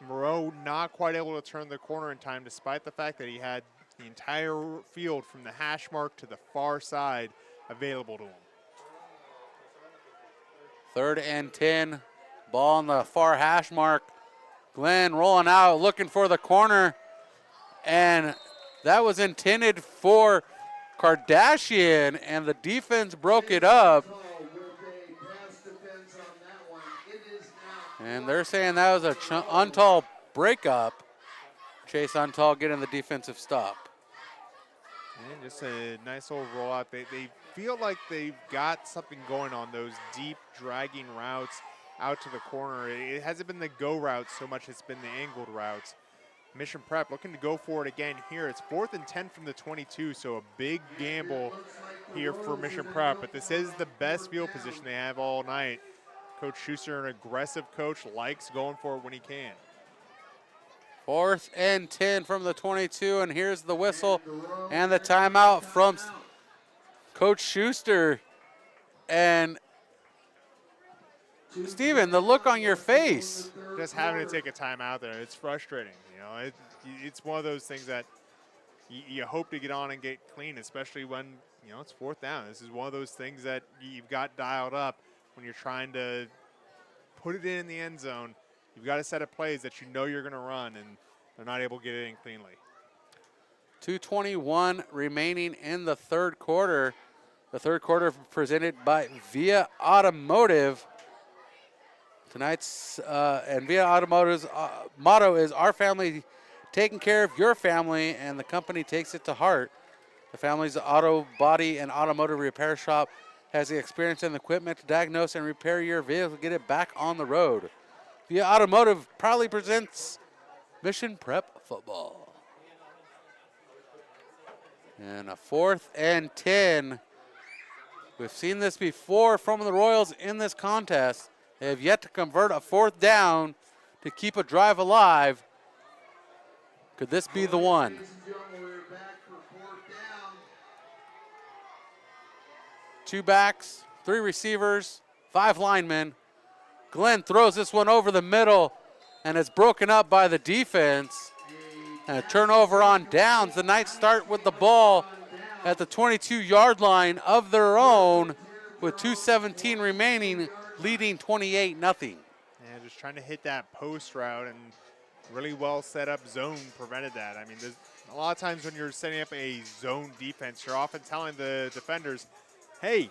Speaker 4: Moreau not quite able to turn the corner in time, despite the fact that he had the entire field from the hash mark to the far side available to him.
Speaker 3: 3rd and 10, ball on the far hash mark. Glenn rolling out, looking for the corner, and that was intended for Kardashian, and the defense broke it up. And they're saying that was a Untall breakup. Chase Untall getting the defensive stop.
Speaker 4: And just a nice little rollout. They feel like they've got something going on those deep dragging routes out to the corner. It hasn't been the go routes so much, it's been the angled routes. Mission Prep looking to go for it again here. It's 4th and 10 from the 22, so a big gamble here for Mission Prep, but this is the best field position they have all night. Coach Schuster, an aggressive coach, likes going for it when he can.
Speaker 3: 4th and 10 from the 22, and here's the whistle and the timeout from Coach Schuster. And Steven, the look on your face.
Speaker 4: Just having to take a timeout there, it's frustrating. You know, it's one of those things that you hope to get on and get clean, especially when, it's 4th down. This is one of those things that you've got dialed up when you're trying to put it in the end zone. You've got a set of plays that you know you're going to run, and they're not able to get it in cleanly.
Speaker 3: 2:21 remaining in the third quarter. The third quarter presented by Via Automotive. Tonight's and Via Automotive's motto is "Our family taking care of your family," and the company takes it to heart. The family's auto, body, and automotive repair shop has the experience and equipment to diagnose and repair your vehicle, get it back on the road. Via Automotive proudly presents Mission Prep Football. And a 4th and 10. We've seen this before from the Royals in this contest. They have yet to convert a 4th down to keep a drive alive. Could this be the one?
Speaker 1: Ladies and gentlemen, we're back for 4th down.
Speaker 3: 2 backs, 3 receivers, 5 linemen. Glenn throws this one over the middle, and it's broken up by the defense. And a turnover on downs. The Knights start with the ball at the 22-yard line of their own with 2:17 remaining, leading 28-0.
Speaker 4: Yeah, just trying to hit that post route, and really well set up zone prevented that. I mean, there's a lot of times when you're setting up a zone defense, you're often telling the defenders, hey,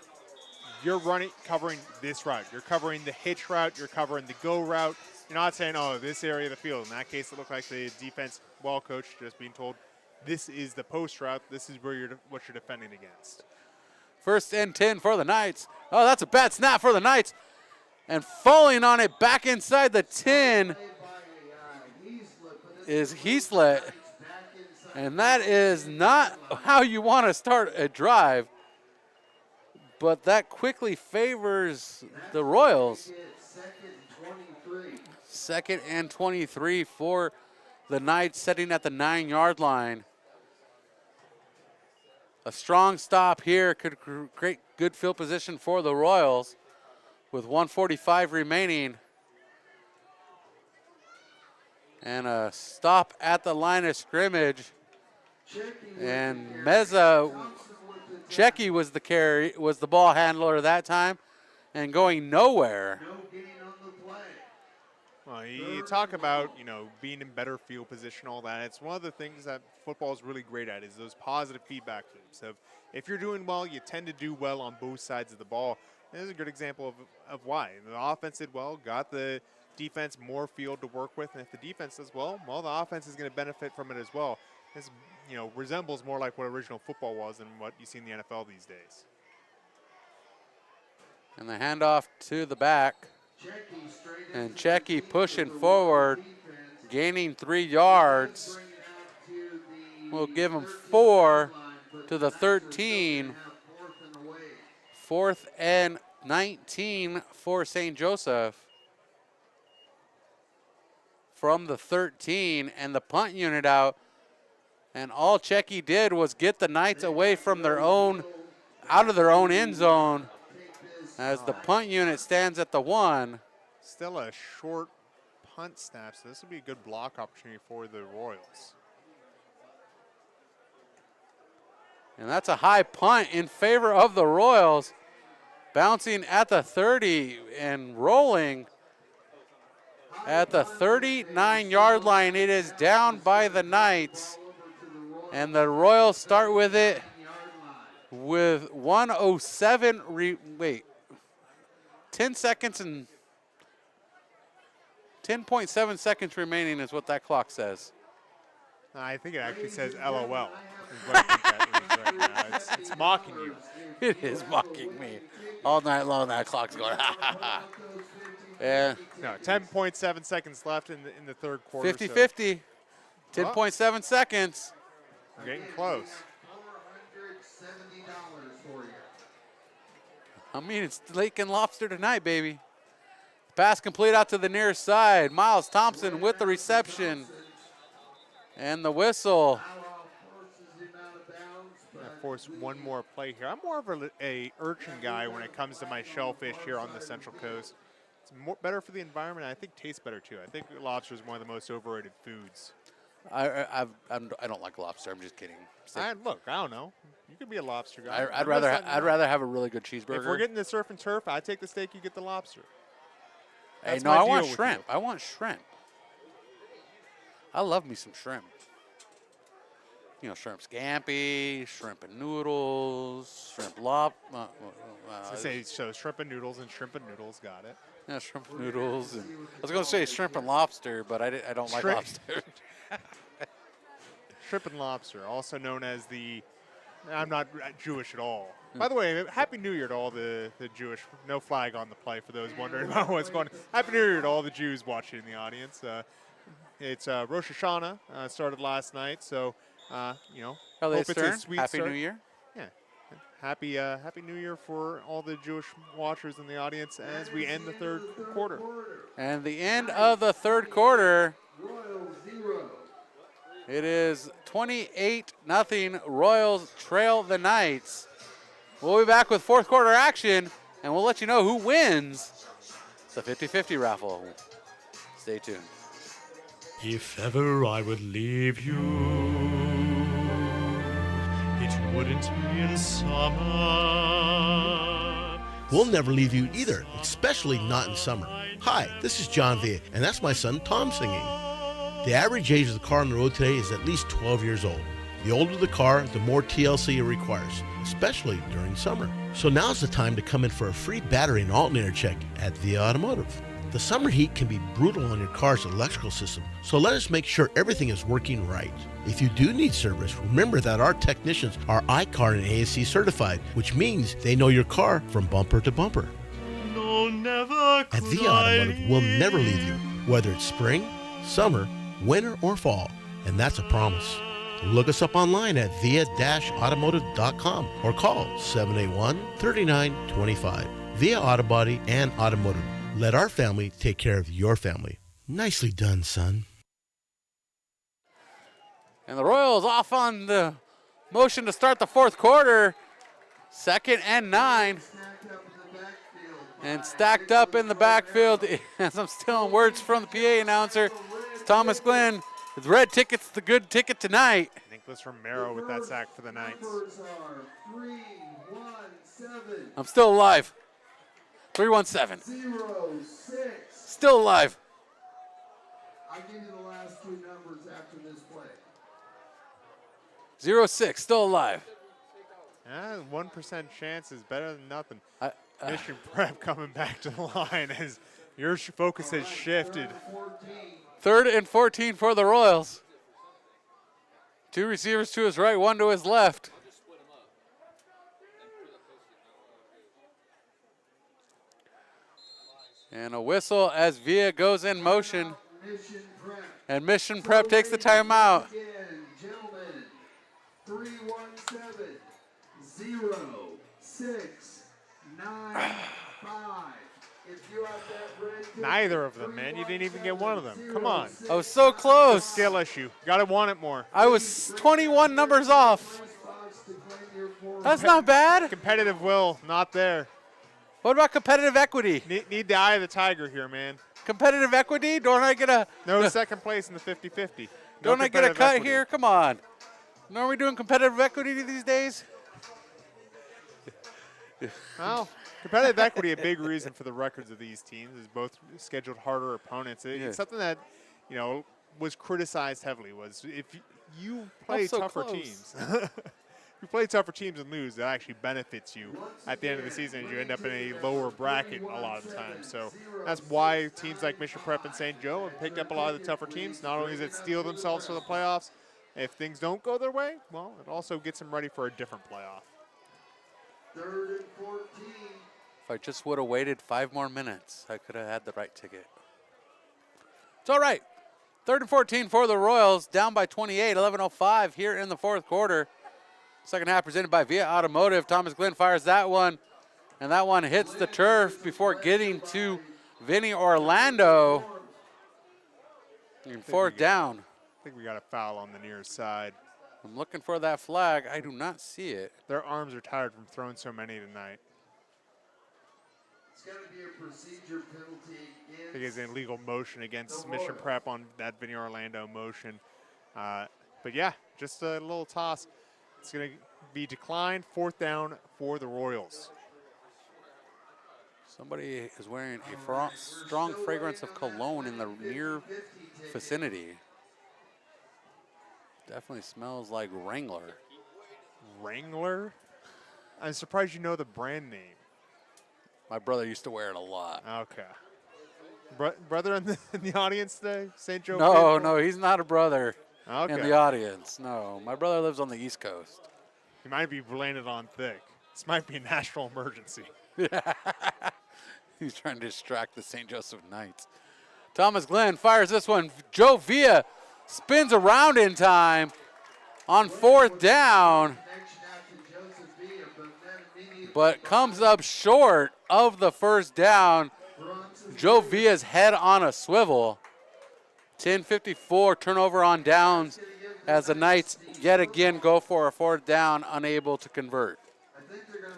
Speaker 4: you're covering this route. You're covering the hitch route. You're covering the go route. You're not saying, oh, this area of the field. In that case, it looked like the defense, well coached, just being told, this is the post route. This is where what you're defending against.
Speaker 3: 1st and 10 for the Knights. Oh, that's a bad snap for the Knights. And falling on it back inside the 10 is Heaslett. And that is not how you want to start a drive. But that quickly favors the Royals. 2nd and 23 for the Knights, setting at the 9-yard line. A strong stop here could create good field position for the Royals with 1:45 remaining. And a stop at the line of scrimmage. And Checky was the ball handler that time and going nowhere.
Speaker 4: Well, you talk about, being in better field position, all that. It's one of the things that football is really great at is those positive feedback loops. If you're doing well, you tend to do well on both sides of the ball. And this is a good example of why. The offense did well, got the defense more field to work with, and if the defense does well, the offense is going to benefit from it as well. This, resembles more like what original football was than what you see in the NFL these days.
Speaker 3: And the handoff to the back. And Checky pushing forward, gaining 3 yards. We'll give him 4 to the 13. 4th and 19 for St. Joseph. From the 13, and the punt unit out. And all Checky did was get the Knights away from their own, out of their own end zone, as the punt unit stands at the 1.
Speaker 4: Still a short punt snap, so this will be a good block opportunity for the Royals.
Speaker 3: And that's a high punt in favor of the Royals. Bouncing at the 30 and rolling at the 39-yard line. It is down by the Knights. And the Royals start with it with 10 seconds and 10.7 seconds remaining is what that clock says.
Speaker 4: I think it actually says LOL. Is what I think that is right now. It's mocking you.
Speaker 3: It is mocking me. All night long, that clock's going, ha, ha, ha. Yeah.
Speaker 4: No, 10.7 seconds left in the third quarter.
Speaker 3: 50-50. 10.7 seconds.
Speaker 4: We're getting close.
Speaker 3: I mean, it's Lake and Lobster tonight, baby. Pass complete out to the near side. Miles Thompson with the reception. And the whistle.
Speaker 4: Force one more play here. I'm more of a urchin guy when it comes to my shellfish here on the Central Coast. It's better for the environment. I think tastes better too. I think lobster is one of the most overrated foods.
Speaker 3: I don't like lobster. I'm just kidding.
Speaker 4: Look, I don't know. You could be a lobster guy.
Speaker 3: I'd rather have a really good cheeseburger.
Speaker 4: If we're getting the surf and turf, I take the steak. You get the lobster.
Speaker 3: Hey, no, I want shrimp. I want shrimp. I love me some shrimp. You know, shrimp scampi, shrimp and noodles, shrimp
Speaker 4: so shrimp and noodles got it.
Speaker 3: Yeah, shrimp and noodles. And I was going to say shrimp and lobster, but I don't like lobster.
Speaker 4: Shrimp and lobster, also known as I'm not Jewish at all. By the way, Happy New Year to all the Jewish, no flag on the play for those wondering about what's going on. Happy New Year to all the Jews watching in the audience. It's Rosh Hashanah, started last night, so, hope it's a sweet
Speaker 3: Happy
Speaker 4: start.
Speaker 3: New Year.
Speaker 4: Yeah. Happy New Year for all the Jewish watchers in the audience as we end the third quarter.
Speaker 3: And the end of the third quarter.
Speaker 1: Royals 0.
Speaker 3: It is 28-0. Royals trail the Knights. We'll be back with fourth quarter action, and we'll let you know who wins the 50-50 raffle. Stay tuned.
Speaker 11: If ever I would leave you, it wouldn't be in summer.
Speaker 10: We'll never leave you either, especially not in summer. Hi, this is John Villa, and that's my son Tom singing. The average age of the car on the road today is at least 12 years old. The older the car, the more TLC it requires, especially during summer. So now's the time to come in for a free battery and alternator check at Via Automotive. The summer heat can be brutal on your car's electrical system, so let us make sure everything is working right. If you do need service, remember that our technicians are iCar and ASC certified, which means they know your car from bumper to bumper.
Speaker 11: No, never
Speaker 10: At Via Automotive, we'll never leave you, whether it's spring, summer, winter, or fall, and that's a promise. Look us up online at via-automotive.com or call 781-3925. Via Autobody and Automotive. Let our family take care of your family. Nicely done, son.
Speaker 3: And the Royals off on the motion to start the fourth quarter. 2nd and 9. And stacked up in the backfield, as I'm stealing words from the PA announcer, it's Thomas Glenn. With red ticket's the good ticket tonight.
Speaker 4: Nicholas Romero with that sack for the Knights.
Speaker 3: I'm still alive. 317.
Speaker 1: 0-6.
Speaker 3: Still alive.
Speaker 1: I'll give you the last two numbers after this play.
Speaker 3: 0-6. Still alive.
Speaker 4: 1% chance is better than nothing. Mission Prep coming back to the line as your focus has shifted.
Speaker 3: 3rd and 14 for the Royals. 2 receivers to his right, 1 to his left. And a whistle as Villa goes in motion. And Mission Prep takes the timeout.
Speaker 1: Gentlemen, 317 0-6 9-5. If you have that red ticket,
Speaker 4: Neither of them, man. You didn't even get one of them. Come on.
Speaker 3: I was so close.
Speaker 4: Skill issue. Gotta want it more.
Speaker 3: I was 21 numbers off. That's not bad.
Speaker 4: Competitive will, not there.
Speaker 3: What about competitive equity?
Speaker 4: Need the eye of the tiger here, man.
Speaker 3: Competitive equity? Don't I get a...
Speaker 4: No second place in the 50-50.
Speaker 3: Don't I get a cut here? Come on. Are we doing competitive equity these days?
Speaker 4: Well, competitive equity, a big reason for the records of these teams, is both scheduled harder opponents. It's something that, was criticized heavily, was if you play tougher teams. If you play tougher teams and lose, that actually benefits you at the end of the season as you end up in a lower bracket a lot of the time. So that's why teams like Mission Prep and St. Joe have picked up a lot of the tougher teams. Not only does it steel themselves for the playoffs, if things don't go their way, well, it also gets them ready for a different playoff.
Speaker 1: 3rd and 14.
Speaker 3: If I just would have waited 5 more minutes, I could have had the right ticket. It's all right. 3rd and 14 for the Royals, down by 28, 11:05 here in the fourth quarter. Second half presented by Via Automotive. Thomas Glenn fires that one, and that one hits the turf before getting to Vinny Orlando. And 4th down.
Speaker 4: I think we got a foul on the near side.
Speaker 3: I'm looking for that flag. I do not see it.
Speaker 4: Their arms are tired from throwing so many tonight.
Speaker 1: It's got to be a procedure penalty.
Speaker 4: I think it's an illegal motion against Mission Prep on that Vinny Orlando motion. But yeah, just a little toss. It's going to be declined. 4th down for the Royals.
Speaker 3: Somebody is wearing a strong fragrance of cologne in the near vicinity. Definitely smells like Wrangler.
Speaker 4: Wrangler? I'm surprised you know the brand name.
Speaker 3: My brother used to wear it a lot.
Speaker 4: Okay. Brother in the audience today? St. Joe?
Speaker 3: No, he's not a brother in the audience. No, my brother lives on the East Coast.
Speaker 4: He might be landed on thick. This might be a national emergency.
Speaker 3: He's trying to distract the St. Joseph Knights. Thomas Glenn fires this one. Joe Villa spins around in time on 4th down, but comes up short of the 1st down. Joe Villa's head on a swivel. 10:54 turnover on downs as the Knights yet again go for a 4th down, unable to convert.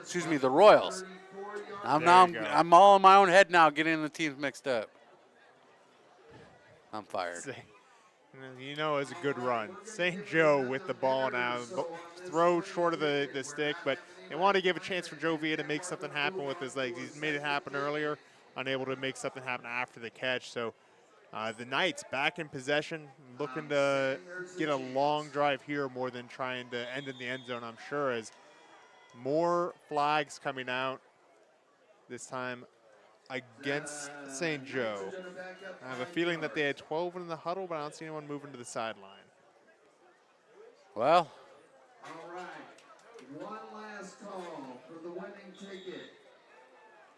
Speaker 3: Excuse me, the Royals. I'm all in my own head now, getting the teams mixed up. I'm fired.
Speaker 4: You know it's a good run. St. Joe with the ball now. Throw short of the stick, but they want to give a chance for Joe Villa to make something happen with his legs. He's made it happen earlier, unable to make something happen after the catch. So the Knights back in possession, looking to get a long drive here more than trying to end in the end zone, I'm sure, as more flags coming out, this time against St. Joe. I have a feeling that they had 12 in the huddle, but I don't see anyone moving to the sideline.
Speaker 3: Well.
Speaker 1: All right. One last call for the winning ticket.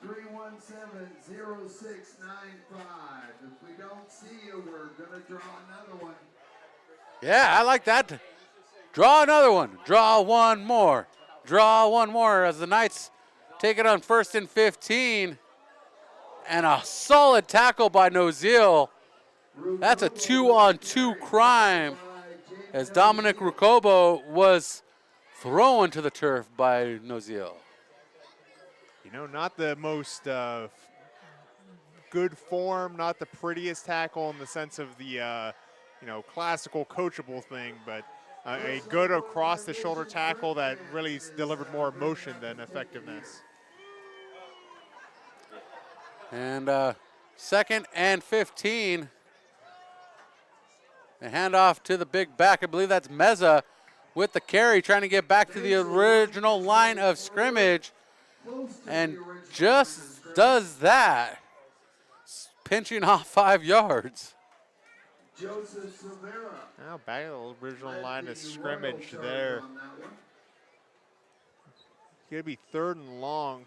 Speaker 1: 317-0695. If we don't see you, we're going to draw another one.
Speaker 3: Yeah, I like that. Draw another one. Draw one more. Draw one more as the Knights take it on 1st and 15. And a solid tackle by Nozil. That's a 2-on-2 crime as Dominic Rucobo was thrown to the turf by Nozil.
Speaker 4: You know, not the most good form, not the prettiest tackle in the sense of the, classical coachable thing, but a good across-the-shoulder tackle that really delivered more emotion than effectiveness.
Speaker 3: And 2nd and 15. A handoff to the big back. I believe that's Meza with the carry, trying to get back to the original line of scrimmage. And just does that, pinching off 5 yards.
Speaker 1: Joseph Silvera.
Speaker 4: Now back to the original line of scrimmage there. Going to be 3rd and long.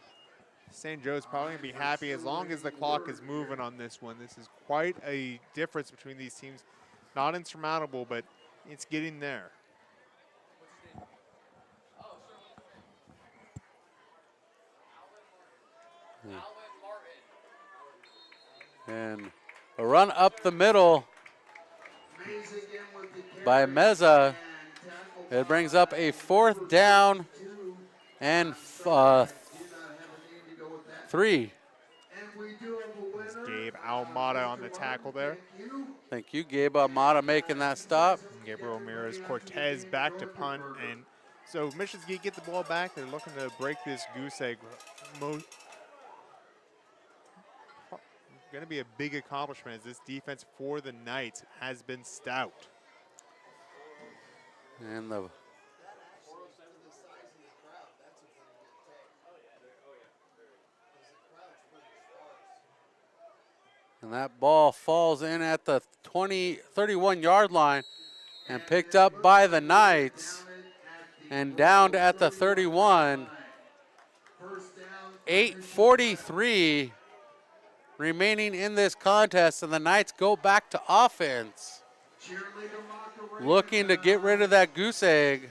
Speaker 4: St. Joe's probably going to be happy as long as the clock is moving on this one. This is quite a difference between these teams. Not insurmountable, but it's getting there.
Speaker 3: And a run up the middle by Meza. It brings up a 4th down and 3.
Speaker 4: Gabe Almada on the tackle there.
Speaker 3: Thank you, Gabe Almada making that stop.
Speaker 4: Gabriel Ramirez Cortez back to punt. And so Michigan's going to get the ball back. They're looking to break this goose egg. Going to be a big accomplishment as this defense for the Knights has been stout.
Speaker 3: And that ball falls in at the 31-yard line and picked up by the Knights and down at the 31. 8:43 remaining in this contest, and the Knights go back to offense, looking to get rid of that goose egg.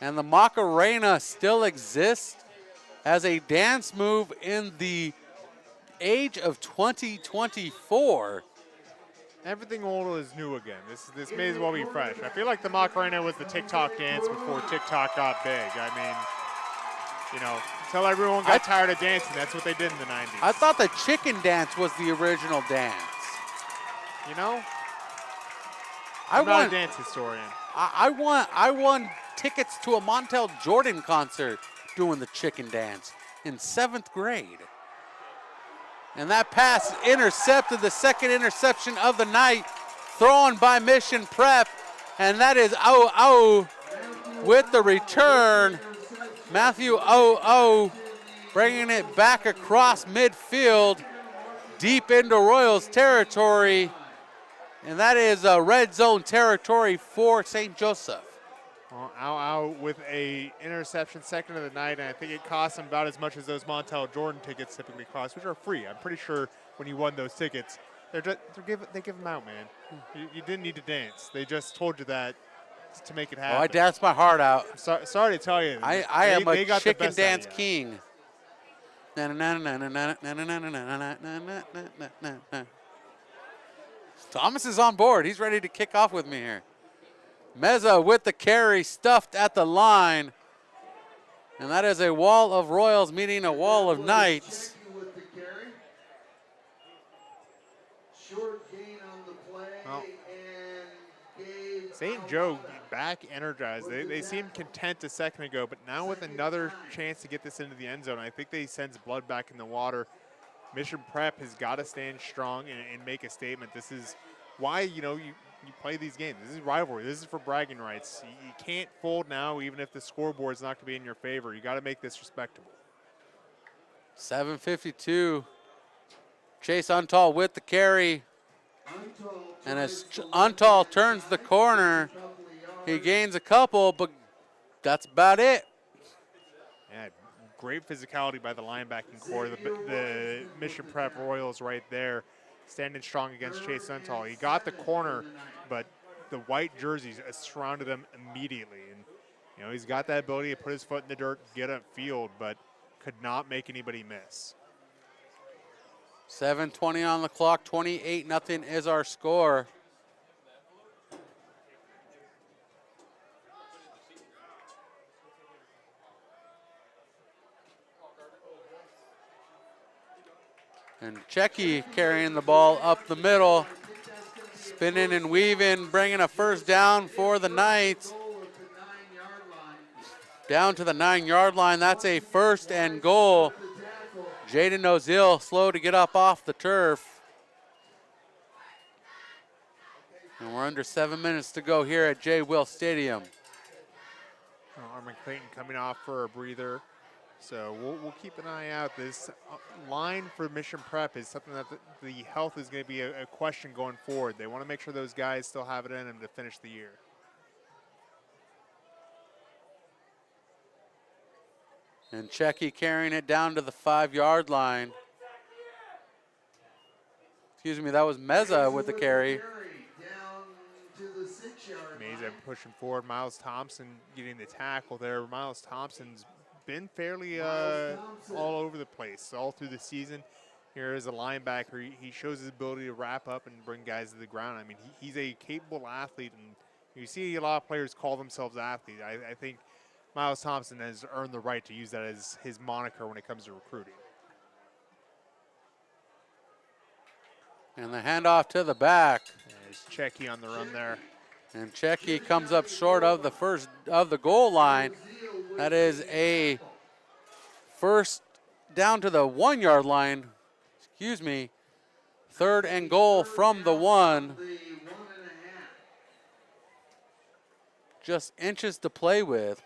Speaker 3: And the Macarena still exists as a dance move in the age of 2024.
Speaker 4: Everything old is new again. This may as well be fresh. I feel like the Macarena was the TikTok dance before TikTok got big. I mean, until everyone got tired of dancing, that's what they did in the 90s.
Speaker 3: I thought the chicken dance was the original dance.
Speaker 4: I'm not a dance historian.
Speaker 3: I won tickets to a Montel Jordan concert doing the chicken dance in 7th grade. And that pass intercepted, the second interception of the night, thrown by Mission Prep. And that is with the return. Matthew bringing it back across midfield, deep into Royals territory. And that is red zone territory for St. Joseph.
Speaker 4: Well, with a interception, second of the night, and I think it cost him about as much as those Montel Jordan tickets typically cost, which are free. I'm pretty sure when you won those tickets, they give them out, man. You didn't need to dance. They just told you that to make it happen.
Speaker 3: Oh, I danced my heart out.
Speaker 4: Sorry to tell you.
Speaker 3: I am a chicken dance king. Thomas is on board. He's ready to kick off with me here. Meza with the carry, stuffed at the line. And that is a wall of Royals meeting a wall of Knights.
Speaker 1: Short gain on the play, and
Speaker 4: St. Joe back energized. They seemed content a second ago, but now with another chance to get this into the end zone, I think they sense blood back in the water. Mission Prep has got to stand strong and make a statement. This is why, you play these games. This is rivalry. This is for bragging rights. You can't fold now, even if the scoreboard's not going to be in your favor. You got to make this respectable.
Speaker 3: 7:52. Chase Untall with the carry. And as Untall turns the corner, he gains a couple, but that's about it.
Speaker 4: Yeah, great physicality by the linebacking core. The Mission Prep Royals right there, standing strong against Chase Untall. He got the corner, but the white jerseys surrounded him immediately. And, he's got that ability to put his foot in the dirt, get upfield, but could not make anybody miss.
Speaker 3: 7:20 on the clock, 28-0 is our score. And Checky carrying the ball up the middle, spinning and weaving, bringing a first down for the Knights. Down to the 9-yard line, that's a 1st and goal. Jaden Ozil slow to get up off the turf. And we're under 7 minutes to go here at J. Will Stadium.
Speaker 4: Armin Clayton coming off for a breather. So we'll keep an eye out. This line for Mission Prep is something that the health is going to be a question going forward. They want to make sure those guys still have it in them to finish the year.
Speaker 3: And Checky carrying it down to the 5-yard line. Excuse me, that was Meza with the carry.
Speaker 4: Meza pushing forward. Miles Thompson getting the tackle there. Miles Thompson's been fairly all over the place all through the season. Here as a linebacker, he shows his ability to wrap up and bring guys to the ground. I mean, he's a capable athlete, and you see a lot of players call themselves athletes. I think Miles Thompson has earned the right to use that as his moniker when it comes to recruiting.
Speaker 3: And the handoff to the back.
Speaker 4: There's Checky on the run there.
Speaker 3: And Checky comes up short of the goal line. That is a first down to the 1-yard line. Excuse me. 3rd and goal from the 1. Just inches to play with.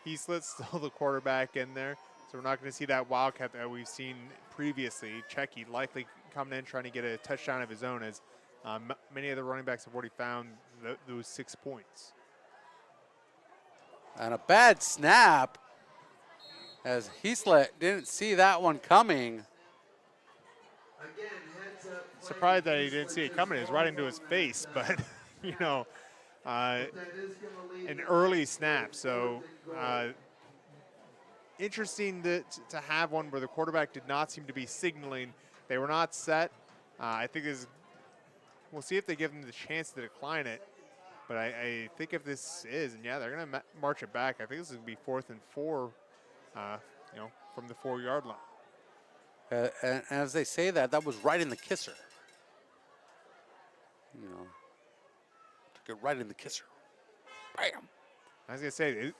Speaker 4: Heaslett still the quarterback in there, so we're not going to see that wildcat that we've seen previously. Checky likely coming in trying to get a touchdown of his own, as many of the running backs have already found those 6 points.
Speaker 3: And a bad snap, as Heaslett didn't see that one coming.
Speaker 4: Surprised that he didn't see it coming. It was right into his face, but, an early snap. So interesting to have one where the quarterback did not seem to be signaling. They were not set. I think we'll see if they give them the chance to decline it. But I think if this is, and yeah, they're going to march it back. I think this is going to be 4th and 4, from the 4-yard line.
Speaker 3: And as they say that, that was right in the kisser. You know, took it right in the kisser. Bam.
Speaker 4: I was going to say,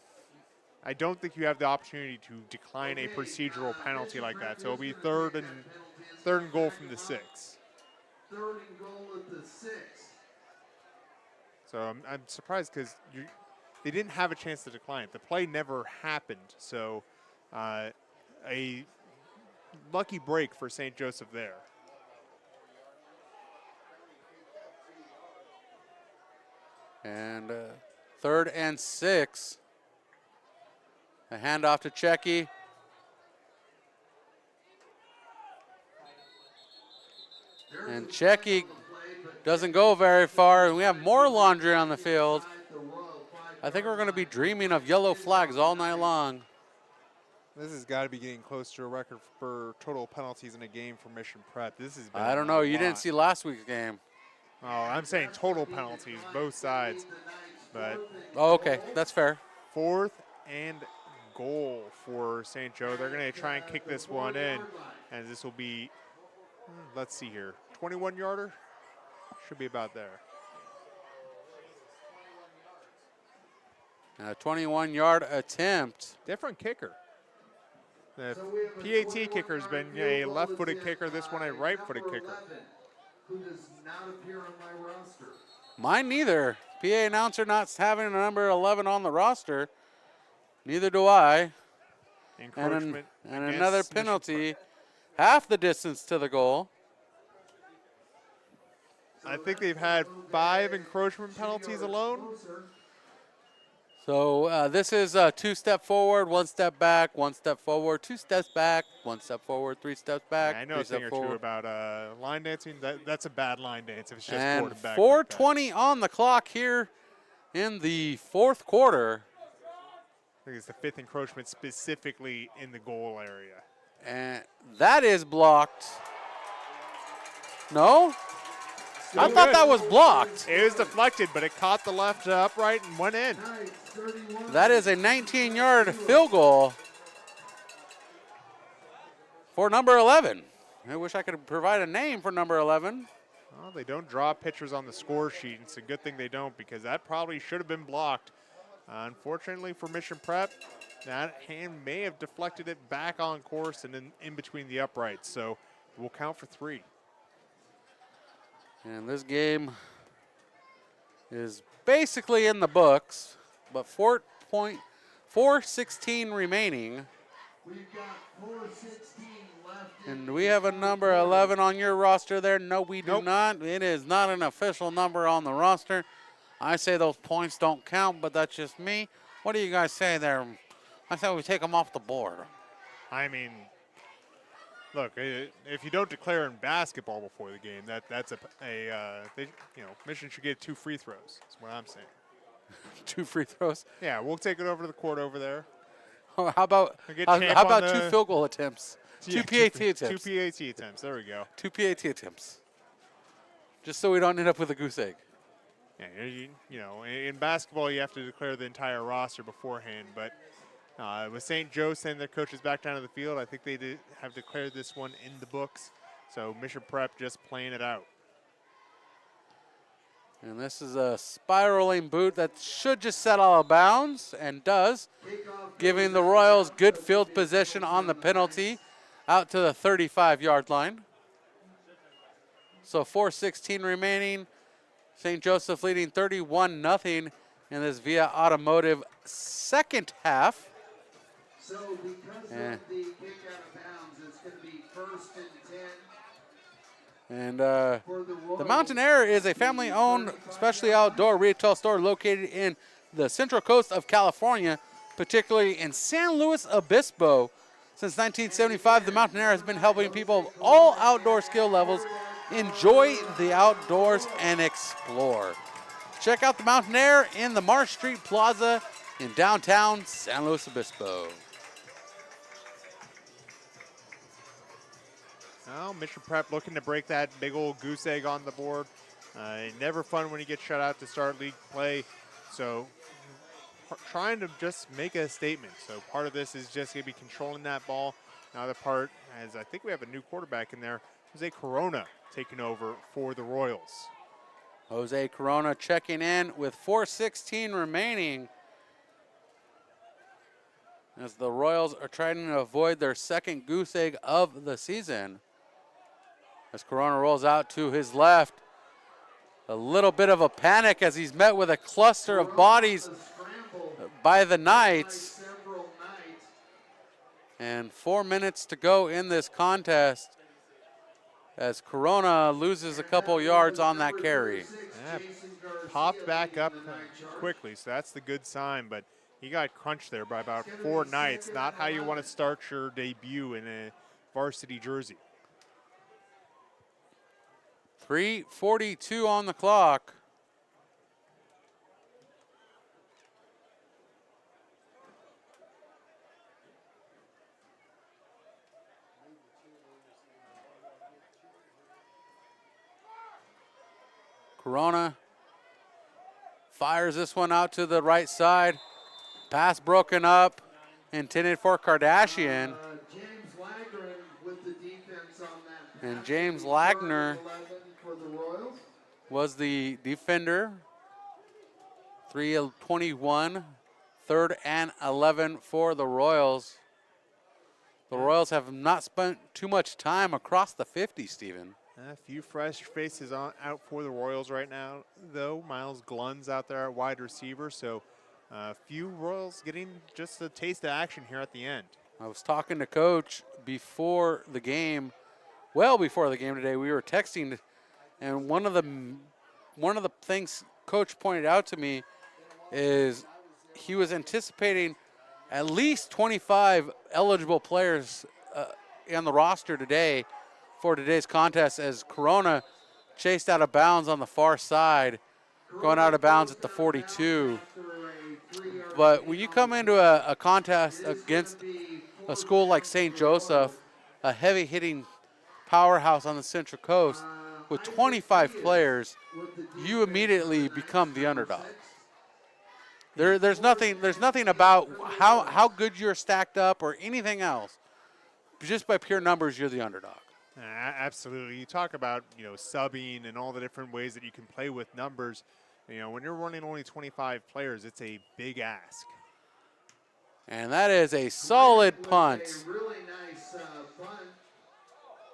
Speaker 4: I don't think you have the opportunity to decline a procedural penalty like that. So it'll be third and goal from the 6.
Speaker 1: Third and goal at the 6.
Speaker 4: So I'm surprised because they didn't have a chance to decline it. The play never happened. So a lucky break for St. Joseph there.
Speaker 3: And third and 6. A handoff to Checky. And Checky doesn't go very far. And we have more laundry on the field. I think we're going to be dreaming of yellow flags all night long.
Speaker 4: This has got to be getting close to a record for total penalties in a game for Mission Prep. This has been
Speaker 3: I don't know. You didn't see last week's game.
Speaker 4: Oh, I'm saying total penalties, both sides. But
Speaker 3: oh, okay, that's fair.
Speaker 4: 4th and goal for St. Joe. They're going to try and kick this one in, and this will be, let's see here, 21-yarder? Should be about there.
Speaker 3: A 21-yard attempt.
Speaker 4: Different kicker. The PAT kicker has been a left-footed kicker. This one a right-footed kicker.
Speaker 1: Who does not appear on my roster.
Speaker 3: Mine neither. PA announcer not having a number 11 on the roster. Neither do I.
Speaker 4: Encroachment
Speaker 3: and another penalty. Half the distance to the goal.
Speaker 4: I think they've had 5 encroachment penalties alone.
Speaker 3: So this is 2 step forward, 1 step back, 1 step forward, 2 steps back, 1 step forward, 3 steps back.
Speaker 4: Yeah, I know a thing or two about line dancing. That's a bad line dance if it's just
Speaker 3: and
Speaker 4: forward and back.
Speaker 3: 4:20 on the clock here in the 4th quarter.
Speaker 4: I think it's the 5th encroachment specifically in the goal area.
Speaker 3: And that is blocked. No? I thought that was blocked.
Speaker 4: It was deflected, but it caught the left upright and went in.
Speaker 3: That is a 19-yard field goal for number 11. I wish I could provide a name for number 11.
Speaker 4: Well, they don't draw pictures on the score sheet. It's a good thing they don't because that probably should have been blocked. Unfortunately for Mission Prep, that hand may have deflected it back on course and in between the uprights. So we'll count for 3.
Speaker 3: And this game is basically in the books, but 4:16 remaining.
Speaker 1: We've got 4:16 left.
Speaker 3: And we have a number 11 on your roster there. No, we do not. It is not an official number on the roster. I say those points don't count, but that's just me. What do you guys say there? I say we take them off the board.
Speaker 4: I mean, look, if you don't declare in basketball before the game, that's Mission should get 2 free throws. That's what I'm saying.
Speaker 3: 2 free throws?
Speaker 4: Yeah, we'll take it over to the court over there.
Speaker 3: How about 2 field goal attempts?
Speaker 4: Yeah,
Speaker 3: 2 PAT attempts.
Speaker 4: 2 PAT attempts. There we go.
Speaker 3: 2 PAT attempts. Just so we don't end up with a goose egg.
Speaker 4: Yeah, in basketball, you have to declare the entire roster beforehand, but with St. Joe sending their coaches back down to the field, I think they have declared this one in the books. So Mission Prep just playing it out.
Speaker 3: And this is a spiraling boot that should just set out of bounds and does, giving the Royals good field position on the penalty out to the 35-yard line. So 4:16 remaining. St. Joseph leading 31-0 in this Via Automotive second half.
Speaker 1: So because of the kick out of bounds, it's going to be 1st and 10.
Speaker 3: And the Mountain Air is a family-owned, especially outdoor retail store located in the Central Coast of California, particularly in San Luis Obispo. Since 1975, the Mountain Air has been helping people of all outdoor skill levels enjoy the outdoors and explore. Check out the Mountain Air in the Marsh Street Plaza in downtown San Luis Obispo.
Speaker 4: Well, Mission Prep looking to break that big old goose egg on the board. Never fun when you get shut out to start league play. So trying to just make a statement. So part of this is just going to be controlling that ball, Now the part, as I think we have a new quarterback in there, Jose Corona taking over for the Royals.
Speaker 3: Jose Corona checking in with 4:16 remaining as the Royals are trying to avoid their second goose egg of the season. As Corona rolls out to his left, a little bit of a panic as he's met with a cluster of bodies by the Knights. And 4 minutes to go in this contest as Corona loses a couple yards on that carry.
Speaker 4: Yeah, popped back up quickly, so that's the good sign, but he got crunched there by about 4 Knights. Not how you want to start your debut in a varsity jersey.
Speaker 3: 3:42 on the clock. Corona fires this one out to the right side. Pass broken up, intended for Kardashian.
Speaker 1: James Lagner with the defense on that.
Speaker 3: And James Lagner
Speaker 1: for the Royals.
Speaker 3: was the defender. 3:21, 3rd and 11 for the Royals. The Royals have not spent too much time across the 50, Stephen.
Speaker 4: A few fresh faces out for the Royals right now, though. Miles Glenn's out there at wide receiver, so a few Royals getting just a taste of action here at the end.
Speaker 3: I was talking to Coach before the game, well before the game today. We were texting, and one of the things Coach pointed out to me is he was anticipating at least 25 eligible players on the roster today for today's contest as Corona chased out of bounds on the far side, going out of bounds at the 42. But when you come into a contest against a school like St. Joseph, a heavy-hitting powerhouse on the Central Coast, with 25 players, you immediately become the underdog. There's nothing about how good you're stacked up or anything else. Just by pure numbers, you're the underdog.
Speaker 4: Absolutely. You talk about, subbing and all the different ways that you can play with numbers. When you're running only 25 players, it's a big ask.
Speaker 3: And that is a solid punt.
Speaker 1: A really nice punt.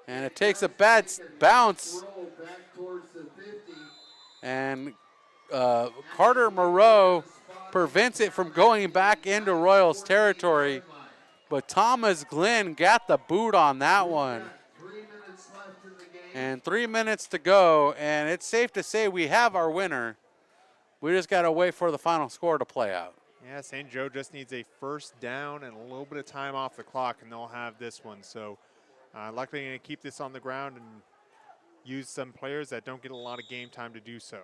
Speaker 3: And it takes a bad bounce.
Speaker 1: Roll back towards the 50.
Speaker 3: And Carter Moreau prevents it from going back into Royals territory. But Thomas Glenn got the boot on that one.
Speaker 1: 3 minutes left in the game.
Speaker 3: And 3 minutes to go, and it's safe to say we have our winner. We just got to wait for the final score to play out.
Speaker 4: Yeah, St. Joe just needs a first down and a little bit of time off the clock, and they'll have this one. So luckily they're going to keep this on the ground and use some players that don't get a lot of game time to do so.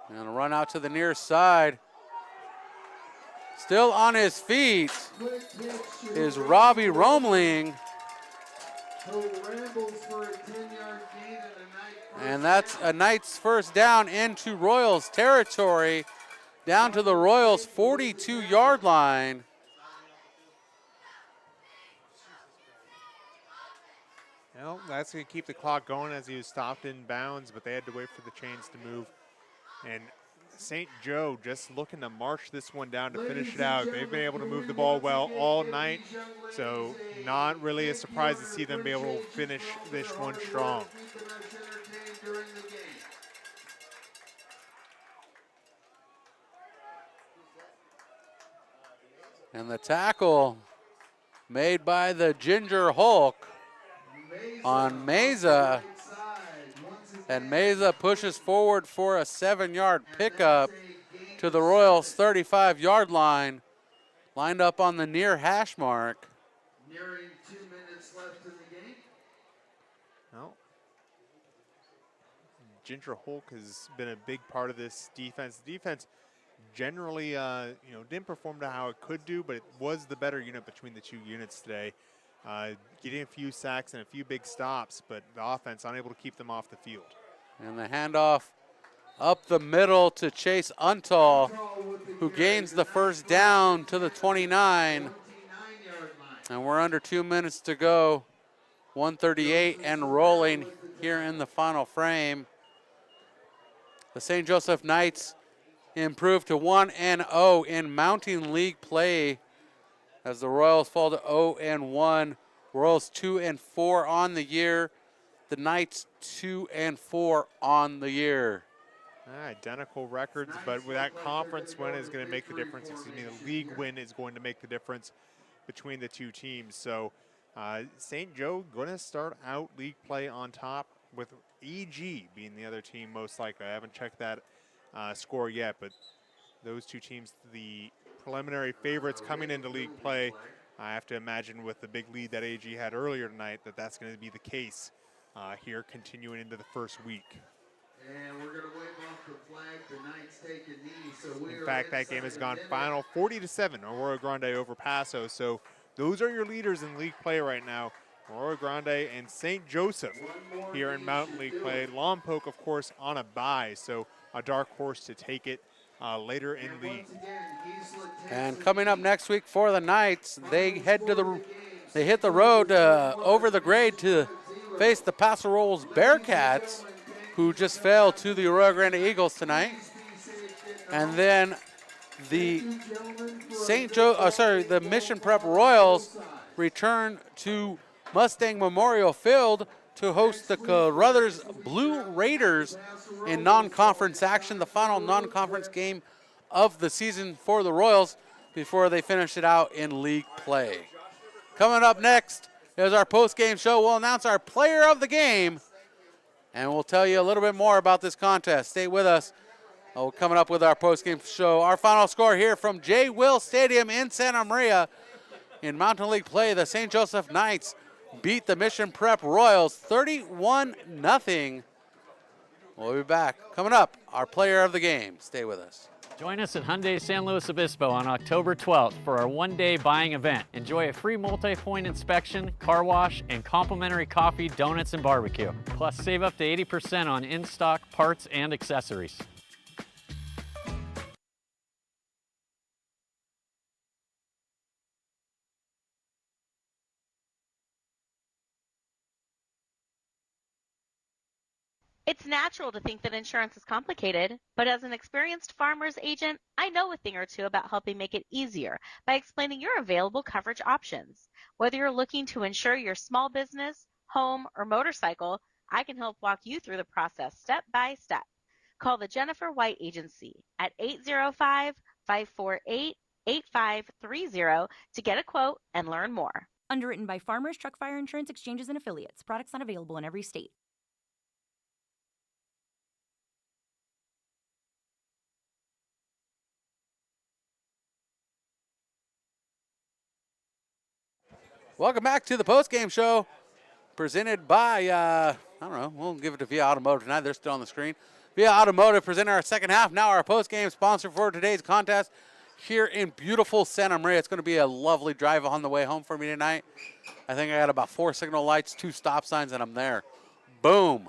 Speaker 3: And a run out to the near side. Still on his feet is Robbie Romling.
Speaker 1: Who rambles for a 10-yard gain and a
Speaker 3: And that's a Knights first down into Royals territory, down to the Royals 42-yard line.
Speaker 4: Well, that's going to keep the clock going as he was stopped in bounds, but they had to wait for the chains to move. And St. Joe just looking to march this one down to finish it out. They've been able to move the ball well all night, so not really a surprise to see them be able to finish this one strong.
Speaker 3: And the tackle made by the Ginger Hulk on Meza. And Meza pushes forward for a 7-yard pickup to the Royals 35-yard line, lined up on the near hash mark.
Speaker 1: Nearing 2 minutes left in the game.
Speaker 4: Well, Ginger Hulk has been a big part of this defense. The defense generally, didn't perform to how it could do, but it was the better unit between the two units today. getting a few sacks and a few big stops, but the offense unable to keep them off the field.
Speaker 3: And the handoff up the middle to Chase Untall, who gains the first down to the 29. And we're under 2 minutes to go. 138 and rolling here in the final frame. The St. Joseph Knights improved to 1-0 in Mountain League play as the Royals fall to 0-1. Royals 2-4 on the year. The Knights 2-4 on the year.
Speaker 4: Identical records, but with that conference win is going to make the difference. Excuse me, the league win is going to make the difference between the two teams. So St. Joe going to start out league play on top with EG being the other team most likely. I haven't checked that score yet, but those two teams, the preliminary favorites coming into league play. I have to imagine with the big lead that AG had earlier tonight that that's going to be the case here continuing into the first week.
Speaker 1: And we're going to wave off the flag. The Knights take a knee. So
Speaker 4: In fact, that game has gone final 40-7, Aurora Grande over Paso. So those are your leaders in league play right now. Aurora Grande and St. Joseph here in Mountain League play. Lompoc, of course, on a bye, so a dark horse to take it later in league.
Speaker 3: And coming up next week for the Knights, they hit the road over the grade to face the Paso Robles Bearcats, who just fell to the Aurora Grande Eagles tonight. And then the the Mission Prep Royals return to Mustang Memorial Field to host the Carruthers Blue Raiders in non-conference action, the final non-conference game of the season for the Royals before they finish it out in league play. Coming up next is our post-game show. We'll announce our player of the game, and we'll tell you a little bit more about this contest. Stay with us. Coming up with our post-game show. Our final score here from J. Will Stadium in Santa Maria in Mountain League play. The St. Joseph Knights beat the Mission Prep Royals 31-0. We'll be back. Coming up, our player of the game. Stay with us.
Speaker 7: Join us at Hyundai San Luis Obispo on October 12th for our one-day buying event. Enjoy a free multi-point inspection, car wash, and complimentary coffee, donuts, and barbecue. Plus, save up to 80% on in-stock parts and accessories.
Speaker 5: It's natural to think that insurance is complicated, but as an experienced farmer's agent, I know a thing or two about helping make it easier by explaining your available coverage options. Whether you're looking to insure your small business, home, or motorcycle, I can help walk you through the process step by step. Call the Jennifer White Agency at 805-548-8530 to get a quote and learn more.
Speaker 6: Underwritten by Farmers Truck Fire Insurance Exchanges and Affiliates. Products not available in every state.
Speaker 3: Welcome back to the post-game show presented by, I don't know, we'll give it to Via Automotive tonight. They're still on the screen. Via Automotive presenting our second half. Now our post-game sponsor for today's contest here in beautiful Santa Maria. It's going to be a lovely drive on the way home for me tonight. I think I got about 4 signal lights, 2 stop signs, and I'm there. Boom.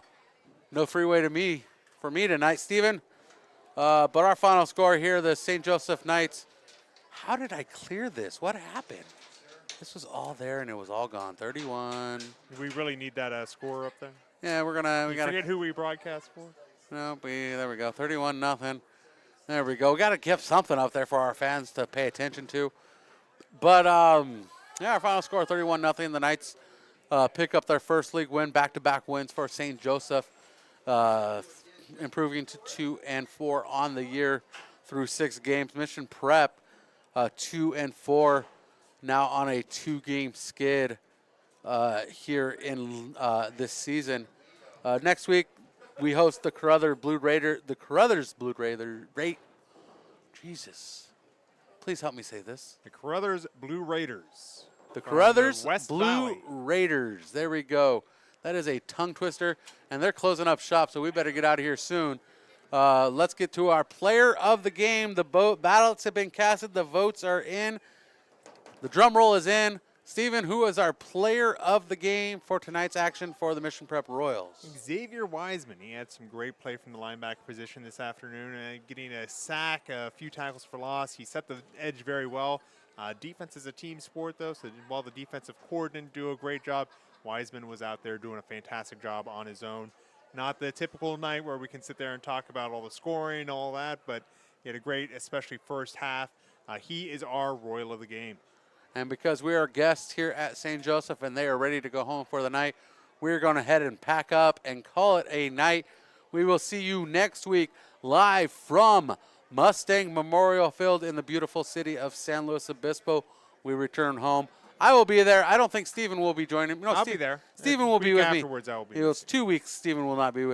Speaker 3: No freeway for me tonight, Steven. But our final score here, the St. Joseph Knights. How did I clear this? What happened? This was all there and it was all gone. 31.
Speaker 4: Do we really need that score up there?
Speaker 3: Yeah, we gotta
Speaker 4: forget who we broadcast for.
Speaker 3: No, there we go. 31-0. There we go. We gotta give something up there for our fans to pay attention to. But yeah, our final score 31-0. The Knights pick up their first league win, back-to-back wins for St. Joseph, improving to 2-4 on the year through 6 games. Mission Prep 2-4. Now on a 2-game skid here in this season. Next week, we host the Carruthers Blue Raider. Jesus. Please help me say this.
Speaker 4: The Carruthers Blue Raiders.
Speaker 3: The Carruthers
Speaker 4: West
Speaker 3: Blue
Speaker 4: Valley.
Speaker 3: Raiders. There we go. That is a tongue twister, and they're closing up shop, so we better get out of here soon. Let's get to our player of the game. The ballots have been casted. The votes are in. The drum roll is in. Steven, who is our player of the game for tonight's action for the Mission Prep Royals?
Speaker 4: Xavier Wiseman. He had some great play from the linebacker position this afternoon, getting a sack, a few tackles for loss. He set the edge very well. Defense is a team sport, though, so while the defensive coordinator didn't do a great job, Wiseman was out there doing a fantastic job on his own. Not the typical night where we can sit there and talk about all the scoring and all that, but he had a great, especially first half. He is our Royal of the game.
Speaker 3: And because we are guests here at St. Joseph and they are ready to go home for the night, we're going to head and pack up and call it a night. We will see you next week live from Mustang Memorial Field in the beautiful city of San Luis Obispo. We return home. I will be there. I don't think Stephen will be joining me. No,
Speaker 4: I'll be there.
Speaker 3: Stephen will be with me.
Speaker 4: Afterwards, I will be
Speaker 3: It was 2 weeks. Stephen will not be with